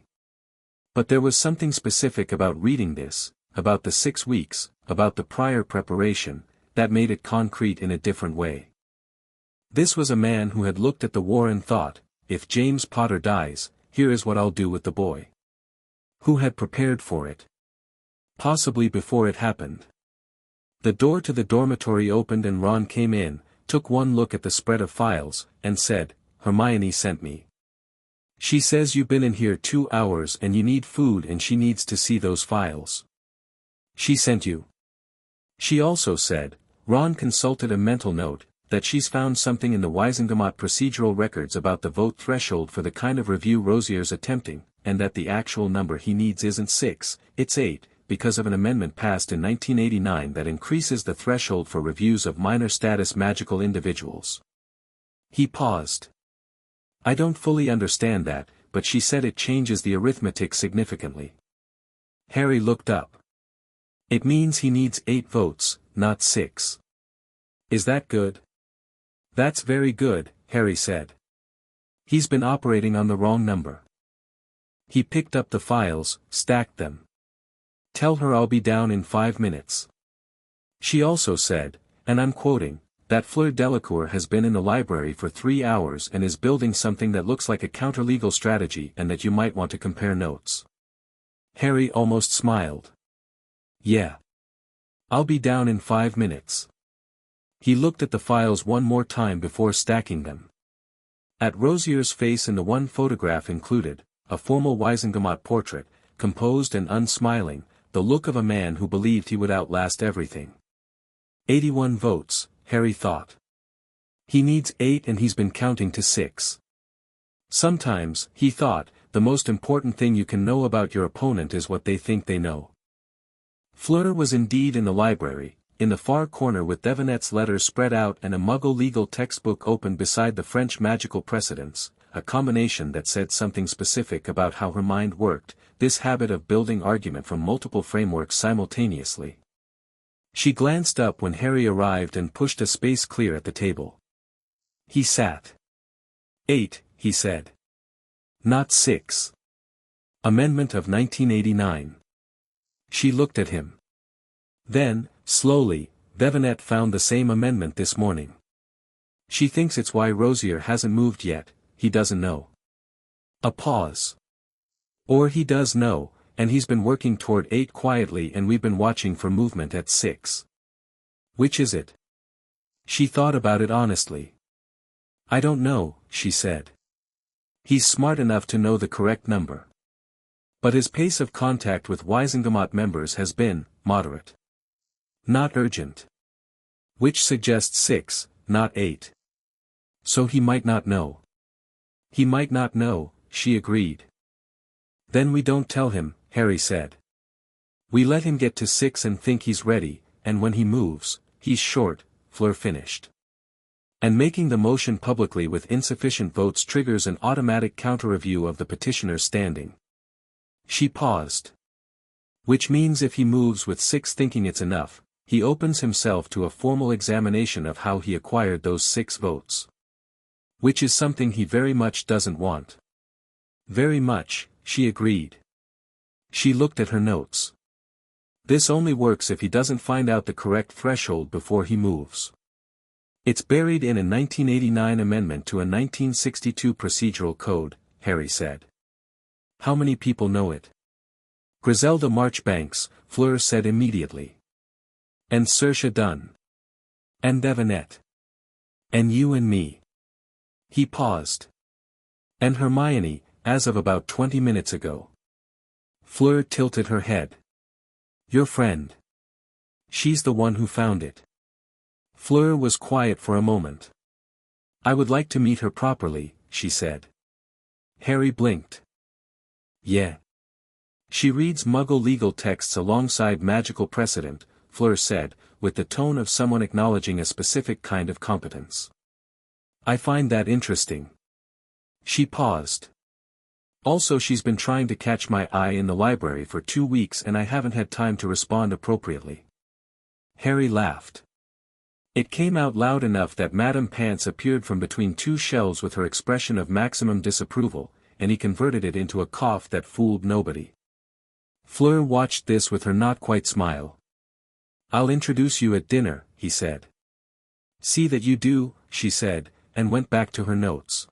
S1: But there was something specific about reading this, about the 6 weeks, about the prior preparation, that made it concrete in a different way. This was a man who had looked at the war and thought, if James Potter dies, here is what I'll do with the boy. Who had prepared for it. Possibly before it happened. The door to the dormitory opened and Ron came in, took one look at the spread of files, and said, Hermione sent me. She says you've been in here 2 hours and you need food and she needs to see those files. She sent you. She also said, Ron consulted a mental note, that she's found something in the Wizengamot procedural records about the vote threshold for the kind of review Rosier's attempting, and that the actual number he needs isn't 6, it's 8, because of an amendment passed in 1989 that increases the threshold for reviews of minor status magical individuals. He paused. I don't fully understand that, but she said it changes the arithmetic significantly. Harry looked up. It means he needs 8 votes, not 6. Is that good? That's very good, Harry said. He's been operating on the wrong number. He picked up the files, stacked them. Tell her I'll be down in 5 minutes. She also said, and I'm quoting, that Fleur Delacour has been in the library for 3 hours and is building something that looks like a counter-legal strategy and that you might want to compare notes. Harry almost smiled. Yeah. I'll be down in 5 minutes. He looked at the files one more time before stacking them. At Rosier's face in the one photograph included, a formal Wizengamot portrait, composed and unsmiling, the look of a man who believed he would outlast everything. 81 votes, Harry thought. He needs 8 and he's been counting to 6. Sometimes, he thought, the most important thing you can know about your opponent is what they think they know. Fleur was indeed in the library, in the far corner with Devinette's letters spread out and a Muggle legal textbook open beside the French magical precedents, a combination that said something specific about how her mind worked, this habit of building argument from multiple frameworks simultaneously. She glanced up when Harry arrived and pushed a space clear at the table. He sat. 8, he said. Not 6. Amendment of 1989. She looked at him. Then, slowly, Devinette found the same amendment this morning. She thinks it's why Rosier hasn't moved yet, he doesn't know. A pause. Or he does know, and he's been working toward 8 quietly and we've been watching for movement at 6. Which is it? She thought about it honestly. I don't know, she said. He's smart enough to know the correct number. But his pace of contact with Wisengamot members has been moderate. Not urgent. Which suggests 6, not 8. So he might not know. He might not know, she agreed. Then we don't tell him, Harry said. We let him get to 6 and think he's ready, and when he moves, he's short, Fleur finished. And making the motion publicly with insufficient votes triggers an automatic counter-review of the petitioner's standing. She paused. Which means if he moves with 6 thinking it's enough, he opens himself to a formal examination of how he acquired those 6 votes. Which is something he very much doesn't want. Very much, she agreed. She looked at her notes. This only works if he doesn't find out the correct threshold before he moves. It's buried in a 1989 amendment to a 1962 procedural code, Harry said. How many people know it? Griselda Marchbanks, Fleur said immediately. And Saoirse Dunn. And Devanette. And you and me. He paused. And Hermione, as of about 20 minutes ago. Fleur tilted her head. Your friend. She's the one who found it. Fleur was quiet for a moment. I would like to meet her properly, she said. Harry blinked. Yeah. She reads Muggle legal texts alongside magical precedent, Fleur said, with the tone of someone acknowledging a specific kind of competence. I find that interesting. She paused. Also, she's been trying to catch my eye in the library for 2 weeks and I haven't had time to respond appropriately. Harry laughed. It came out loud enough that Madame Pants appeared from between 2 shelves with her expression of maximum disapproval, and he converted it into a cough that fooled nobody. Fleur watched this with her not-quite smile. I'll introduce you at dinner, he said. See that you do, she said, and went back to her notes.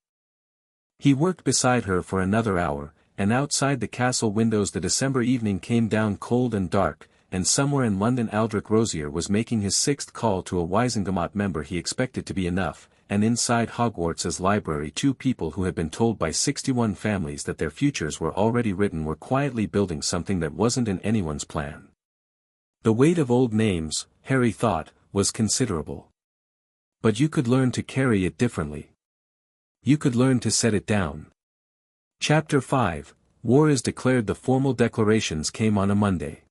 S1: He worked beside her for another hour, and outside the castle windows the December evening came down cold and dark, and somewhere in London Aldrich Rosier was making his 6th call to a Wisengamot member he expected to be enough, and inside Hogwarts's library 2 people who had been told by 61 families that their futures were already written were quietly building something that wasn't in anyone's plan. The weight of old names, Harry thought, was considerable. But you could learn to carry it differently. You could learn to set it down. Chapter 5, War is declared. The formal declarations came on a Monday.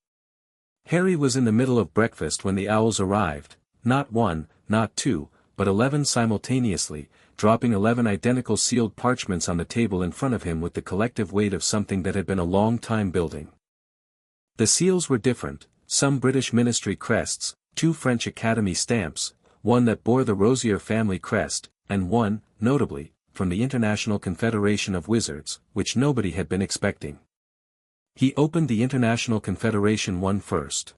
S1: Harry was in the middle of breakfast when the owls arrived, not 1, not 2, but 11 simultaneously, dropping 11 identical sealed parchments on the table in front of him with the collective weight of something that had been a long time building. The seals were different, some British Ministry crests, 2 French Academy stamps, one that bore the Rosier family crest, and one, notably, from the International Confederation of Wizards, which nobody had been expecting. He opened the International Confederation one first.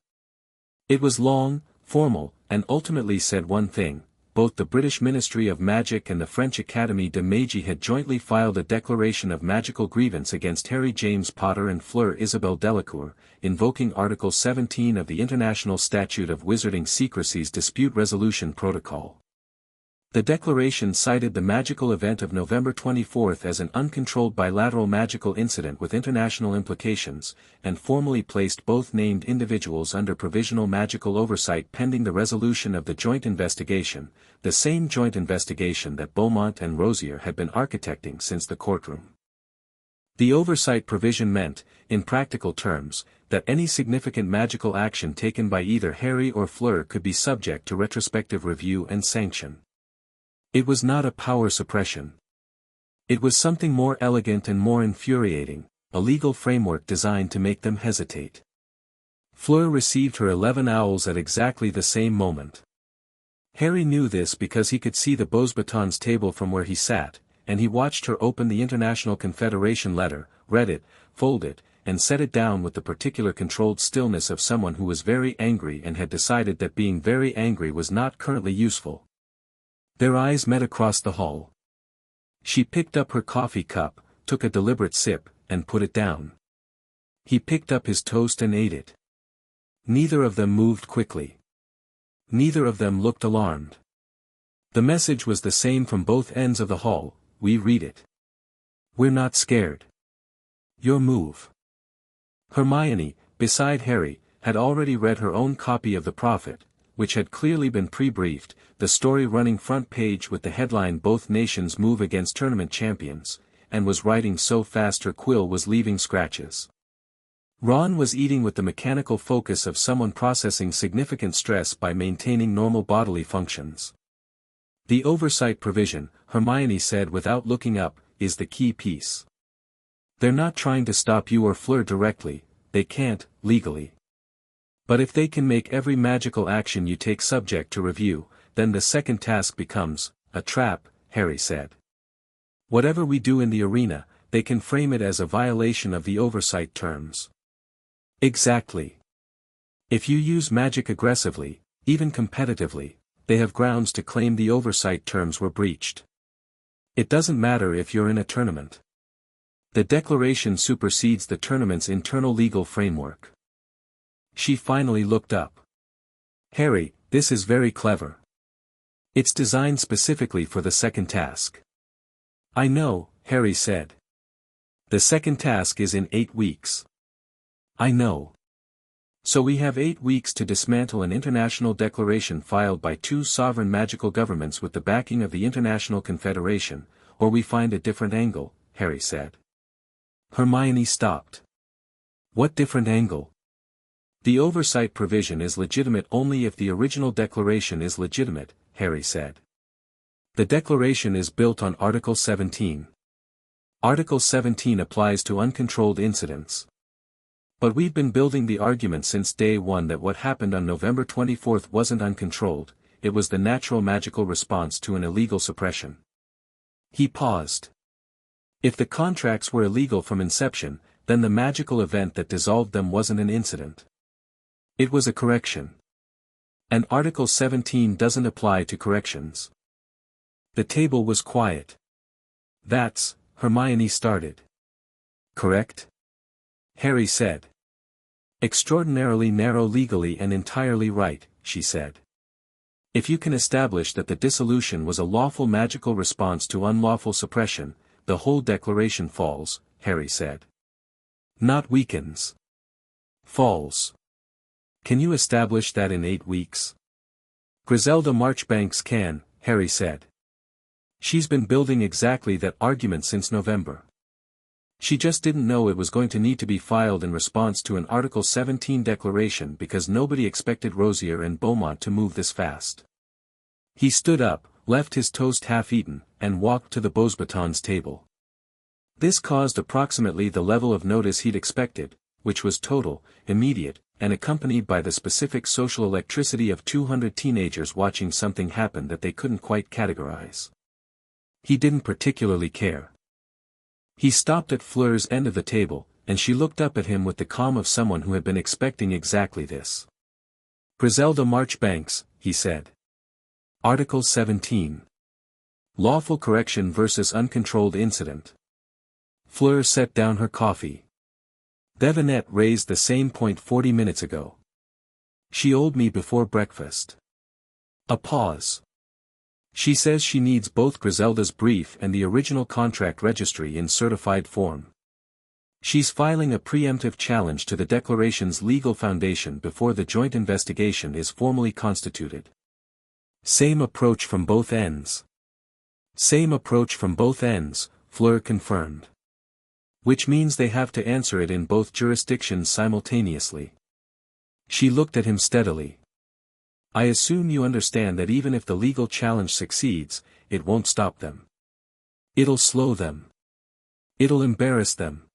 S1: It was long, formal, and ultimately said one thing: both the British Ministry of Magic and the French Académie de Magie had jointly filed a declaration of magical grievance against Harry James Potter and Fleur Isabelle Delacour, invoking Article 17 of the International Statute of Wizarding Secrecy's Dispute Resolution Protocol. The declaration cited the magical event of November 24 as an uncontrolled bilateral magical incident with international implications, and formally placed both named individuals under provisional magical oversight pending the resolution of the joint investigation, the same joint investigation that Beaumont and Rosier had been architecting since the courtroom. The oversight provision meant, in practical terms, that any significant magical action taken by either Harry or Fleur could be subject to retrospective review and sanction. It was not a power suppression. It was something more elegant and more infuriating, a legal framework designed to make them hesitate. Fleur received her 11 owls at exactly the same moment. Harry knew this because he could see the Beauxbatons table from where he sat, and he watched her open the International Confederation letter, read it, fold it, and set it down with the particular controlled stillness of someone who was very angry and had decided that being very angry was not currently useful. Their eyes met across the hall. She picked up her coffee cup, took a deliberate sip, and put it down. He picked up his toast and ate it. Neither of them moved quickly. Neither of them looked alarmed. The message was the same from both ends of the hall. We read it. We're not scared. Your move. Hermione, beside Harry, had already read her own copy of The Prophet, which had clearly been pre-briefed, the story running front page with the headline "Both Nations Move Against Tournament Champions," and was writing so fast her quill was leaving scratches. Ron was eating with the mechanical focus of someone processing significant stress by maintaining normal bodily functions. The oversight provision, Hermione said without looking up, is the key piece. They're not trying to stop you or Fleur directly, they can't, legally. But if they can make every magical action you take subject to review, then the second task becomes a trap, Harry said. Whatever we do in the arena, they can frame it as a violation of the oversight terms. Exactly. If you use magic aggressively, even competitively, they have grounds to claim the oversight terms were breached. It doesn't matter if you're in a tournament. The declaration supersedes the tournament's internal legal framework. She finally looked up. Harry, this is very clever. It's designed specifically for the second task. I know, Harry said. The second task is in 8 weeks. I know. So we have 8 weeks to dismantle an international declaration filed by 2 sovereign magical governments with the backing of the International Confederation, or we find a different angle, Harry said. Hermione stopped. What different angle? The oversight provision is legitimate only if the original declaration is legitimate, Harry said. The declaration is built on Article 17. Article 17 applies to uncontrolled incidents. But we've been building the argument since day one that what happened on November 24 wasn't uncontrolled, it was the natural magical response to an illegal suppression. He paused. If the contracts were illegal from inception, then the magical event that dissolved them wasn't an incident. It was a correction. And Article 17 doesn't apply to corrections. The table was quiet. That's, Hermione started. Correct? Harry said. Extraordinarily narrow legally and entirely right, she said. If you can establish that the dissolution was a lawful magical response to unlawful suppression, the whole declaration falls, Harry said. Not weakens. Falls. Can you establish that in 8 weeks? Griselda Marchbanks can, Harry said. She's been building exactly that argument since November. She just didn't know it was going to need to be filed in response to an Article 17 declaration because nobody expected Rosier and Beaumont to move this fast. He stood up, left his toast half-eaten, and walked to the Beauxbatons table. This caused approximately the level of notice he'd expected, which was total, immediate, and accompanied by the specific social electricity of 200 teenagers watching something happen that they couldn't quite categorize. He didn't particularly care. He stopped at Fleur's end of the table, and she looked up at him with the calm of someone who had been expecting exactly this. Griselda Marchbanks, he said. Article 17. Lawful correction versus uncontrolled incident. Fleur set down her coffee. Devinette raised the same point 40 minutes ago. She owed me before breakfast. A pause. She says she needs both Griselda's brief and the original contract registry in certified form. She's filing a preemptive challenge to the declaration's legal foundation before the joint investigation is formally constituted. Same approach from both ends. Same approach from both ends, Fleur confirmed. Which means they have to answer it in both jurisdictions simultaneously. She looked at him steadily. I assume you understand that even if the legal challenge succeeds, it won't stop them. It'll slow them. It'll embarrass them.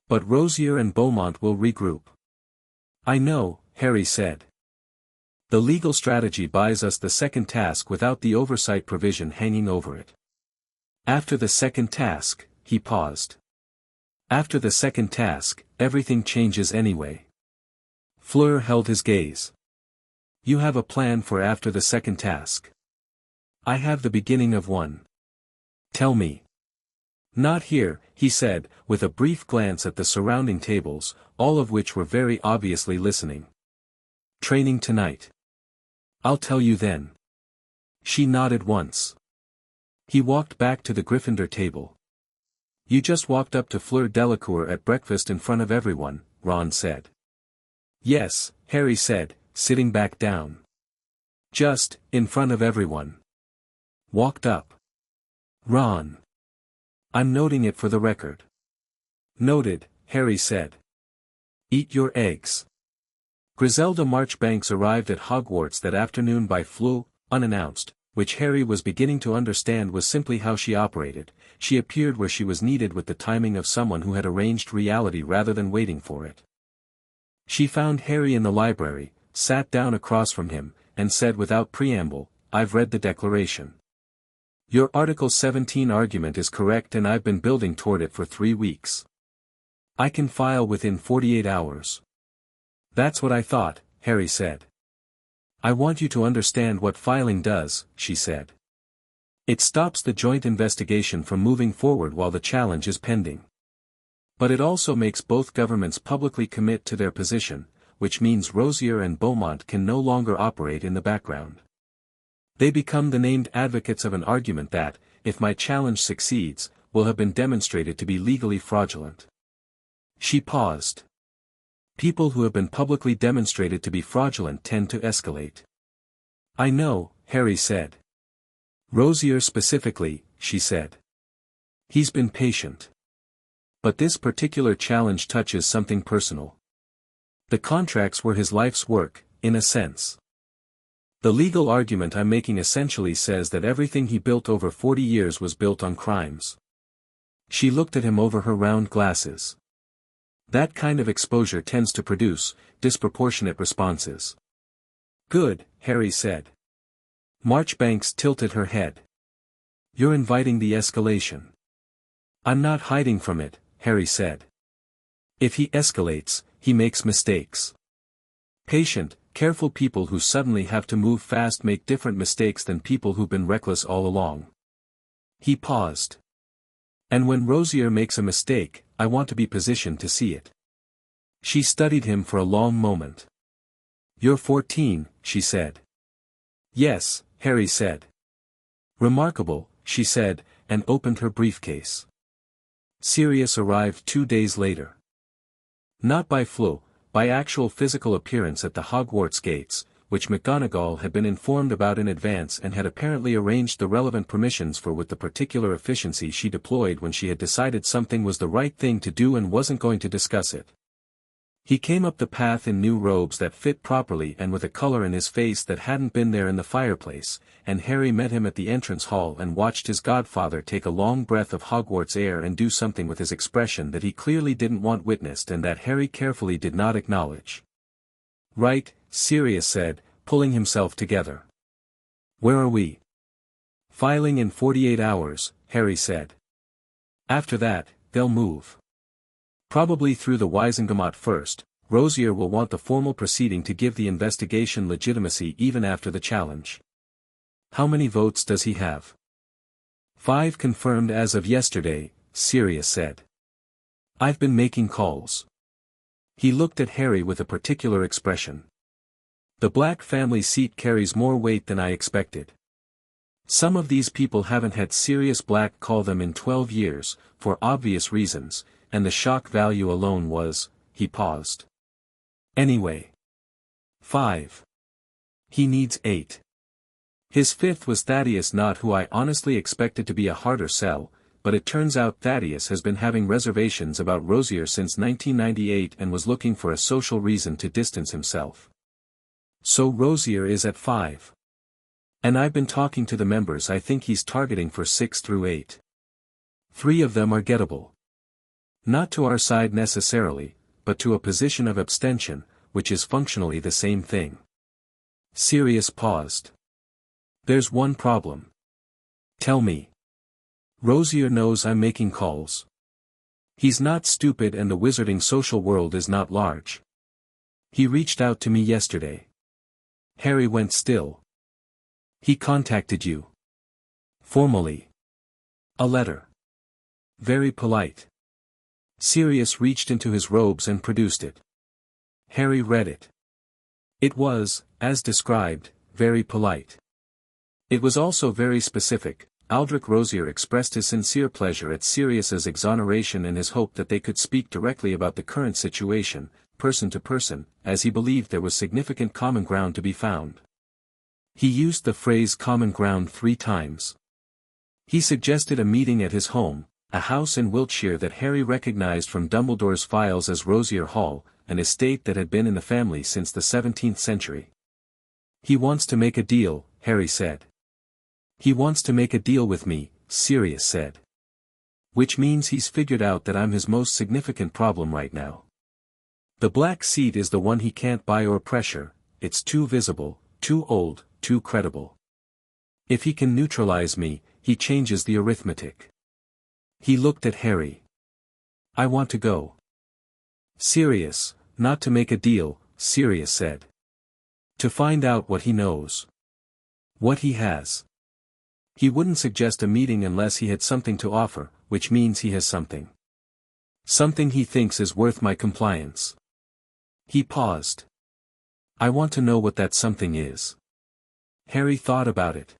S1: But Rosier and Beaumont will regroup. I know, Harry said. The legal strategy buys us the second task without the oversight provision hanging over it. After the second task, he paused. After the second task, everything changes anyway. Fleur held his gaze. You have a plan for after the second task. I have the beginning of one. Tell me. Not here, he said, with a brief glance at the surrounding tables, all of which were very obviously listening. Training tonight. I'll tell you then. She nodded once. He walked back to the Gryffindor table. You just walked up to Fleur Delacour at breakfast in front of everyone, Ron said. Yes, Harry said, sitting back down. Just, in front of everyone. Walked up. Ron. I'm noting it for the record. Noted, Harry said. Eat your eggs. Griselda Marchbanks arrived at Hogwarts that afternoon by Fleur, unannounced, which Harry was beginning to understand was simply how she operated. She appeared where she was needed with the timing of someone who had arranged reality rather than waiting for it. She found Harry in the library, sat down across from him, and said without preamble, I've read the declaration. Your Article 17 argument is correct and I've been building toward it for 3 weeks. I can file within 48 hours. That's what I thought, Harry said. I want you to understand what filing does, she said. It stops the joint investigation from moving forward while the challenge is pending. But it also makes both governments publicly commit to their position, which means Rosier and Beaumont can no longer operate in the background. They become the named advocates of an argument that, if my challenge succeeds, will have been demonstrated to be legally fraudulent. She paused. People who have been publicly demonstrated to be fraudulent tend to escalate. I know, Harry said. Rosier specifically, she said. He's been patient. But this particular challenge touches something personal. The contracts were his life's work, in a sense. The legal argument I'm making essentially says that everything he built over 40 years was built on crimes. She looked at him over her round glasses. That kind of exposure tends to produce disproportionate responses. Good, Harry said. Marchbanks tilted her head. You're inviting the escalation. I'm not hiding from it, Harry said. If he escalates, he makes mistakes. Patient, careful people who suddenly have to move fast make different mistakes than people who've been reckless all along. He paused. And when Rosier makes a mistake, I want to be positioned to see it. She studied him for a long moment. You're 14, she said. Yes, Harry said. Remarkable, she said, and opened her briefcase. Sirius arrived 2 days later. Not by Fleur, by actual physical appearance at the Hogwarts gates, which McGonagall had been informed about in advance and had apparently arranged the relevant permissions for with the particular efficiency she deployed when she had decided something was the right thing to do and wasn't going to discuss it. He came up the path in new robes that fit properly and with a color in his face that hadn't been there in the fireplace, and Harry met him at the entrance hall and watched his godfather take a long breath of Hogwarts air and do something with his expression that he clearly didn't want witnessed and that Harry carefully did not acknowledge. Right, Sirius said, pulling himself together. Where are we? Filing in 48 hours, Harry said. After that, they'll move. Probably through the Wisengamot first. Rosier will want the formal proceeding to give the investigation legitimacy even after the challenge. How many votes does he have? 5 confirmed as of yesterday, Sirius said. I've been making calls. He looked at Harry with a particular expression. The Black family seat carries more weight than I expected. Some of these people haven't had Sirius Black call them in 12 years, for obvious reasons, and the shock value alone was, he paused. Anyway. 5. He needs 8. His 5th was Thaddeus, not who I honestly expected to be a harder sell, but it turns out Thaddeus has been having reservations about Rosier since 1998 and was looking for a social reason to distance himself. So Rosier is at 5. And I've been talking to the members. I think he's targeting for 6 through 8. 3 of them are gettable. Not to our side necessarily, but to a position of abstention, which is functionally the same thing. Sirius paused. There's one problem. Tell me. Rosier knows I'm making calls. He's not stupid and the wizarding social world is not large. He reached out to me yesterday. Harry went still. He contacted you. Formally. A letter. Very polite. Sirius reached into his robes and produced it. Harry read it. It was, as described, very polite. It was also very specific. Aldrich Rosier expressed his sincere pleasure at Sirius's exoneration and his hope that they could speak directly about the current situation, person to person, as he believed there was significant common ground to be found. He used the phrase common ground 3 times. He suggested a meeting at his home, a house in Wiltshire that Harry recognized from Dumbledore's files as Rosier Hall, an estate that had been in the family since the 17th century. "He wants to make a deal," Harry said. "He wants to make a deal with me," Sirius said. "Which means he's figured out that I'm his most significant problem right now. The black seed is the one he can't buy or pressure, it's too visible, too old, too credible. If he can neutralize me, he changes the arithmetic." He looked at Harry. "I want to go." "Sirius, not to make a deal," Sirius said. "To find out what he knows. What he has. He wouldn't suggest a meeting unless he had something to offer, which means he has something. Something he thinks is worth my compliance." He paused. "I want to know what that something is." Harry thought about it.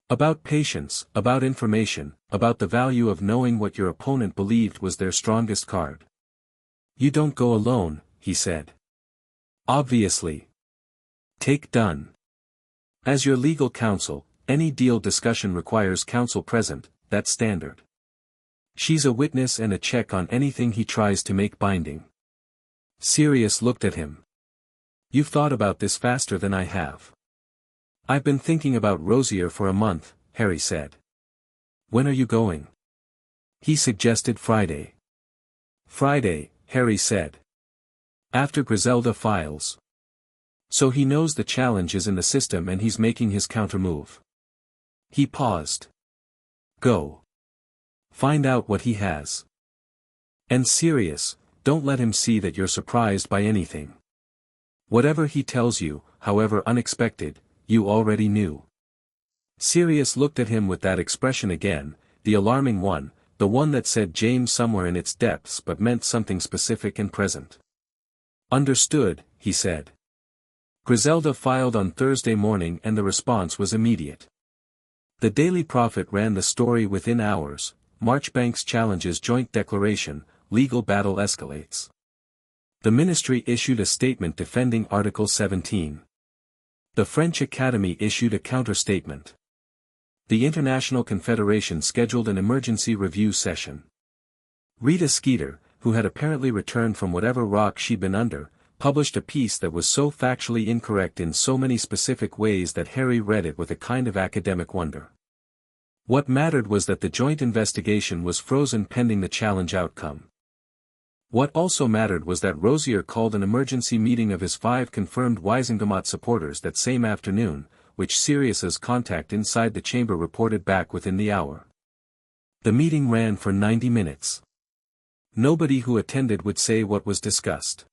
S1: About patience, about information, about the value of knowing what your opponent believed was their strongest card. "You don't go alone," he said. "Obviously. Take Dunn. As your legal counsel, any deal discussion requires counsel present, that's standard. She's a witness and a check on anything he tries to make binding." Sirius looked at him. "You've thought about this faster than I have." "I've been thinking about Rosier for a month," Harry said. "When are you going?" He suggested Friday. "Friday," Harry said. "After Griselda files. So he knows the challenge is in the system and he's making his countermove." He paused. "Go. Find out what he has. And Sirius, don't let him see that you're surprised by anything. Whatever he tells you, however unexpected, you already knew." Sirius looked at him with that expression again, the alarming one, the one that said James somewhere in its depths but meant something specific and present. "Understood," he said. Griselda filed on Thursday morning and the response was immediate. The Daily Prophet ran the story within hours. Marchbanks challenges joint declaration, legal battle escalates. The ministry issued a statement defending Article 17. The French Academy issued a counter-statement. The International Confederation scheduled an emergency review session. Rita Skeeter, who had apparently returned from whatever rock she'd been under, published a piece that was so factually incorrect in so many specific ways that Harry read it with a kind of academic wonder. What mattered was that the joint investigation was frozen pending the challenge outcome. What also mattered was that Rosier called an emergency meeting of his 5 confirmed Wisingamot supporters that same afternoon, which Sirius's contact inside the chamber reported back within the hour. The meeting ran for 90 minutes. Nobody who attended would say what was discussed.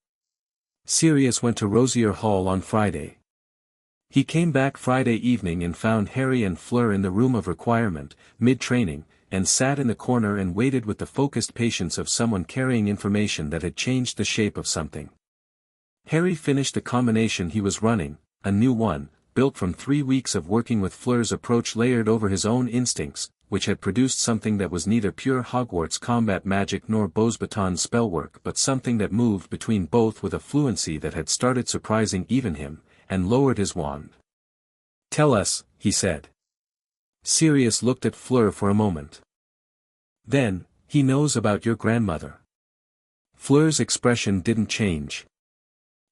S1: Sirius went to Rosier Hall on Friday. He came back Friday evening and found Harry and Fleur in the room of requirement, mid-training, and sat in the corner and waited with the focused patience of someone carrying information that had changed the shape of something. Harry finished the combination he was running, a new one, built from 3 weeks of working with Fleur's approach layered over his own instincts, which had produced something that was neither pure Hogwarts combat magic nor Beauxbaton spellwork but something that moved between both with a fluency that had started surprising even him, and lowered his wand. "Tell us," he said. Sirius looked at Fleur for a moment. "Then, he knows about your grandmother." Fleur's expression didn't change.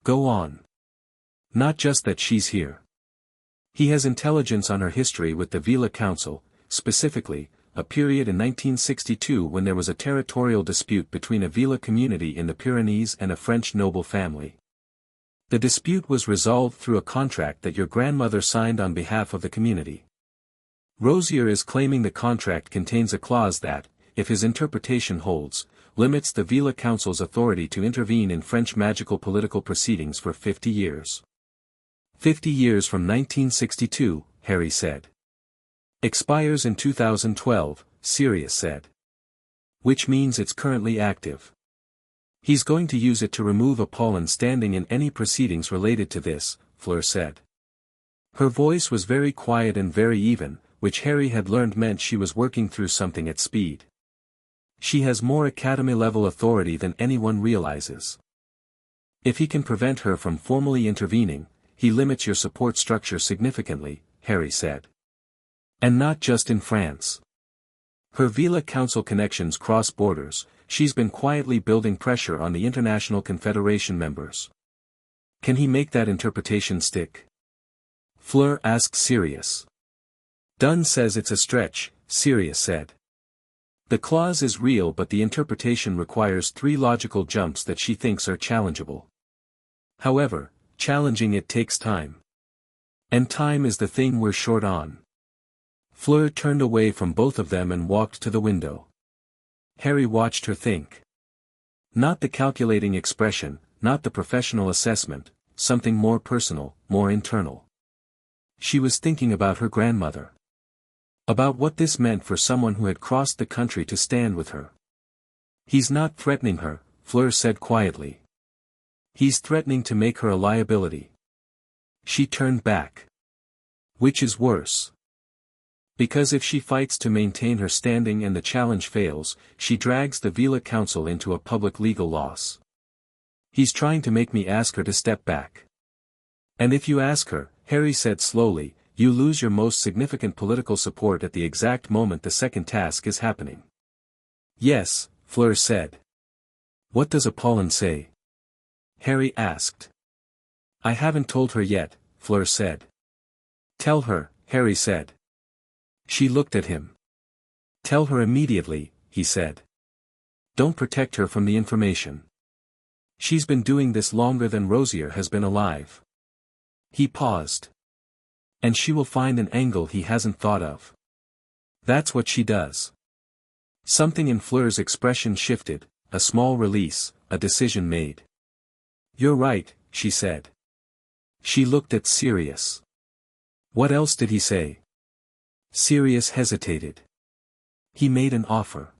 S1: "Go on." "Not just that she's here. He has intelligence on her history with the Veela Council, specifically, a period in 1962 when there was a territorial dispute between a Veela community in the Pyrenees and a French noble family. The dispute was resolved through a contract that your grandmother signed on behalf of the community. Rosier is claiming the contract contains a clause that, if his interpretation holds, limits the Veela Council's authority to intervene in French magical political proceedings for 50 years. 50 years from 1962, Harry said. Expires in 2012, Sirius said. Which means it's currently active. He's going to use it to remove a Pollen standing in any proceedings related to this, Fleur said. Her voice was very quiet and very even, which Harry had learned meant she was working through something at speed. She has more academy-level authority than anyone realizes. If he can prevent her from formally intervening, he limits your support structure significantly, Harry said. And not just in France. Her Veela Council connections cross borders. She's been quietly building pressure on the International Confederation members. Can he make that interpretation stick? Fleur asked Sirius. Dunn says it's a stretch, Sirius said. The clause is real, but the interpretation requires 3 logical jumps that she thinks are challengeable. However, challenging it takes time. And time is the thing we're short on. Fleur turned away from both of them and walked to the window. Harry watched her think. Not the calculating expression, not the professional assessment, something more personal, more internal. She was thinking about her grandmother. About what this meant for someone who had crossed the country to stand with her. He's not threatening her, Fleur said quietly. He's threatening to make her a liability. She turned back. Which is worse? Because if she fights to maintain her standing and the challenge fails, she drags the Veela Council into a public legal loss. He's trying to make me ask her to step back. And if you ask her, Harry said slowly, you lose your most significant political support at the exact moment the second task is happening. Yes, Fleur said. What does Apollon say? Harry asked. I haven't told her yet, Fleur said. Tell her, Harry said. She looked at him. Tell her immediately, he said. Don't protect her from the information. She's been doing this longer than Rosier has been alive. He paused. And she will find an angle he hasn't thought of. That's what she does. Something in Fleur's expression shifted, a small release, a decision made. You're right, she said. She looked at Sirius. What else did he say? Sirius hesitated. He made an offer.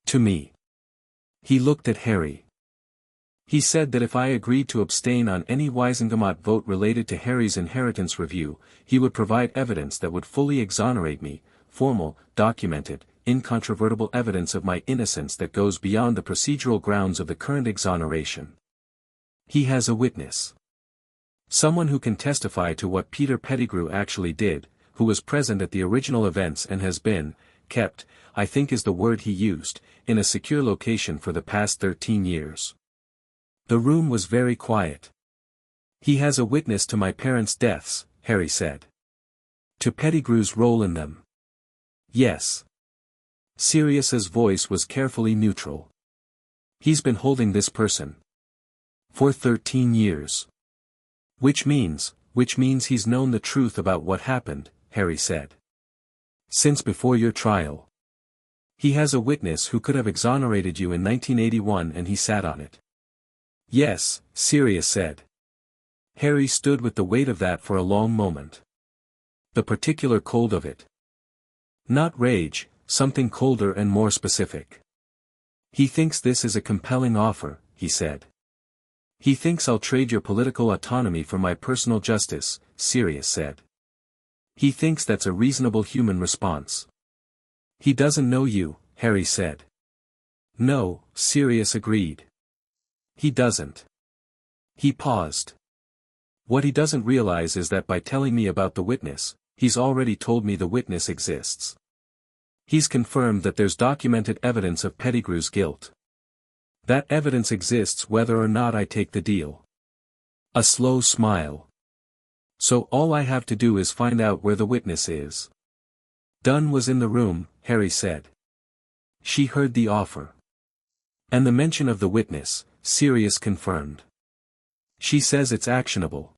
S1: To me. He looked at Harry. He said that if I agreed to abstain on any Wiesengemot vote related to Harry's inheritance review, he would provide evidence that would fully exonerate me, formal, documented, incontrovertible evidence of my innocence that goes beyond the procedural grounds of the current exoneration. He has a witness. Someone who can testify to what Peter Pettigrew actually did, who was present at the original events and has been, kept, I think is the word he used, in a secure location for the past 13 years. The room was very quiet. He has a witness to my parents' deaths, Harry said. To Pettigrew's role in them. Yes. Sirius's voice was carefully neutral. He's been holding this person. For 13 years. Which means he's known the truth about what happened, Harry said. Since before your trial. He has a witness who could have exonerated you in 1981 and he sat on it. Yes, Sirius said. Harry stood with the weight of that for a long moment. The particular cold of it. Not rage, something colder and more specific. He thinks this is a compelling offer, he said. He thinks I'll trade your political autonomy for my personal justice, Sirius said. He thinks that's a reasonable human response. He doesn't know you, Harry said. No, Sirius agreed. He doesn't. He paused. What he doesn't realize is that by telling me about the witness, he's already told me the witness exists. He's confirmed that there's documented evidence of Pettigrew's guilt. That evidence exists whether or not I take the deal. A slow smile. So all I have to do is find out where the witness is. Dunn was in the room, Harry said. She heard the offer. And the mention of the witness, Sirius confirmed. She says it's actionable.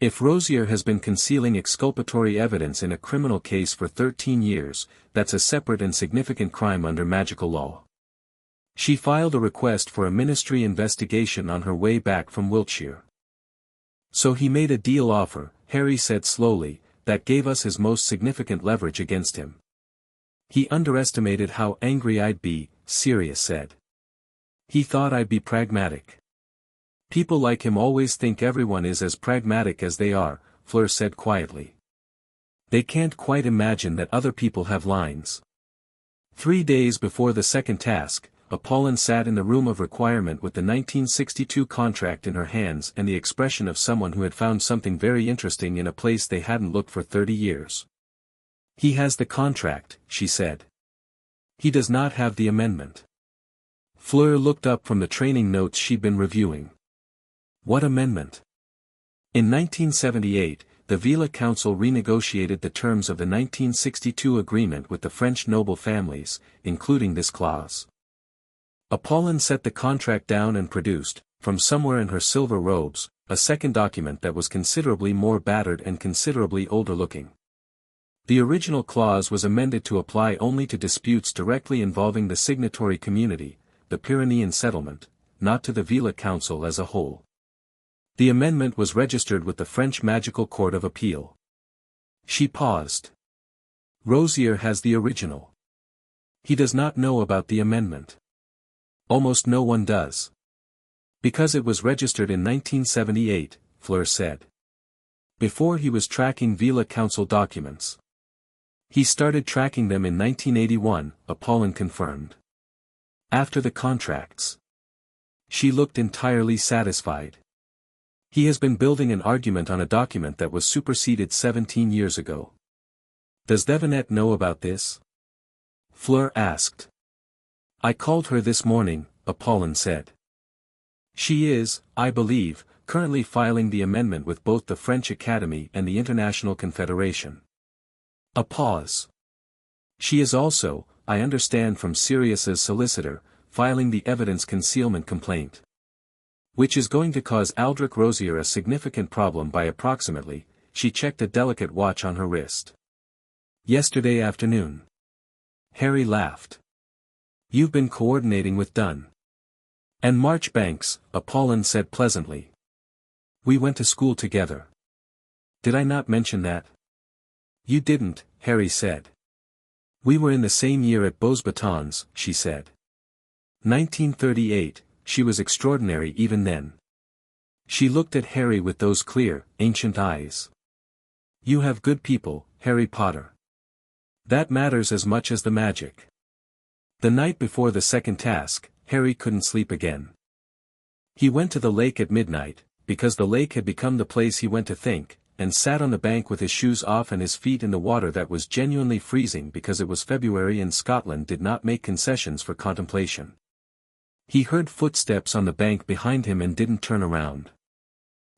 S1: If Rosier has been concealing exculpatory evidence in a criminal case for 13 years, that's a separate and significant crime under magical law. She filed a request for a ministry investigation on her way back from Wiltshire. So he made a deal offer, Harry said slowly, that gave us his most significant leverage against him. He underestimated how angry I'd be, Sirius said. He thought I'd be pragmatic. People like him always think everyone is as pragmatic as they are, Fleur said quietly. They can't quite imagine that other people have lines. 3 days before the second task, Apollon sat in the room of requirement with the 1962 contract in her hands and the expression of someone who had found something very interesting in a place they hadn't looked for 30 years. He has the contract, she said. He does not have the amendment. Fleur looked up from the training notes she'd been reviewing. What amendment? In 1978, the Veela Council renegotiated the terms of the 1962 agreement with the French noble families, including this clause. Apollon set the contract down and produced, from somewhere in her silver robes, a second document that was considerably more battered and considerably older looking. The original clause was amended to apply only to disputes directly involving the signatory community, the Pyrenean settlement, not to the Veela Council as a whole. The amendment was registered with the French Magical Court of Appeal. She paused. Rosier has the original. He does not know about the amendment. Almost no one does. Because it was registered in 1978, Fleur said. Before he was tracking Veela Council documents. He started tracking them in 1981, Apollon confirmed. After the contracts. She looked entirely satisfied. He has been building an argument on a document that was superseded 17 years ago. Does Devanette know about this? Fleur asked. I called her this morning, Apollon said. She is, I believe, currently filing the amendment with both the French Academy and the International Confederation. A pause. She is also, I understand from Sirius's solicitor, filing the evidence concealment complaint. Which is going to cause Aldrich Rosier a significant problem by approximately, she checked a delicate watch on her wrist. Yesterday afternoon. Harry laughed. You've been coordinating with Dunn. And Marchbanks, Apollon said pleasantly. We went to school together. Did I not mention that? You didn't, Harry said. We were in the same year at Beaux-Batons, she said. 1938, she was extraordinary even then. She looked at Harry with those clear, ancient eyes. You have good people, Harry Potter. That matters as much as the magic. The night before the second task, Harry couldn't sleep again. He went to the lake at midnight, because the lake had become the place he went to think, and sat on the bank with his shoes off and his feet in the water that was genuinely freezing because it was February and Scotland did not make concessions for contemplation. He heard footsteps on the bank behind him and didn't turn around.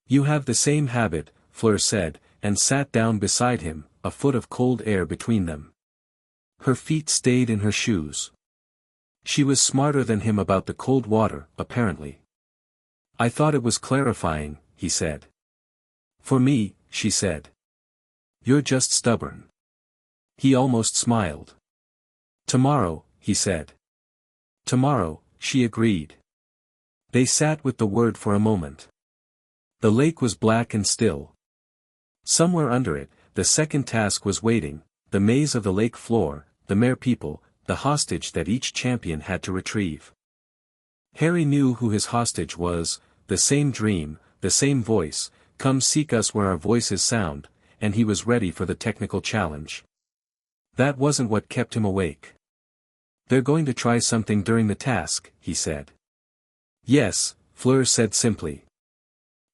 S1: You have the same habit, Fleur said, and sat down beside him, a foot of cold air between them. Her feet stayed in her shoes. She was smarter than him about the cold water, apparently. I thought it was clarifying, he said. For me, she said. You're just stubborn. He almost smiled. Tomorrow, he said. Tomorrow, she agreed. They sat with the word for a moment. The lake was black and still. Somewhere under it, the second task was waiting, the maze of the lake floor, the mere people, the hostage that each champion had to retrieve. Harry knew who his hostage was, the same dream, the same voice, come seek us where our voices sound, and he was ready for the technical challenge. That wasn't what kept him awake. They're going to try something during the task, he said. Yes, Fleur said simply.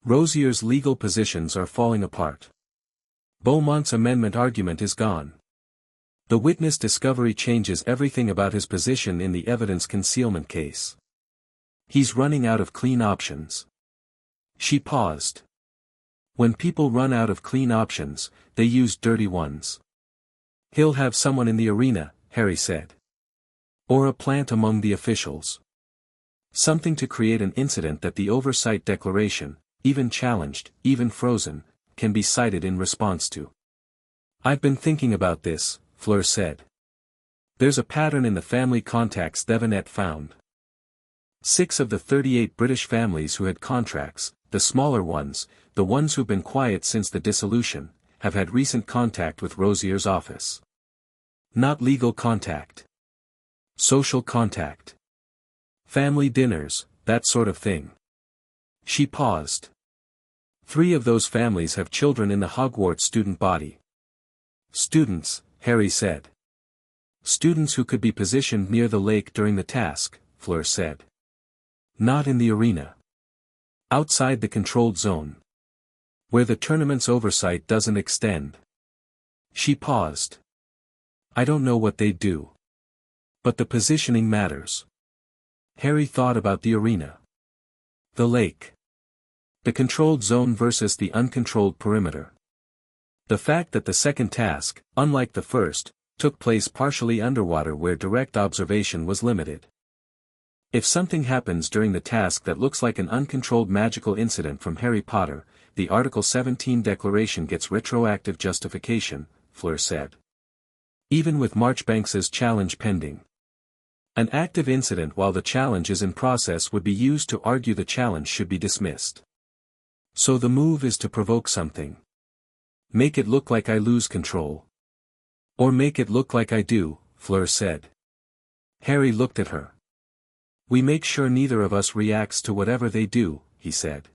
S1: Rosier's legal positions are falling apart. Beaumont's amendment argument is gone. The witness discovery changes everything about his position in the evidence concealment case. He's running out of clean options. She paused. When people run out of clean options, they use dirty ones. He'll have someone in the arena, Harry said. Or a plant among the officials. Something to create an incident that the oversight declaration, even challenged, even frozen, can be cited in response to. I've been thinking about this, Fleur said. There's a pattern in the family contacts Devanette found. 6 of the 38 British families who had contracts, the smaller ones, the ones who've been quiet since the dissolution, have had recent contact with Rosier's office. Not legal contact. Social contact. Family dinners, that sort of thing. She paused. 3 of those families have children in the Hogwarts student body. Students, Harry said. Students who could be positioned near the lake during the task, Fleur said. Not in the arena. Outside the controlled zone. Where the tournament's oversight doesn't extend. She paused. I don't know what they'd do. But the positioning matters. Harry thought about the arena. The lake. The controlled zone versus the uncontrolled perimeter. The fact that the second task, unlike the first, took place partially underwater where direct observation was limited. If something happens during the task that looks like an uncontrolled magical incident from Harry Potter, the Article 17 declaration gets retroactive justification, Fleur said. Even with Marchbanks's challenge pending. An active incident while the challenge is in process would be used to argue the challenge should be dismissed. So the move is to provoke something. Make it look like I lose control. Or make it look like I do, Fleur said. Harry looked at her. We make sure neither of us reacts to whatever they do, he said.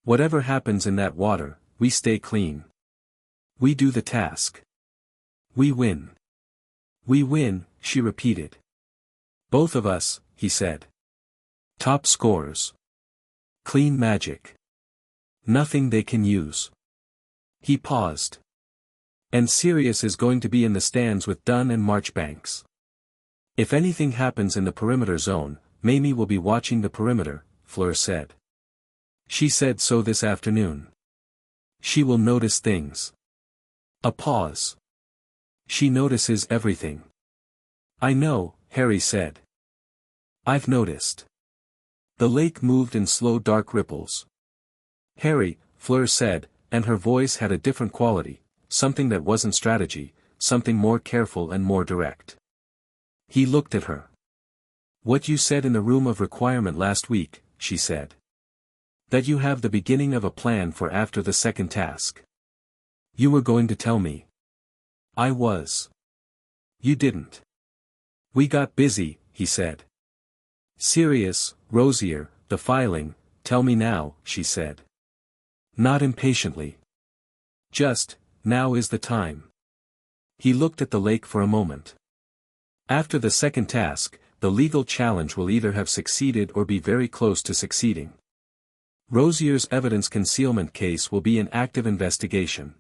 S1: Whatever happens in that water, we stay clean. We do the task. We win. We win, she repeated. Both of us, he said. Top scores. Clean magic. Nothing they can use. He paused. And Sirius is going to be in the stands with Dunn and Marchbanks. If anything happens in the perimeter zone, Mamie will be watching the perimeter, Fleur said. She said so this afternoon. She will notice things. A pause. She notices everything. I know, Harry said. I've noticed. The lake moved in slow dark ripples. Harry, Fleur said, and her voice had a different quality, something that wasn't strategy, something more careful and more direct. He looked at her. What you said in the room of requirement last week, she said. That you have the beginning of a plan for after the second task. You were going to tell me. I was. You didn't. We got busy, he said. Sirius, Rosier, the filing, tell me now, she said. Not impatiently. Just, now is the time. He looked at the lake for a moment. After the second task, the legal challenge will either have succeeded or be very close to succeeding. Rosier's evidence concealment case will be in active investigation.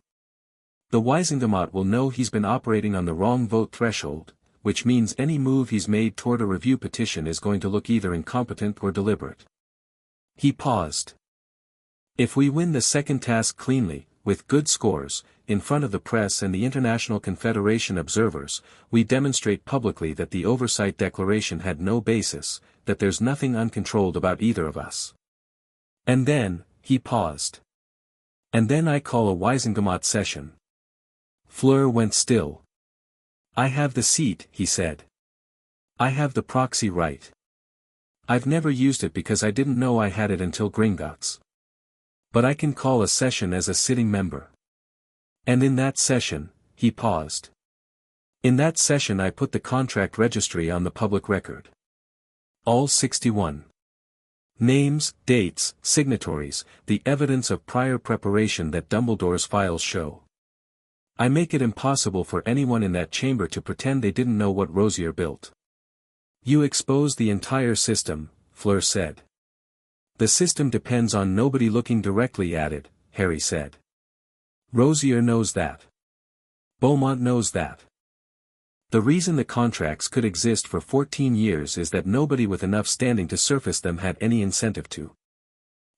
S1: The Wisingamot will know he's been operating on the wrong vote threshold, which means any move he's made toward a review petition is going to look either incompetent or deliberate. He paused. If we win the second task cleanly, with good scores, in front of the press and the International Confederation observers, we demonstrate publicly that the Oversight Declaration had no basis, that there's nothing uncontrolled about either of us. And then, he paused. And then I call a Wisingamot session. Fleur went still. I have the seat, he said. I have the proxy right. I've never used it because I didn't know I had it until Gringotts. But I can call a session as a sitting member. And in that session, he paused. In that session I put the contract registry on the public record. All 61. Names, dates, signatories, the evidence of prior preparation that Dumbledore's files show. I make it impossible for anyone in that chamber to pretend they didn't know what Rosier built. You expose the entire system, Fleur said. The system depends on nobody looking directly at it, Harry said. Rosier knows that. Beaumont knows that. The reason the contracts could exist for 14 years is that nobody with enough standing to surface them had any incentive to.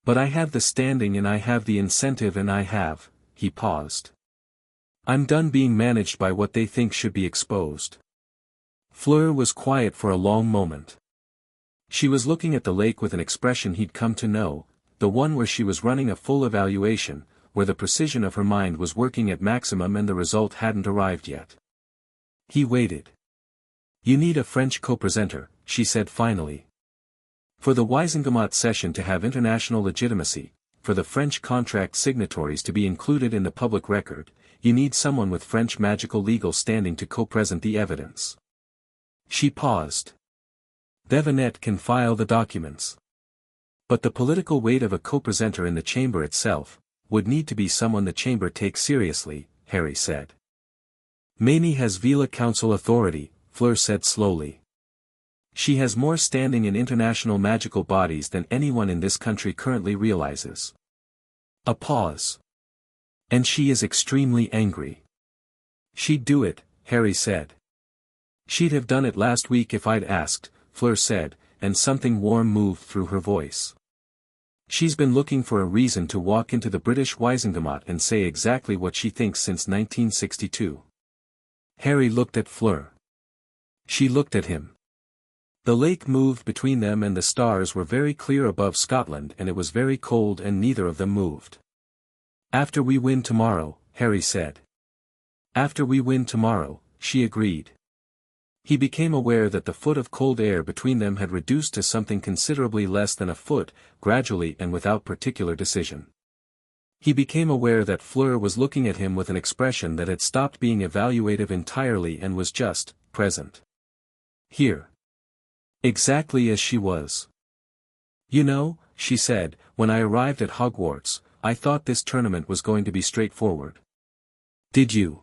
S1: But I have the standing and I have the incentive and I have, he paused. I'm done being managed by what they think should be exposed. Fleur was quiet for a long moment. She was looking at the lake with an expression he'd come to know, the one where she was running a full evaluation, where the precision of her mind was working at maximum and the result hadn't arrived yet. He waited. You need a French co-presenter, she said finally. For the Wisingamot session to have international legitimacy, for the French contract signatories to be included in the public record, you need someone with French magical legal standing to co-present the evidence. She paused. Devinet can file the documents. But the political weight of a co-presenter in the chamber itself, would need to be someone the chamber takes seriously, Harry said. Mamie has Veela Council authority, Fleur said slowly. She has more standing in international magical bodies than anyone in this country currently realizes. A pause. And she is extremely angry. She'd do it, Harry said. She'd have done it last week if I'd asked, Fleur said, and something warm moved through her voice. She's been looking for a reason to walk into the British Waisengamot and say exactly what she thinks since 1962. Harry looked at Fleur. She looked at him. The lake moved between them and the stars were very clear above Scotland and it was very cold and neither of them moved. After we win tomorrow, Harry said. After we win tomorrow, she agreed. He became aware that the foot of cold air between them had reduced to something considerably less than a foot, gradually and without particular decision. He became aware that Fleur was looking at him with an expression that had stopped being evaluative entirely and was just, present. Here. Exactly as she was. You know, she said, when I arrived at Hogwarts, I thought this tournament was going to be straightforward. Did you?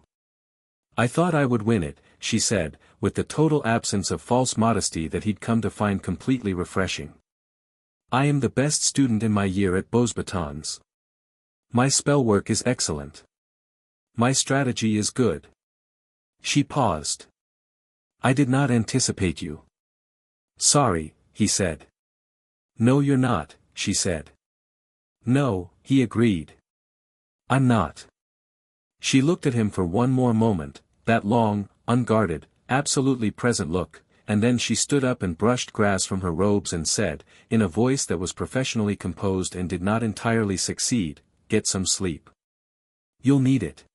S1: I thought I would win it, she said, with the total absence of false modesty that he'd come to find completely refreshing. I am the best student in my year at Beauxbatons. My spell work is excellent. My strategy is good. She paused. I did not anticipate you. Sorry, he said. No, you're not, she said. No, he agreed. I'm not. She looked at him for one more moment, that long, unguarded, absolutely present look, and then she stood up and brushed grass from her robes and said, in a voice that was professionally composed and did not entirely succeed, get some sleep. You'll need it.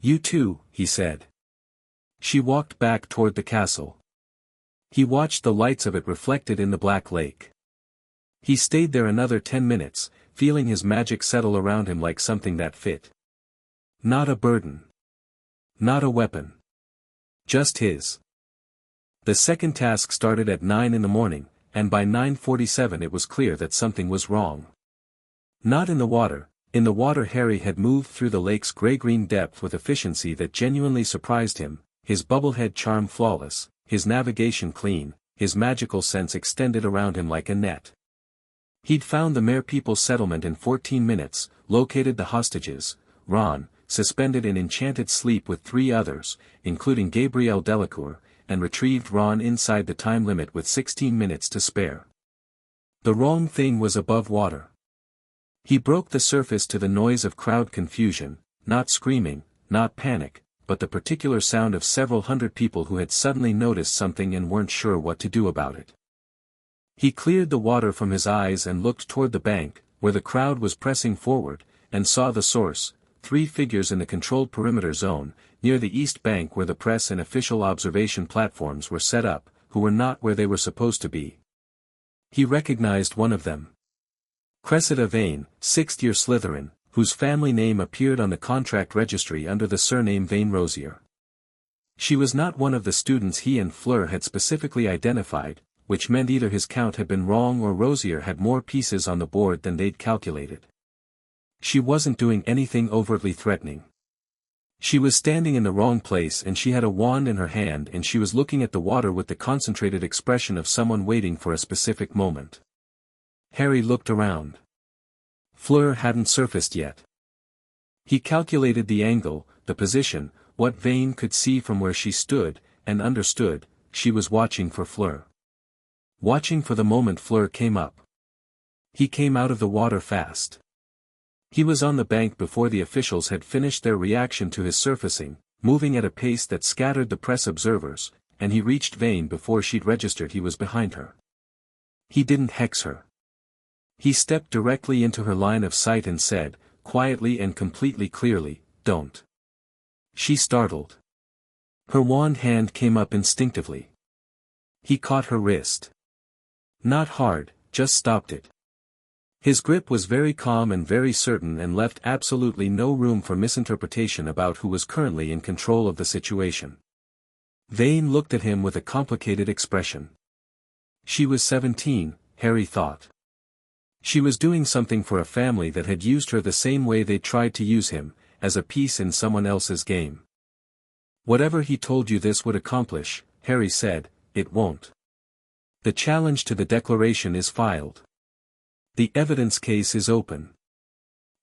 S1: You too, he said. She walked back toward the castle. He watched the lights of it reflected in the black lake. He stayed there another 10 minutes, feeling his magic settle around him like something that fit. Not a burden. Not a weapon. Just his. The second task started at 9 in the morning, and by 9:47 it was clear that something was wrong. Not in the water. In the water Harry had moved through the lake's grey-green depth with efficiency that genuinely surprised him, his bubblehead charm flawless, his navigation clean, his magical sense extended around him like a net. He'd found the Mere People's settlement in 14 minutes, located the hostages, Ron, suspended in enchanted sleep with 3 others, including Gabrielle Delacour, and retrieved Ron inside the time limit with 16 minutes to spare. The wrong thing was above water. He broke the surface to the noise of crowd confusion, not screaming, not panic, but the particular sound of several hundred people who had suddenly noticed something and weren't sure what to do about it. He cleared the water from his eyes and looked toward the bank, where the crowd was pressing forward, and saw the source, 3 figures in the controlled perimeter zone, near the east bank where the press and official observation platforms were set up, who were not where they were supposed to be. He recognized one of them. Cressida Vane, 6th-year Slytherin, whose family name appeared on the contract registry under the surname Vane Rosier. She was not one of the students he and Fleur had specifically identified, which meant either his count had been wrong or Rosier had more pieces on the board than they'd calculated. She wasn't doing anything overtly threatening. She was standing in the wrong place and she had a wand in her hand and she was looking at the water with the concentrated expression of someone waiting for a specific moment. Harry looked around. Fleur hadn't surfaced yet. He calculated the angle, the position, what Vane could see from where she stood, and understood, she was watching for Fleur. Watching for the moment Fleur came up. He came out of the water fast. He was on the bank before the officials had finished their reaction to his surfacing, moving at a pace that scattered the press observers, and he reached Vane before she'd registered he was behind her. He didn't hex her. He stepped directly into her line of sight and said, quietly and completely clearly, "Don't." She startled. Her wand hand came up instinctively. He caught her wrist. Not hard, just stopped it. His grip was very calm and very certain and left absolutely no room for misinterpretation about who was currently in control of the situation. Vane looked at him with a complicated expression. She was 17, Harry thought. She was doing something for a family that had used her the same way they tried to use him, as a piece in someone else's game. Whatever he told you this would accomplish, Harry said, it won't. The challenge to the declaration is filed. The evidence case is open.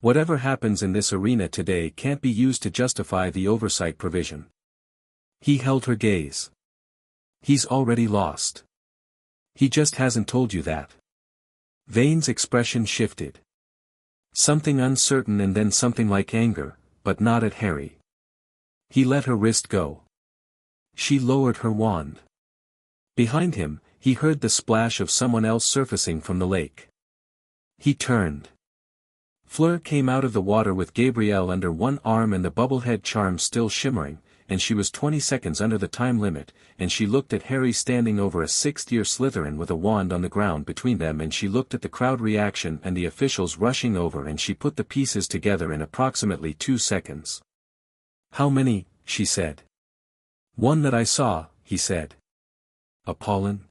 S1: Whatever happens in this arena today can't be used to justify the oversight provision. He held her gaze. He's already lost. He just hasn't told you that. Vane's expression shifted. Something uncertain and then something like anger, but not at Harry. He let her wrist go. She lowered her wand. Behind him, he heard the splash of someone else surfacing from the lake. He turned. Fleur came out of the water with Gabrielle under one arm and the bubblehead charm still shimmering, and she was 20 seconds under the time limit, and she looked at Harry standing over a sixth-year Slytherin with a wand on the ground between them, and she looked at the crowd reaction and the officials rushing over, and she put the pieces together in approximately 2 seconds. "How many?" she said. "One that I saw," he said. "A pollen?"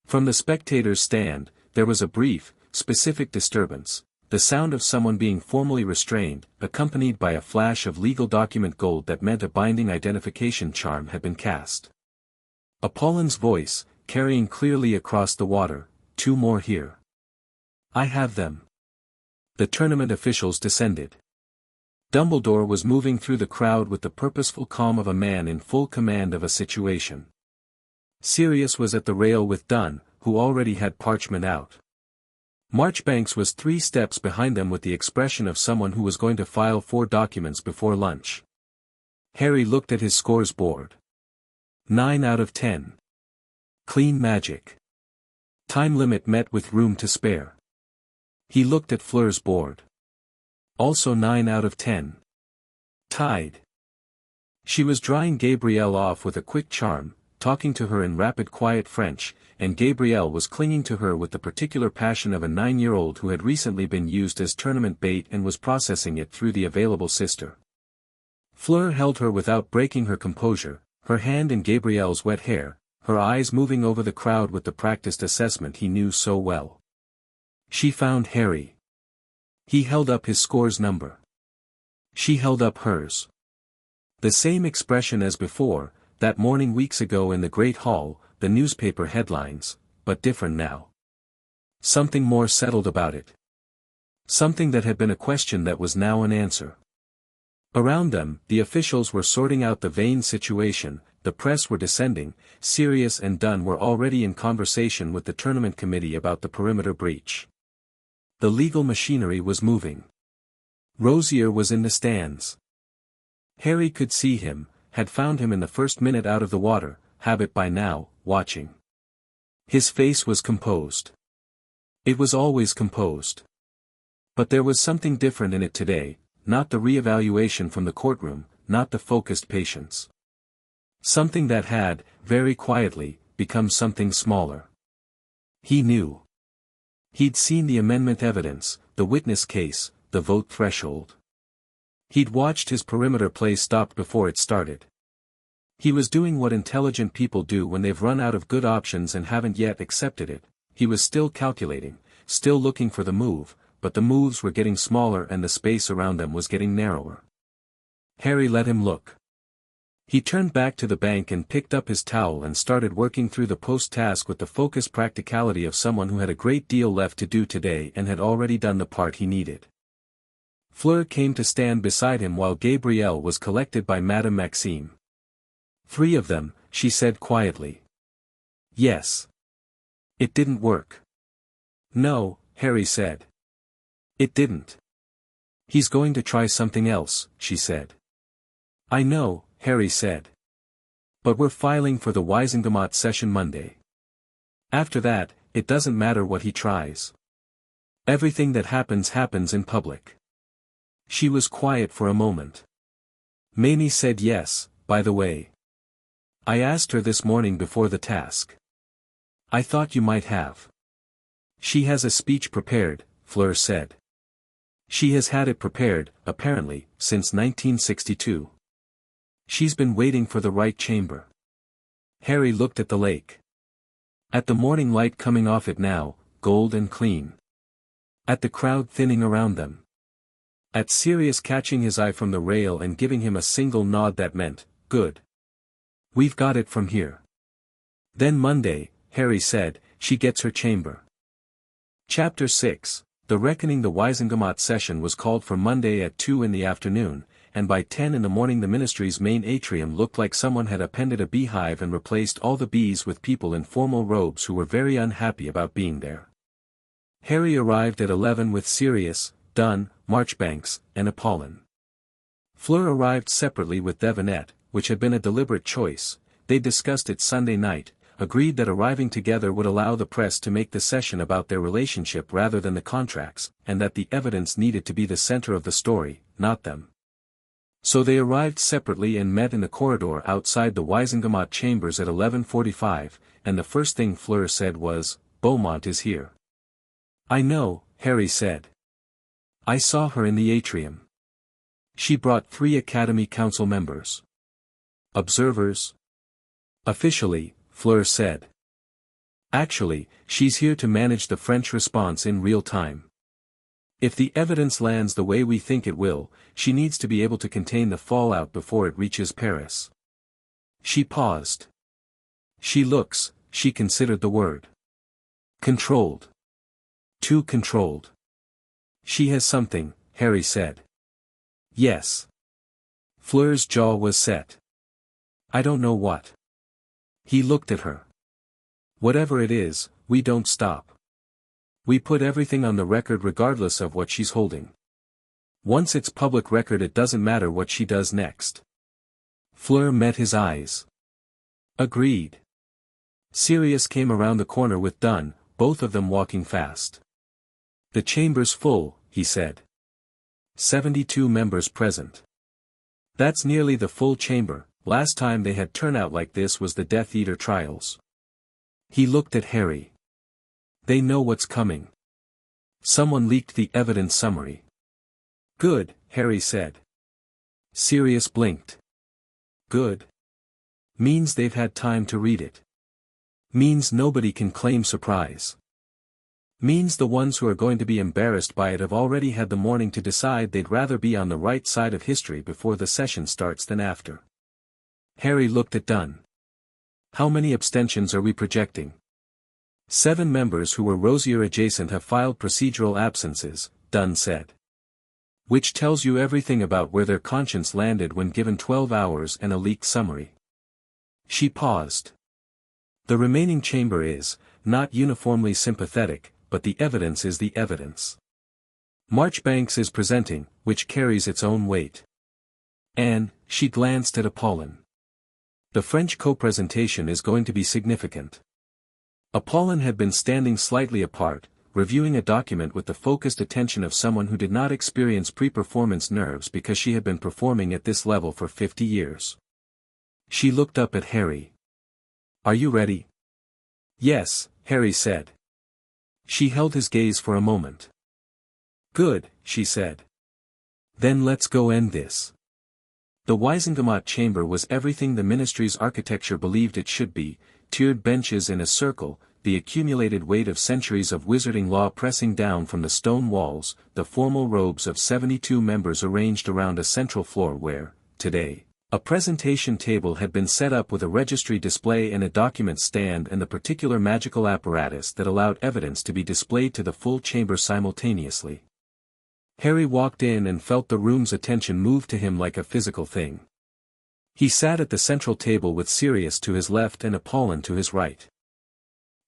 S1: From the spectators' stand, there was a brief, specific disturbance. The sound of someone being formally restrained, accompanied by a flash of legal document gold that meant a binding identification charm had been cast. Apollin's voice, carrying clearly across the water, "2 more here. I have them." The tournament officials descended. Dumbledore was moving through the crowd with the purposeful calm of a man in full command of a situation. Sirius was at the rail with Dunn, who already had parchment out. Marchbanks was 3 steps behind them with the expression of someone who was going to file 4 documents before lunch. Harry looked at his scores board. 9 out of 10. Clean magic. Time limit met with room to spare. He looked at Fleur's board. Also 9 out of 10. Tied. She was drying Gabrielle off with a quick charm, talking to her in rapid quiet French, and Gabrielle was clinging to her with the particular passion of a 9-year-old who had recently been used as tournament bait and was processing it through the available sister. Fleur held her without breaking her composure, her hand in Gabrielle's wet hair, her eyes moving over the crowd with the practiced assessment he knew so well. She found Harry. He held up his scores number. She held up hers. The same expression as before, that morning weeks ago in the Great Hall, the newspaper headlines, but different now. Something more settled about it. Something that had been a question that was now an answer. Around them, the officials were sorting out the Vane situation, the press were descending, Sirius and Dunn were already in conversation with the tournament committee about the perimeter breach. The legal machinery was moving. Rosier was in the stands. Harry could see him, had found him in the first minute out of the water, habit by now, watching. His face was composed. It was always composed. But there was something different in it today, not the re-evaluation from the courtroom, not the focused patience. Something that had, very quietly, become something smaller. He knew. He'd seen the amendment evidence, the witness case, the vote threshold. He'd watched his perimeter play stopped before it started. He was doing what intelligent people do when they've run out of good options and haven't yet accepted it. He was still calculating, still looking for the move, but the moves were getting smaller and the space around them was getting narrower. Harry let him look. He turned back to the bank and picked up his towel and started working through the post-task with the focused practicality of someone who had a great deal left to do today and had already done the part he needed. Fleur came to stand beside him while Gabrielle was collected by Madame Maxime. 3 of them, she said quietly. Yes. It didn't work. No, Harry said. It didn't. He's going to try something else, she said. I know, Harry said. But we're filing for the Wisingamot session Monday. After that, it doesn't matter what he tries. Everything that happens in public. She was quiet for a moment. Mamie said yes, by the way. I asked her this morning before the task. I thought you might have. She has a speech prepared, Fleur said. She has had it prepared, apparently, since 1962. She's been waiting for the right chamber. Harry looked at the lake. At the morning light coming off it now, gold and clean. At the crowd thinning around them. At Sirius catching his eye from the rail and giving him a single nod that meant, "Good. We've got it from here." Then Monday, Harry said, she gets her chamber. Chapter 6. The Reckoning. The Wizengamot session was called for Monday at 2 in the afternoon, and by 10 in the morning the ministry's main atrium looked like someone had appended a beehive and replaced all the bees with people in formal robes who were very unhappy about being there. Harry arrived at 11 with Sirius, Dunn, Marchbanks, and Apollon. Fleur arrived separately with Devanette, which had been a deliberate choice. They discussed it Sunday night, agreed that arriving together would allow the press to make the session about their relationship rather than the contracts, and that the evidence needed to be the center of the story, not them. So they arrived separately and met in the corridor outside the Wizengamot chambers at 11:45, and the first thing Fleur said was, "Beaumont is here." "I know," Harry said. "I saw her in the atrium. She brought 3 Academy Council members. Observers?" "Officially," Fleur said. "Actually, she's here to manage the French response in real time. If the evidence lands the way we think it will, she needs to be able to contain the fallout before it reaches Paris." She paused. She considered the word. "Controlled. Too controlled." "She has something," Harry said. "Yes." Fleur's jaw was set. "I don't know what." He looked at her. "Whatever it is, we don't stop. We put everything on the record regardless of what she's holding. Once it's public record it doesn't matter what she does next." Fleur met his eyes. "Agreed." Sirius came around the corner with Dunn, both of them walking fast. "The chamber's full," he said. 72 members present. That's nearly the full chamber. Last time they had turnout like this was the Death Eater trials. He looked at Harry. "They know what's coming. Someone leaked the evidence summary." "Good," Harry said. Sirius blinked. "Good. Means they've had time to read it. Means nobody can claim surprise. Means the ones who are going to be embarrassed by it have already had the morning to decide they'd rather be on the right side of history before the session starts than after." Harry looked at Dunn. "How many abstentions are we projecting?" 7 members who were Rosier adjacent have filed procedural absences, Dunn said. "Which tells you everything about where their conscience landed when given 12 hours and a leaked summary." She paused. "The remaining chamber is, not uniformly sympathetic, but the evidence is the evidence. Marchbanks is presenting, which carries its own weight. And," she glanced at Apollon. "The French co-presentation is going to be significant." Apollon had been standing slightly apart, reviewing a document with the focused attention of someone who did not experience pre-performance nerves because she had been performing at this level for 50 years. She looked up at Harry. "Are you ready?" "Yes," Harry said. She held his gaze for a moment. "Good," she said. "Then let's go end this." The Wizengamot chamber was everything the ministry's architecture believed it should be: tiered benches in a circle, the accumulated weight of centuries of wizarding law pressing down from the stone walls, the formal robes of 72 members arranged around a central floor where, today, a presentation table had been set up with a registry display and a document stand and the particular magical apparatus that allowed evidence to be displayed to the full chamber simultaneously. Harry walked in and felt the room's attention move to him like a physical thing. He sat at the central table with Sirius to his left and Apollon to his right.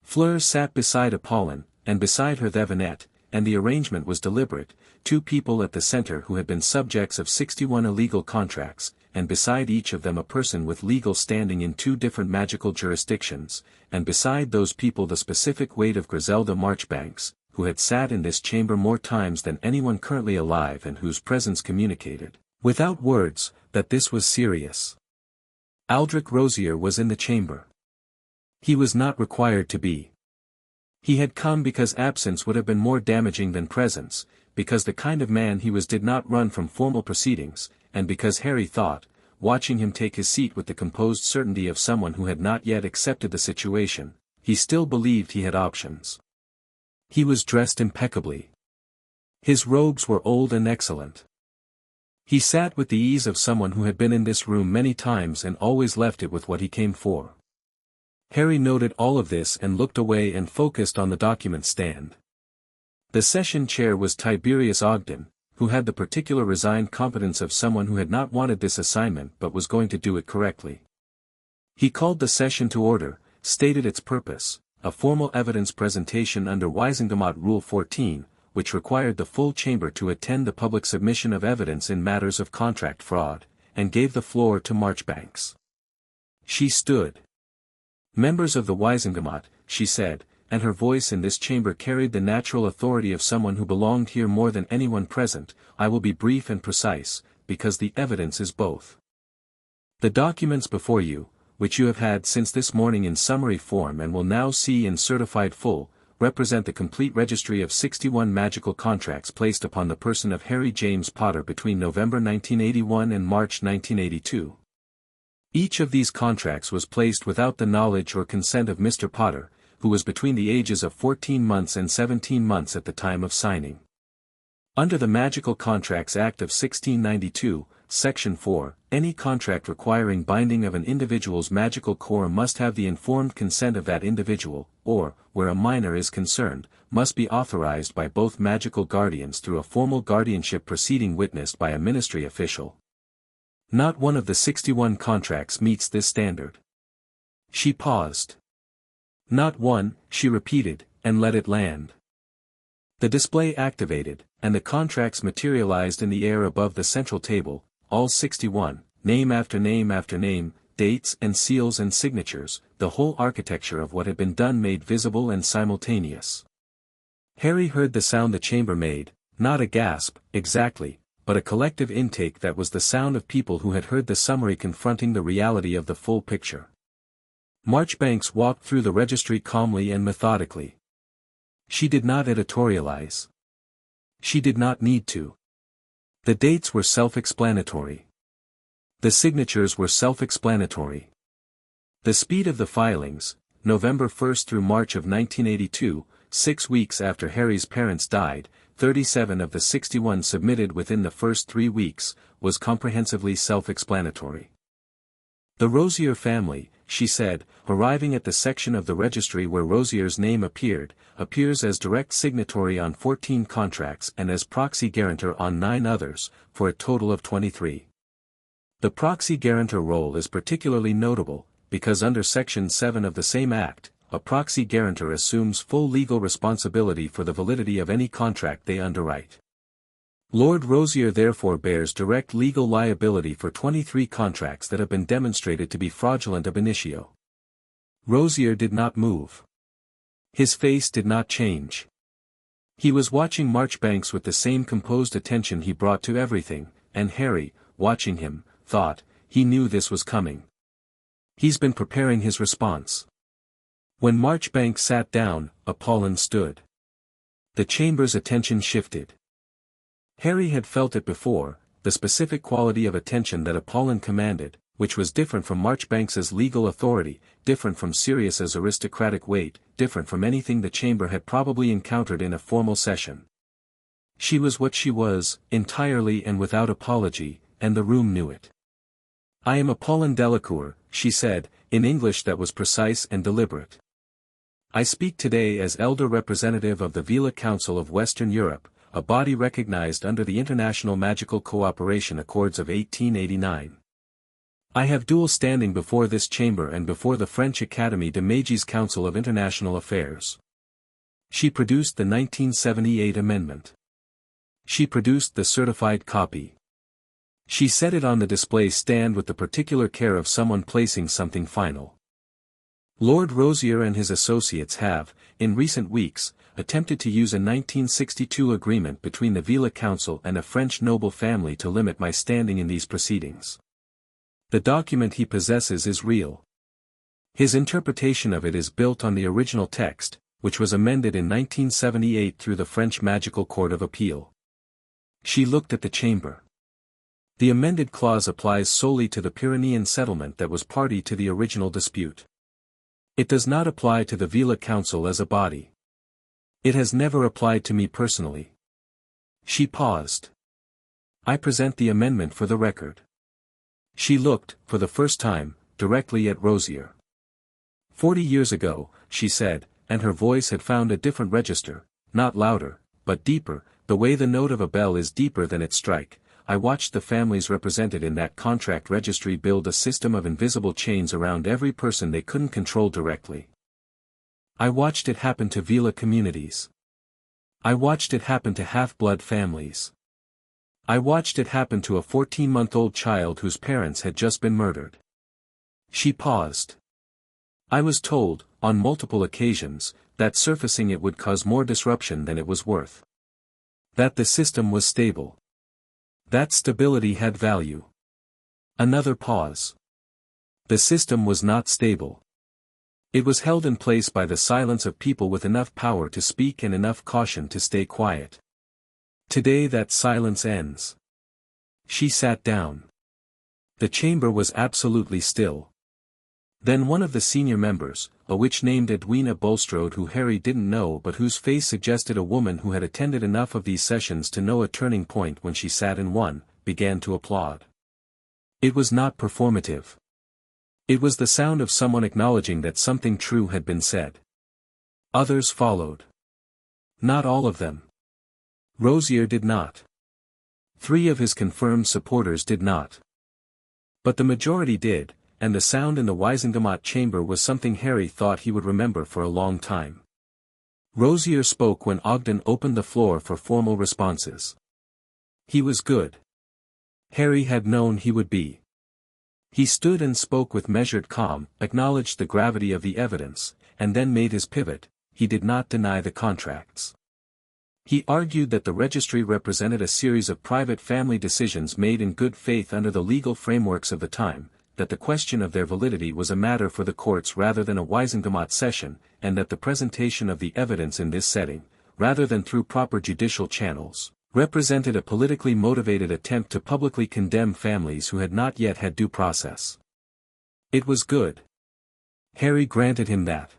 S1: Fleur sat beside Apollon, and beside her Devanette, and the arrangement was deliberate: 2 people at the center who had been subjects of 61 illegal contracts, and beside each of them a person with legal standing in 2 different magical jurisdictions, and beside those people the specific weight of Griselda Marchbanks, who had sat in this chamber more times than anyone currently alive and whose presence communicated, without words, that this was serious. Aldrich Rosier was in the chamber. He was not required to be. He had come because absence would have been more damaging than presence, because the kind of man he was did not run from formal proceedings, and because Harry thought, watching him take his seat with the composed certainty of someone who had not yet accepted the situation, he still believed he had options. He was dressed impeccably. His robes were old and excellent. He sat with the ease of someone who had been in this room many times and always left it with what he came for. Harry noted all of this and looked away and focused on the document stand. The session chair was Tiberius Ogden, who had the particular resigned competence of someone who had not wanted this assignment but was going to do it correctly. He called the session to order, stated its purpose, a formal evidence presentation under Wiesengemot Rule 14, which required the full chamber to attend the public submission of evidence in matters of contract fraud, and gave the floor to Marchbanks. She stood. Members of the Wiesengemot, she said, and her voice in this chamber carried the natural authority of someone who belonged here more than anyone present. I will be brief and precise, because the evidence is both. The documents before you, which you have had since this morning in summary form and will now see in certified full, represent the complete registry of 61 magical contracts placed upon the person of Harry James Potter between November 1981 and March 1982. Each of these contracts was placed without the knowledge or consent of Mr. Potter, who was between the ages of 14 months and 17 months at the time of signing. Under the Magical Contracts Act of 1692, Section 4, any contract requiring binding of an individual's magical core must have the informed consent of that individual, or, where a minor is concerned, must be authorized by both magical guardians through a formal guardianship proceeding witnessed by a ministry official. Not one of the 61 contracts meets this standard. She paused. Not one, she repeated, and let it land. The display activated, and the contracts materialized in the air above the central table, all 61, name after name after name, dates and seals and signatures, the whole architecture of what had been done made visible and simultaneous. Harry heard the sound the chamber made, not a gasp, exactly, but a collective intake that was the sound of people who had heard the summary confronting the reality of the full picture. Marchbanks walked through the registry calmly and methodically. She did not editorialize. She did not need to. The dates were self-explanatory. The signatures were self-explanatory. The speed of the filings, November 1st through March of 1982, 6 weeks after Harry's parents died, 37 of the 61 submitted within the first 3 weeks, was comprehensively self-explanatory. The Rosier family, she said, arriving at the section of the registry where Rosier's name appears as direct signatory on 14 contracts and as proxy guarantor on 9 others, for a total of 23. The proxy guarantor role is particularly notable, because under Section 7 of the same Act, a proxy guarantor assumes full legal responsibility for the validity of any contract they underwrite. Lord Rosier therefore bears direct legal liability for 23 contracts that have been demonstrated to be fraudulent ab initio. Rosier did not move. His face did not change. He was watching Marchbanks with the same composed attention he brought to everything, and Harry, watching him, thought, he knew this was coming. He's been preparing his response. When Marchbanks sat down, Apollon stood. The chamber's attention shifted. Harry had felt it before, the specific quality of attention that Apollon commanded, which was different from Marchbanks's legal authority, different from Sirius's aristocratic weight, different from anything the chamber had probably encountered in a formal session. She was what she was, entirely and without apology, and the room knew it. I am Apollon Delacour, she said, in English that was precise and deliberate. I speak today as elder representative of the Veela Council of Western Europe, a body recognized under the International Magical Cooperation Accords of 1889. I have dual standing before this chamber and before the French Académie de Magie's Council of International Affairs. She produced the 1978 amendment. She produced the certified copy. She set it on the display stand with the particular care of someone placing something final. Lord Rosier and his associates have, in recent weeks, attempted to use a 1962 agreement between the Veela Council and a French noble family to limit my standing in these proceedings. The document he possesses is real. His interpretation of it is built on the original text, which was amended in 1978 through the French Magical Court of Appeal. She looked at the chamber. The amended clause applies solely to the Pyrenean settlement that was party to the original dispute. It does not apply to the Veela Council as a body. It has never applied to me personally. She paused. I present the amendment for the record. She looked, for the first time, directly at Rosier. 40 years ago, she said, and her voice had found a different register, not louder, but deeper, the way the note of a bell is deeper than its strike. I watched the families represented in that contract registry build a system of invisible chains around every person they couldn't control directly. I watched it happen to Veela communities. I watched it happen to half-blood families. I watched it happen to a 14-month-old child whose parents had just been murdered. She paused. I was told, on multiple occasions, that surfacing it would cause more disruption than it was worth. That the system was stable. That stability had value. Another pause. The system was not stable. It was held in place by the silence of people with enough power to speak and enough caution to stay quiet. Today that silence ends. She sat down. The chamber was absolutely still. Then one of the senior members, a witch named Edwina Bulstrode who Harry didn't know but whose face suggested a woman who had attended enough of these sessions to know a turning point when she sat in one, began to applaud. It was not performative. It was the sound of someone acknowledging that something true had been said. Others followed. Not all of them. Rosier did not. 3 of his confirmed supporters did not. But the majority did, and the sound in the Wisengamot chamber was something Harry thought he would remember for a long time. Rosier spoke when Ogden opened the floor for formal responses. He was good. Harry had known he would be. He stood and spoke with measured calm, acknowledged the gravity of the evidence, and then made his pivot. He did not deny the contracts. He argued that the registry represented a series of private family decisions made in good faith under the legal frameworks of the time, that the question of their validity was a matter for the courts rather than a Wisengamot session, and that the presentation of the evidence in this setting, rather than through proper judicial channels, represented a politically motivated attempt to publicly condemn families who had not yet had due process. It was good. Harry granted him that.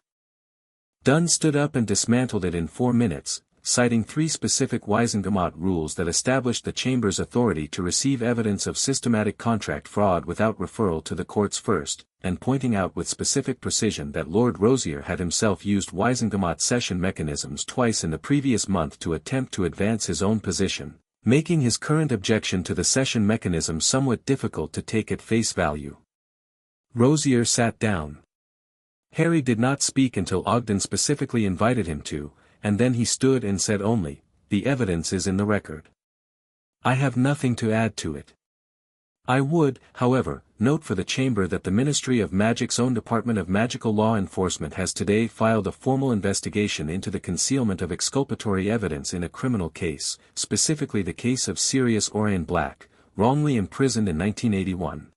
S1: Dunn stood up and dismantled it in 4 minutes, citing 3 specific Wisengamot rules that established the Chamber's authority to receive evidence of systematic contract fraud without referral to the courts first, and pointing out with specific precision that Lord Rosier had himself used Wisengamot session mechanisms twice in the previous month to attempt to advance his own position, making his current objection to the session mechanism somewhat difficult to take at face value. Rosier sat down. Harry did not speak until Ogden specifically invited him to, and then he stood and said only, "The evidence is in the record. I have nothing to add to it." I would, however, note for the Chamber that the Ministry of Magic's own Department of Magical Law Enforcement has today filed a formal investigation into the concealment of exculpatory evidence in a criminal case, specifically the case of Sirius Orion Black, wrongly imprisoned in 1981.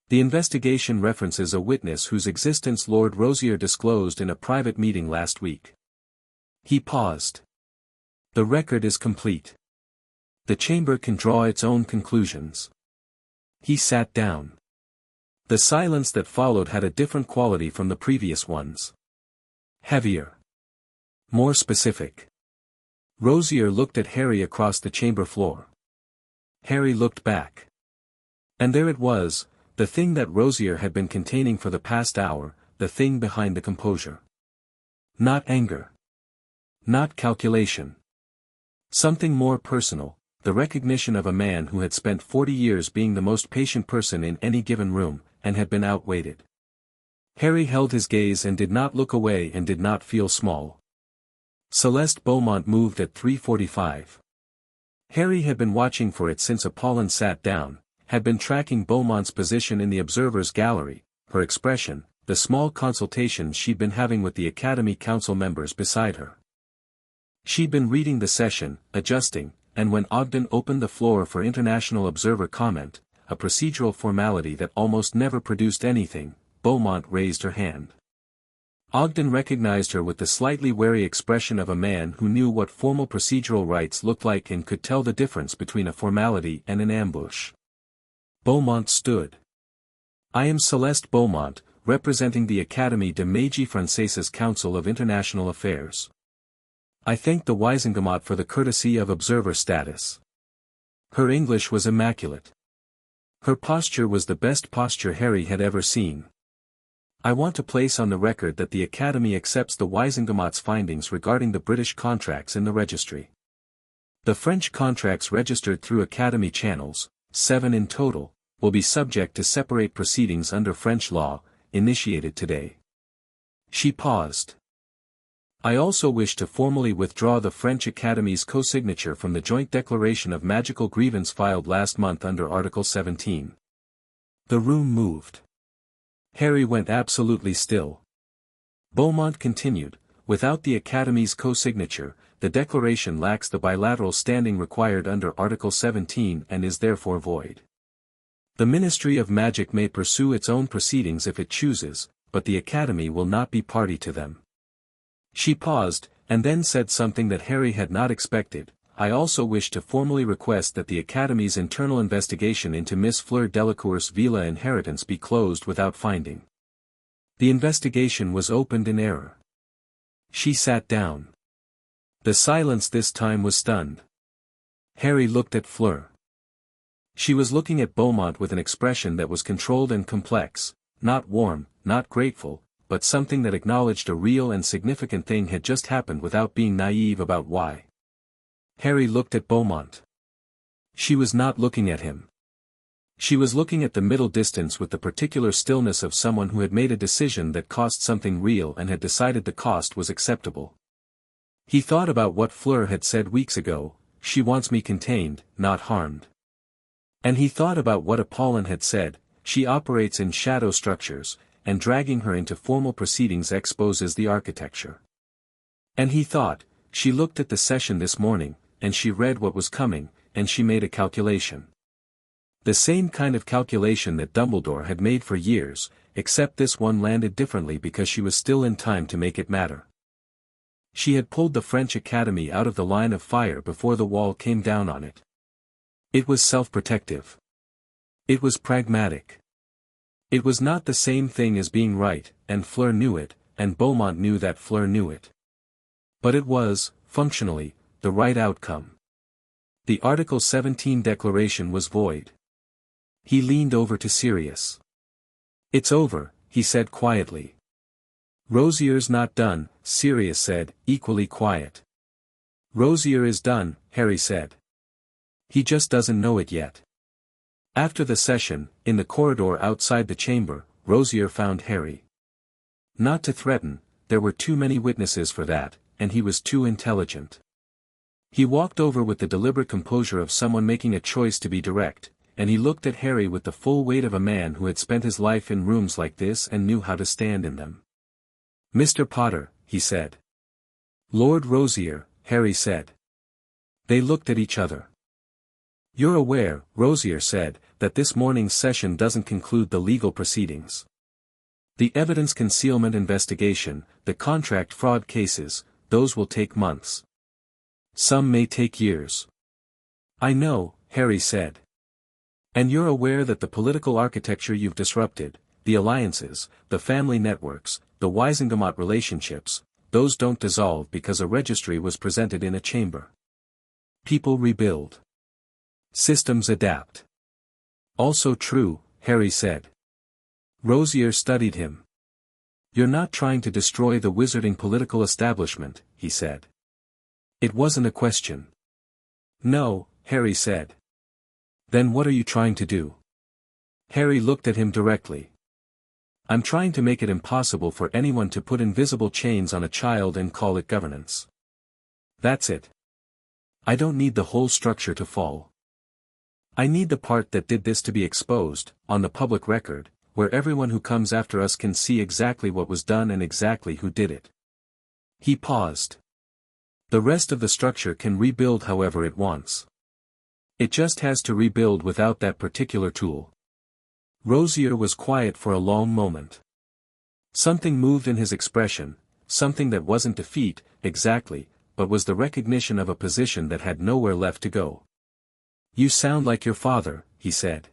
S1: The investigation references a witness whose existence Lord Rosier disclosed in a private meeting last week. He paused. The record is complete. The Chamber can draw its own conclusions. He sat down. The silence that followed had a different quality from the previous ones. Heavier. More specific. Rosier looked at Harry across the chamber floor. Harry looked back. And there it was, the thing that Rosier had been containing for the past hour, the thing behind the composure. Not anger. Not calculation. Something more personal, the recognition of a man who had spent 40 years being the most patient person in any given room, and had been outweighted. Harry held his gaze and did not look away and did not feel small. Celeste Beaumont moved at 3:45. Harry had been watching for it since Apollon sat down, had been tracking Beaumont's position in the observer's gallery, her expression, the small consultations she'd been having with the Academy Council members beside her. She'd been reading the session, adjusting, and when Ogden opened the floor for international observer comment, a procedural formality that almost never produced anything, Beaumont raised her hand. Ogden recognized her with the slightly wary expression of a man who knew what formal procedural rights looked like and could tell the difference between a formality and an ambush. Beaumont stood. "I am Celeste Beaumont, representing the Académie de Magie Française Council of International Affairs. I thanked the Wiesengemot for the courtesy of observer status. Her English was immaculate. Her posture was the best posture Harry had ever seen. I want to place on the record that the Academy accepts the Wiesengemot's findings regarding the British contracts in the registry. The French contracts registered through Academy channels, 7 in total, will be subject to separate proceedings under French law, initiated today. She paused. I also wish to formally withdraw the French Academy's co-signature from the joint declaration of magical grievance filed last month under Article 17. The room moved. Harry went absolutely still. Beaumont continued, without the Academy's co-signature, the declaration lacks the bilateral standing required under Article 17 and is therefore void. The Ministry of Magic may pursue its own proceedings if it chooses, but the Academy will not be party to them. She paused, and then said something that Harry had not expected. I also wish to formally request that the Academy's internal investigation into Miss Fleur Delacour's Veela inheritance be closed without finding. The investigation was opened in error. She sat down. The silence this time was stunned. Harry looked at Fleur. She was looking at Beaumont with an expression that was controlled and complex, not warm, not grateful, but something that acknowledged a real and significant thing had just happened without being naive about why. Harry looked at Beaumont. She was not looking at him. She was looking at the middle distance with the particular stillness of someone who had made a decision that cost something real and had decided the cost was acceptable. He thought about what Fleur had said weeks ago, she wants me contained, not harmed. And he thought about what Apollon had said, she operates in shadow structures, and dragging her into formal proceedings exposes the architecture. And he thought, she looked at the session this morning, and she read what was coming, and she made a calculation. The same kind of calculation that Dumbledore had made for years, except this one landed differently because she was still in time to make it matter. She had pulled the French Academy out of the line of fire before the wall came down on it. It was self-protective. It was pragmatic. It was not the same thing as being right, and Fleur knew it, and Beaumont knew that Fleur knew it. But it was, functionally, the right outcome. The Article 17 declaration was void. He leaned over to Sirius. It's over, he said quietly. Rosier's not done, Sirius said, equally quiet. Rosier is done, Harry said. He just doesn't know it yet. After the session, in the corridor outside the chamber, Rosier found Harry. Not to threaten, there were too many witnesses for that, and he was too intelligent. He walked over with the deliberate composure of someone making a choice to be direct, and he looked at Harry with the full weight of a man who had spent his life in rooms like this and knew how to stand in them. Mr. Potter, he said. Lord Rosier, Harry said. They looked at each other. You're aware, Rosier said, that this morning's session doesn't conclude the legal proceedings. The evidence concealment investigation, the contract fraud cases, those will take months. Some may take years. I know, Harry said. And you're aware that the political architecture you've disrupted, the alliances, the family networks, the Wiesengemot relationships, those don't dissolve because a registry was presented in a chamber. People rebuild. Systems adapt. Also true, Harry said. Rosier studied him. You're not trying to destroy the wizarding political establishment, he said. It wasn't a question. No, Harry said. Then what are you trying to do? Harry looked at him directly. I'm trying to make it impossible for anyone to put invisible chains on a child and call it governance. That's it. I don't need the whole structure to fall. I need the part that did this to be exposed, on the public record, where everyone who comes after us can see exactly what was done and exactly who did it. He paused. The rest of the structure can rebuild however it wants. It just has to rebuild without that particular tool. Rosier was quiet for a long moment. Something moved in his expression, something that wasn't defeat, exactly, but was the recognition of a position that had nowhere left to go. You sound like your father, he said.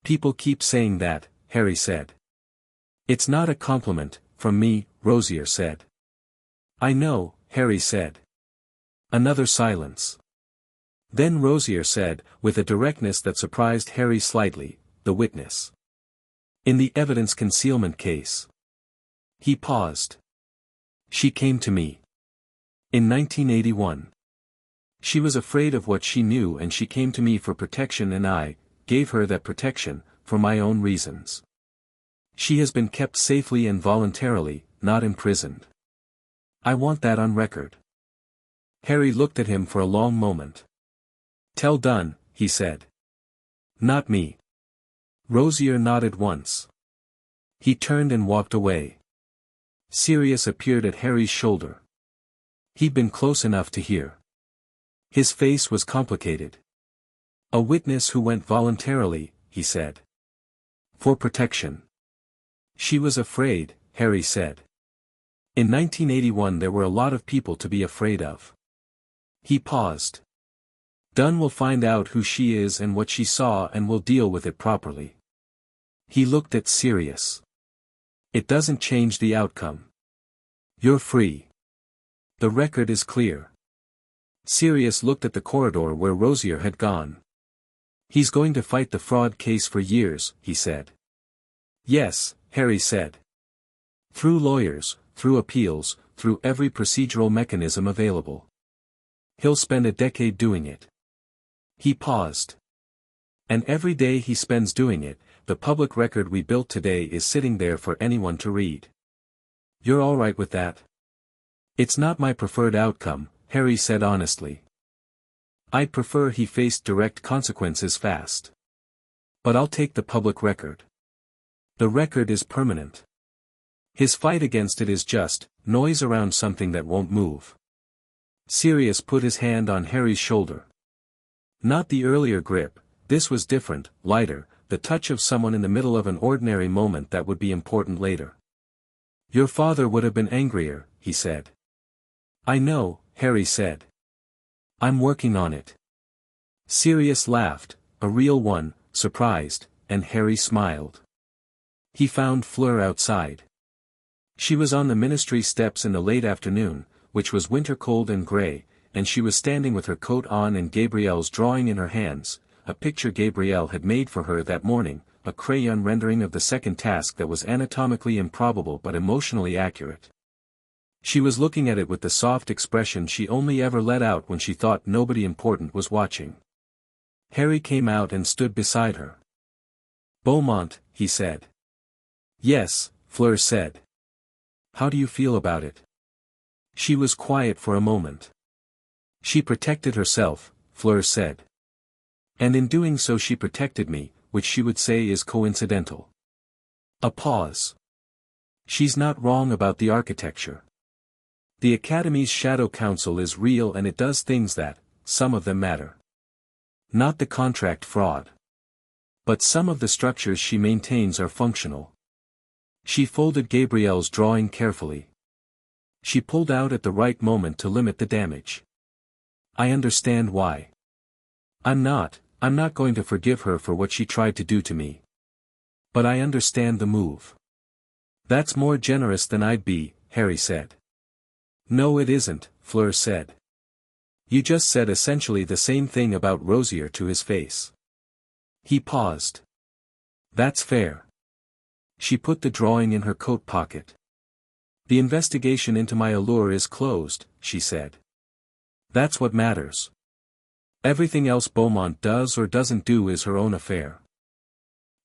S1: People keep saying that, Harry said. It's not a compliment, from me, Rosier said. I know, Harry said. Another silence. Then Rosier said, with a directness that surprised Harry slightly, "The witness. In the evidence concealment case." He paused. "She came to me. In 1981. She was afraid of what she knew and she came to me for protection and I gave her that protection, for my own reasons. She has been kept safely and voluntarily, not imprisoned. I want that on record." Harry looked at him for a long moment. "Tell Dunn," he said. "Not me." Rosier nodded once. He turned and walked away. Sirius appeared at Harry's shoulder. He'd been close enough to hear. His face was complicated. "A witness who went voluntarily," he said. "For protection." "She was afraid," Harry said. "In 1981 there were a lot of people to be afraid of." He paused. "Dunn will find out who she is and what she saw and will deal with it properly." He looked at Sirius. "It doesn't change the outcome. You're free. The record is clear." Sirius looked at the corridor where Rosier had gone. "He's going to fight the fraud case for years," he said. "Yes," Harry said. "Through lawyers, through appeals, through every procedural mechanism available. He'll spend a decade doing it." He paused. "And every day he spends doing it, the public record we built today is sitting there for anyone to read. You're all right with that?" "It's not my preferred outcome," Harry said honestly. "I'd prefer he faced direct consequences fast. But I'll take the public record. The record is permanent. His fight against it is just noise around something that won't move." Sirius put his hand on Harry's shoulder. Not the earlier grip, this was different, lighter, the touch of someone in the middle of an ordinary moment that would be important later. "Your father would have been angrier," he said. "I know," Harry said. "I'm working on it." Sirius laughed, a real one, surprised, and Harry smiled. He found Fleur outside. She was on the ministry steps in the late afternoon, which was winter cold and grey, and she was standing with her coat on and Gabrielle's drawing in her hands, a picture Gabrielle had made for her that morning, a crayon rendering of the second task that was anatomically improbable but emotionally accurate. She was looking at it with the soft expression she only ever let out when she thought nobody important was watching. Harry came out and stood beside her. "Beaumont," he said. "Yes," Fleur said. "How do you feel about it?" She was quiet for a moment. "She protected herself," Fleur said. "And in doing so she protected me, which she would say is coincidental." A pause. "She's not wrong about the architecture. The Academy's Shadow Council is real and it does things that, some of them matter. Not the contract fraud. But some of the structures she maintains are functional." She folded Gabrielle's drawing carefully. She pulled out at the right moment to limit the damage. "I understand why. I'm not going to forgive her for what she tried to do to me. But I understand the move." "That's more generous than I'd be," Harry said. "No it isn't," Fleur said. "You just said essentially the same thing about Rosier to his face." He paused. "That's fair." She put the drawing in her coat pocket. "The investigation into my Allure is closed," she said. "That's what matters. Everything else Beaumont does or doesn't do is her own affair."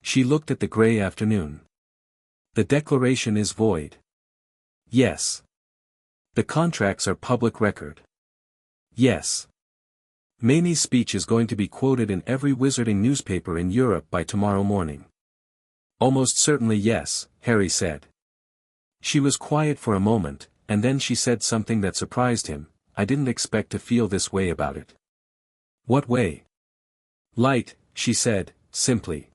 S1: She looked at the grey afternoon. "The declaration is void." "Yes." "The contracts are public record." "Yes." "Mamie's speech is going to be quoted in every wizarding newspaper in Europe by tomorrow morning." "Almost certainly yes," Harry said. She was quiet for a moment, and then she said something that surprised him. "I didn't expect to feel this way about it." "What way?" "Light," she said, simply.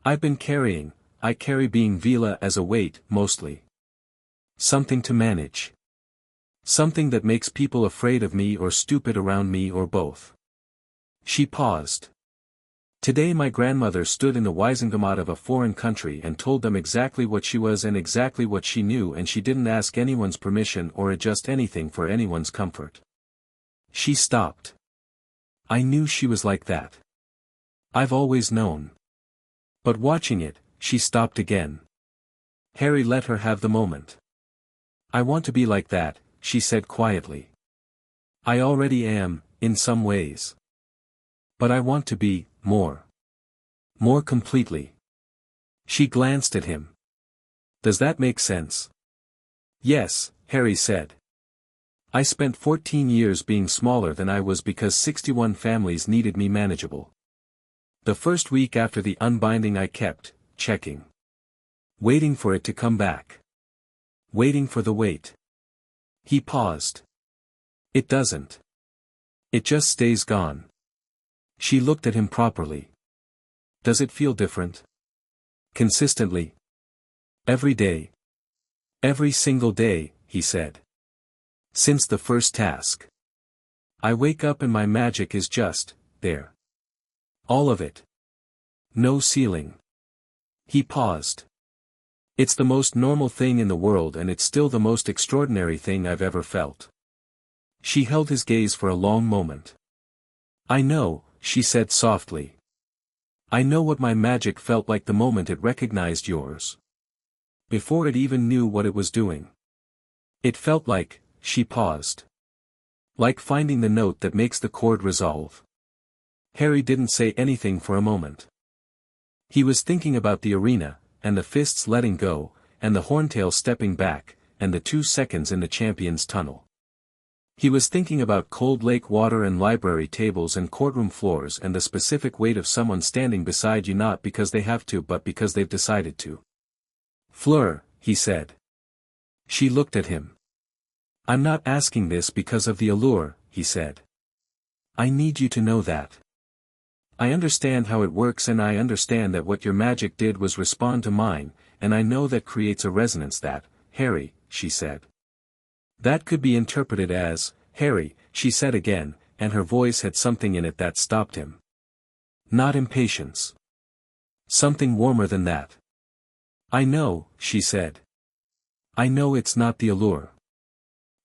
S1: I carry being Veela as a weight, mostly. Something to manage. Something that makes people afraid of me or stupid around me or both." She paused. "Today my grandmother stood in the Waisengamat of a foreign country and told them exactly what she was and exactly what she knew and she didn't ask anyone's permission or adjust anything for anyone's comfort. She stopped. I knew she was like that. I've always known. But watching it, she stopped again. Harry let her have the moment. I want to be like that, she said quietly. I already am, in some ways. But I want to be, more. More completely. She glanced at him. Does that make sense? Yes, Harry said. I spent 14 years being smaller than I was because 61 families needed me manageable. The first week after the unbinding I kept, checking. Waiting for it to come back. Waiting for the wait. He paused. It doesn't. It just stays gone. She looked at him properly. Does it feel different? Consistently? Every day? Every single day, he said. Since the first task. I wake up and my magic is just, there. All of it. No ceiling. He paused. It's the most normal thing in the world and it's still the most extraordinary thing I've ever felt. She held his gaze for a long moment. I know, she said softly. I know what my magic felt like the moment it recognized yours. Before it even knew what it was doing. It felt like, she paused. Like finding the note that makes the chord resolve. Harry didn't say anything for a moment. He was thinking about the arena, and the fists letting go, and the horntail stepping back, and the 2 seconds in the champion's tunnel. He was thinking about cold lake water and library tables and courtroom floors and the specific weight of someone standing beside you not because they have to but because they've decided to. Fleur, he said. She looked at him. I'm not asking this because of the allure, he said. I need you to know that. I understand how it works and I understand that what your magic did was respond to mine, and I know that creates a resonance that, Harry, she said. That could be interpreted as, Harry, she said again, and her voice had something in it that stopped him. Not impatience. Something warmer than that. I know, she said. I know it's not the allure.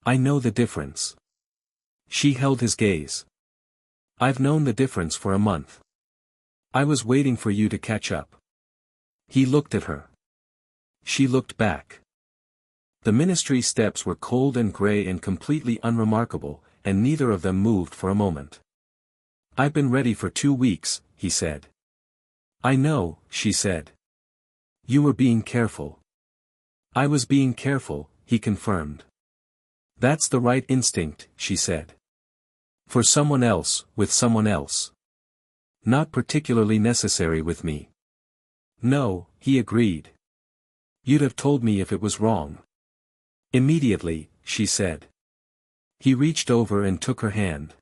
S1: I know the difference. She held his gaze. I've known the difference for a month. I was waiting for you to catch up. He looked at her. She looked back. The ministry steps were cold and gray and completely unremarkable, and neither of them moved for a moment. I've been ready for 2 weeks, he said. I know, she said. You were being careful. I was being careful, he confirmed. That's the right instinct, she said. For someone else, with someone else. Not particularly necessary with me. No, he agreed. You'd have told me if it was wrong. Immediately, she said. He reached over and took her hand.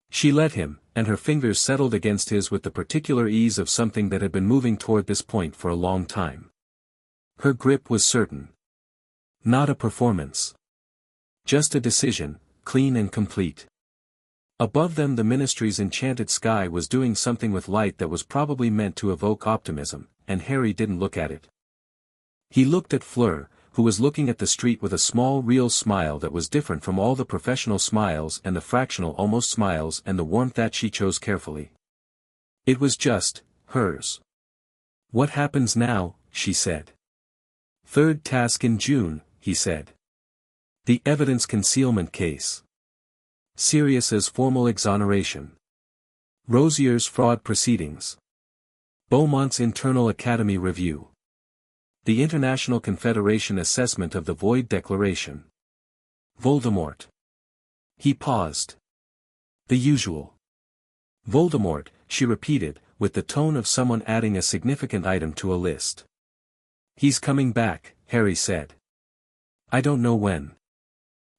S1: She let him, and her fingers settled against his with the particular ease of something that had been moving toward this point for a long time. Her grip was certain. Not a performance. Just a decision, clean and complete. Above them the ministry's enchanted sky was doing something with light that was probably meant to evoke optimism, and Harry didn't look at it. He looked at Fleur, who was looking at the street with a small real smile that was different from all the professional smiles and the fractional almost smiles and the warmth that she chose carefully. It was just, hers. What happens now, she said. Third task in June, he said. The evidence concealment case. Serious as formal exoneration. Rozier's fraud proceedings. Beaumont's internal academy review. The International Confederation assessment of the Void Declaration. Voldemort. He paused. The usual. Voldemort, she repeated, with the tone of someone adding a significant item to a list. He's coming back, Harry said. I don't know when.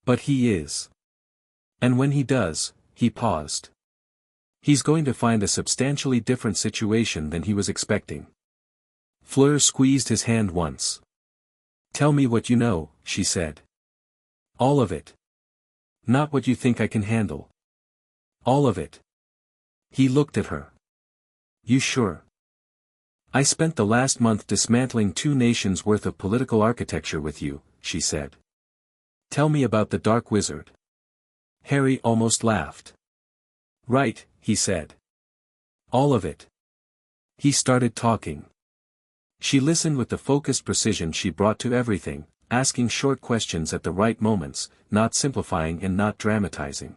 S1: But he is. And when he does, he paused. He's going to find a substantially different situation than he was expecting. Fleur squeezed his hand once. Tell me what you know, she said. All of it. Not what you think I can handle. All of it. He looked at her. You sure? I spent the last month dismantling 2 nations' worth of political architecture with you, she said. Tell me about the Dark Wizard. Harry almost laughed. Right, he said. All of it. He started talking. She listened with the focused precision she brought to everything, asking short questions at the right moments, not simplifying and not dramatizing.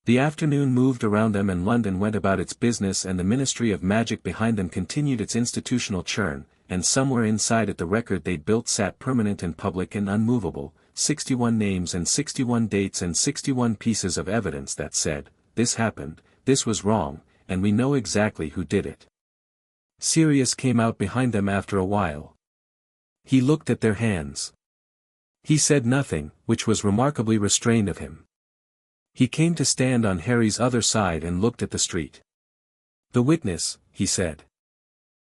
S1: The afternoon moved around them and London went about its business and the Ministry of Magic behind them continued its institutional churn, and somewhere inside it the record they'd built sat permanent and public and unmovable, 61 names and 61 dates and 61 pieces of evidence that said, this happened, this was wrong, and we know exactly who did it. Sirius came out behind them after a while. He looked at their hands. He said nothing, which was remarkably restrained of him. He came to stand on Harry's other side and looked at the street. The witness, he said.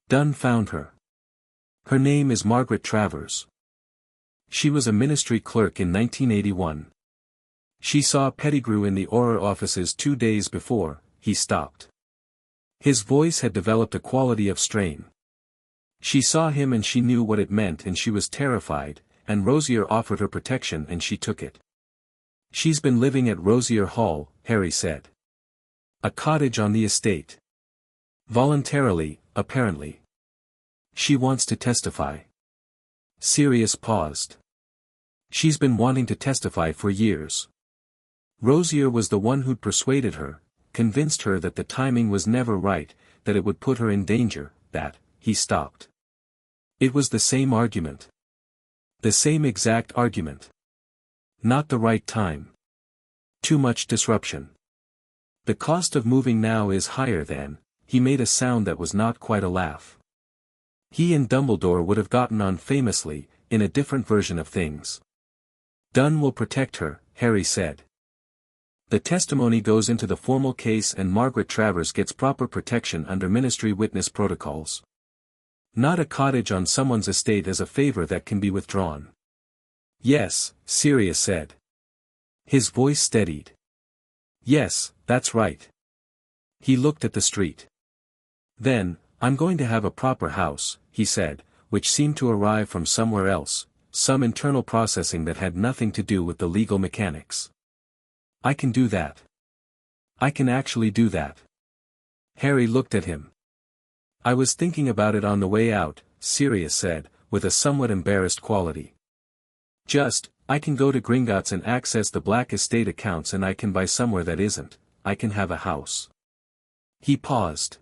S1: Dunn found her. Her name is Margaret Travers. She was a ministry clerk in 1981. She saw Pettigrew in the Auror offices 2 days before. He stopped. His voice had developed a quality of strain. She saw him and she knew what it meant and she was terrified, and Rosier offered her protection and she took it. She's been living at Rosier Hall, Harry said. A cottage on the estate. Voluntarily, apparently. She wants to testify. Sirius paused. She's been wanting to testify for years. Rosier was the one who'd persuaded her, convinced her that the timing was never right, that it would put her in danger, that, he stopped. It was the same argument. The same exact argument. Not the right time. Too much disruption. The cost of moving now is higher than, he made a sound that was not quite a laugh. He and Dumbledore would have gotten on famously, in a different version of things. Dunn will protect her, Harry said. The testimony goes into the formal case and Margaret Travers gets proper protection under ministry witness protocols. Not a cottage on someone's estate as a favor that can be withdrawn. Yes, Sirius said. His voice steadied. Yes, that's right. He looked at the street. Then, I'm going to have a proper house, he said, which seemed to arrive from somewhere else, some internal processing that had nothing to do with the legal mechanics. I can do that. I can actually do that. Harry looked at him. I was thinking about it on the way out, Sirius said, with a somewhat embarrassed quality. I can go to Gringotts and access the Black Estate accounts and I can buy somewhere that isn't, I can have a house. He paused.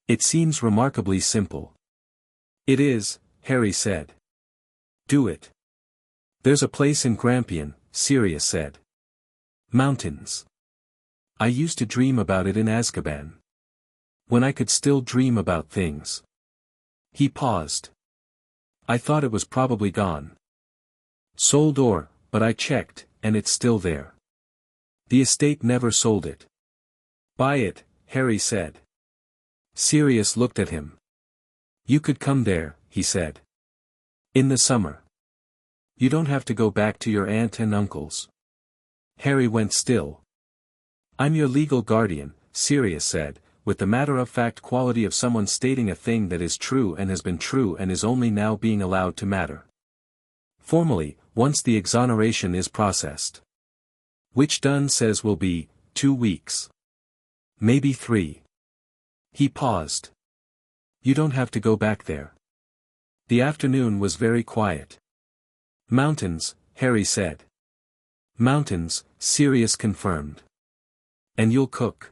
S1: It seems remarkably simple. It is, Harry said. Do it. There's a place in Grampian, Sirius said. Mountains. I used to dream about it in Azkaban. When I could still dream about things. He paused. I thought it was probably gone. Sold but I checked, and it's still there. The estate never sold it. Buy it, Harry said. Sirius looked at him. You could come there, he said. In the summer. You don't have to go back to your aunt and uncles. Harry went still. I'm your legal guardian, Sirius said, with the matter-of-fact quality of someone stating a thing that is true and has been true and is only now being allowed to matter. Formally, once the exoneration is processed. Which Dunn says will be, 2 weeks. Maybe 3. He paused. You don't have to go back there. The afternoon was very quiet. Mountains, Harry said. Mountains, Sirius confirmed. And you'll cook.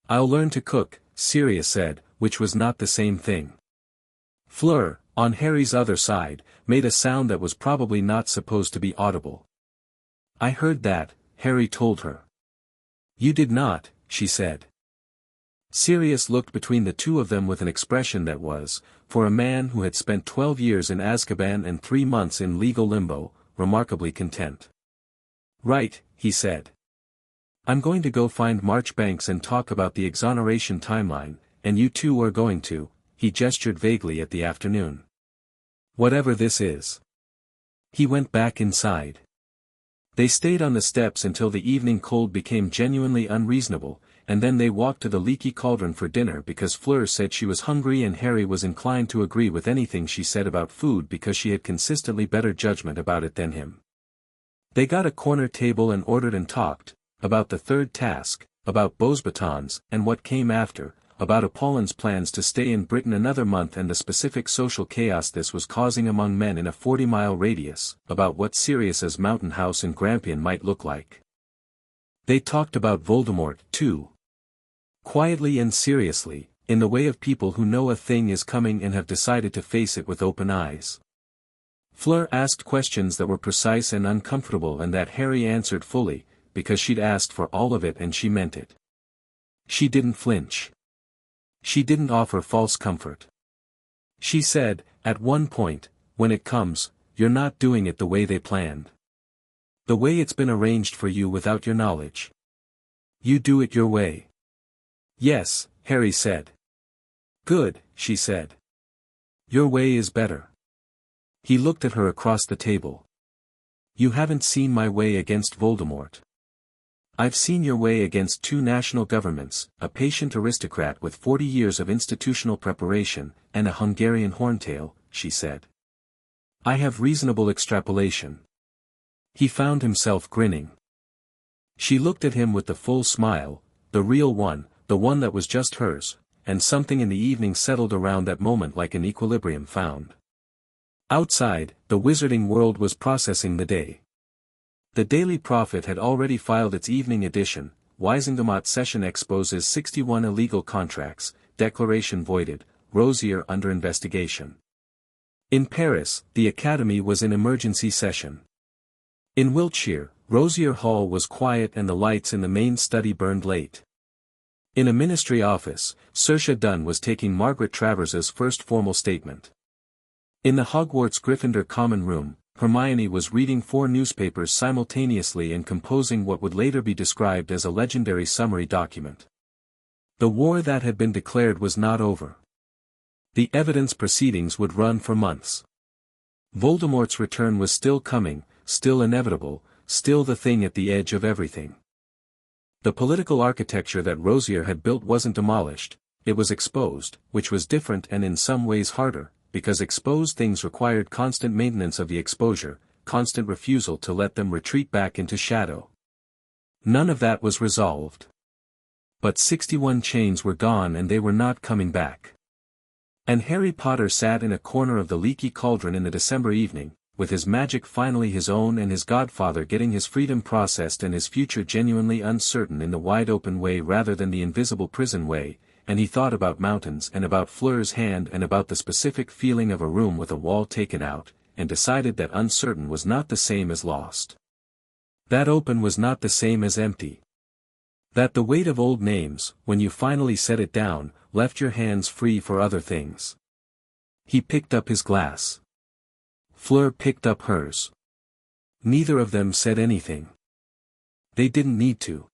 S1: I'll learn to cook, Sirius said, which was not the same thing. Fleur, on Harry's other side, made a sound that was probably not supposed to be audible. I heard that, Harry told her. You did not, she said. Sirius looked between the two of them with an expression that was, for a man who had spent 12 years in Azkaban and 3 months in legal limbo, remarkably content. Right, he said. I'm going to go find Marchbanks and talk about the exoneration timeline, and you two are going to, he gestured vaguely at the afternoon. Whatever this is. He went back inside. They stayed on the steps until the evening cold became genuinely unreasonable, and then they walked to the Leaky Cauldron for dinner because Fleur said she was hungry and Harry was inclined to agree with anything she said about food because she had consistently better judgment about it than him. They got a corner table and ordered and talked, about the third task, about Beau's batons, and what came after, about Apollin's plans to stay in Britain another month and the specific social chaos this was causing among men in a 40-mile radius, about what Sirius's mountain house in Grampian might look like. They talked about Voldemort, too. Quietly and seriously, in the way of people who know a thing is coming and have decided to face it with open eyes. Fleur asked questions that were precise and uncomfortable and that Harry answered fully, because she'd asked for all of it and she meant it. She didn't flinch. She didn't offer false comfort. She said, at one point, when it comes, you're not doing it the way they planned. The way it's been arranged for you without your knowledge. You do it your way. Yes, Harry said. Good, she said. Your way is better. He looked at her across the table. You haven't seen my way against Voldemort. I've seen your way against 2 national governments, a patient aristocrat with 40 years of institutional preparation, and a Hungarian horntail, she said. I have reasonable extrapolation. He found himself grinning. She looked at him with the full smile, the real one, the one that was just hers, and something in the evening settled around that moment like an equilibrium found. Outside, the wizarding world was processing the day. The Daily Prophet had already filed its evening edition, Wiesingdomot Session exposes 61 illegal contracts, declaration voided, Rosier under investigation. In Paris, the Academy was in emergency session. In Wiltshire, Rosier Hall was quiet and the lights in the main study burned late. In a ministry office, Saoirse Dunn was taking Margaret Travers's first formal statement. In the Hogwarts Gryffindor common room, Hermione was reading 4 newspapers simultaneously and composing what would later be described as a legendary summary document. The war that had been declared was not over. The evidence proceedings would run for months. Voldemort's return was still coming, still inevitable, still the thing at the edge of everything. The political architecture that Rosier had built wasn't demolished, it was exposed, which was different and in some ways harder, because exposed things required constant maintenance of the exposure, constant refusal to let them retreat back into shadow. None of that was resolved. But 61 chains were gone and they were not coming back. And Harry Potter sat in a corner of the leaky cauldron in the December evening, with his magic finally his own and his godfather getting his freedom processed and his future genuinely uncertain in the wide-open way rather than the invisible prison way, and he thought about mountains and about Fleur's hand and about the specific feeling of a room with a wall taken out, and decided that uncertain was not the same as lost. That open was not the same as empty. That the weight of old names, when you finally set it down, left your hands free for other things. He picked up his glass. Fleur picked up hers. Neither of them said anything. They didn't need to.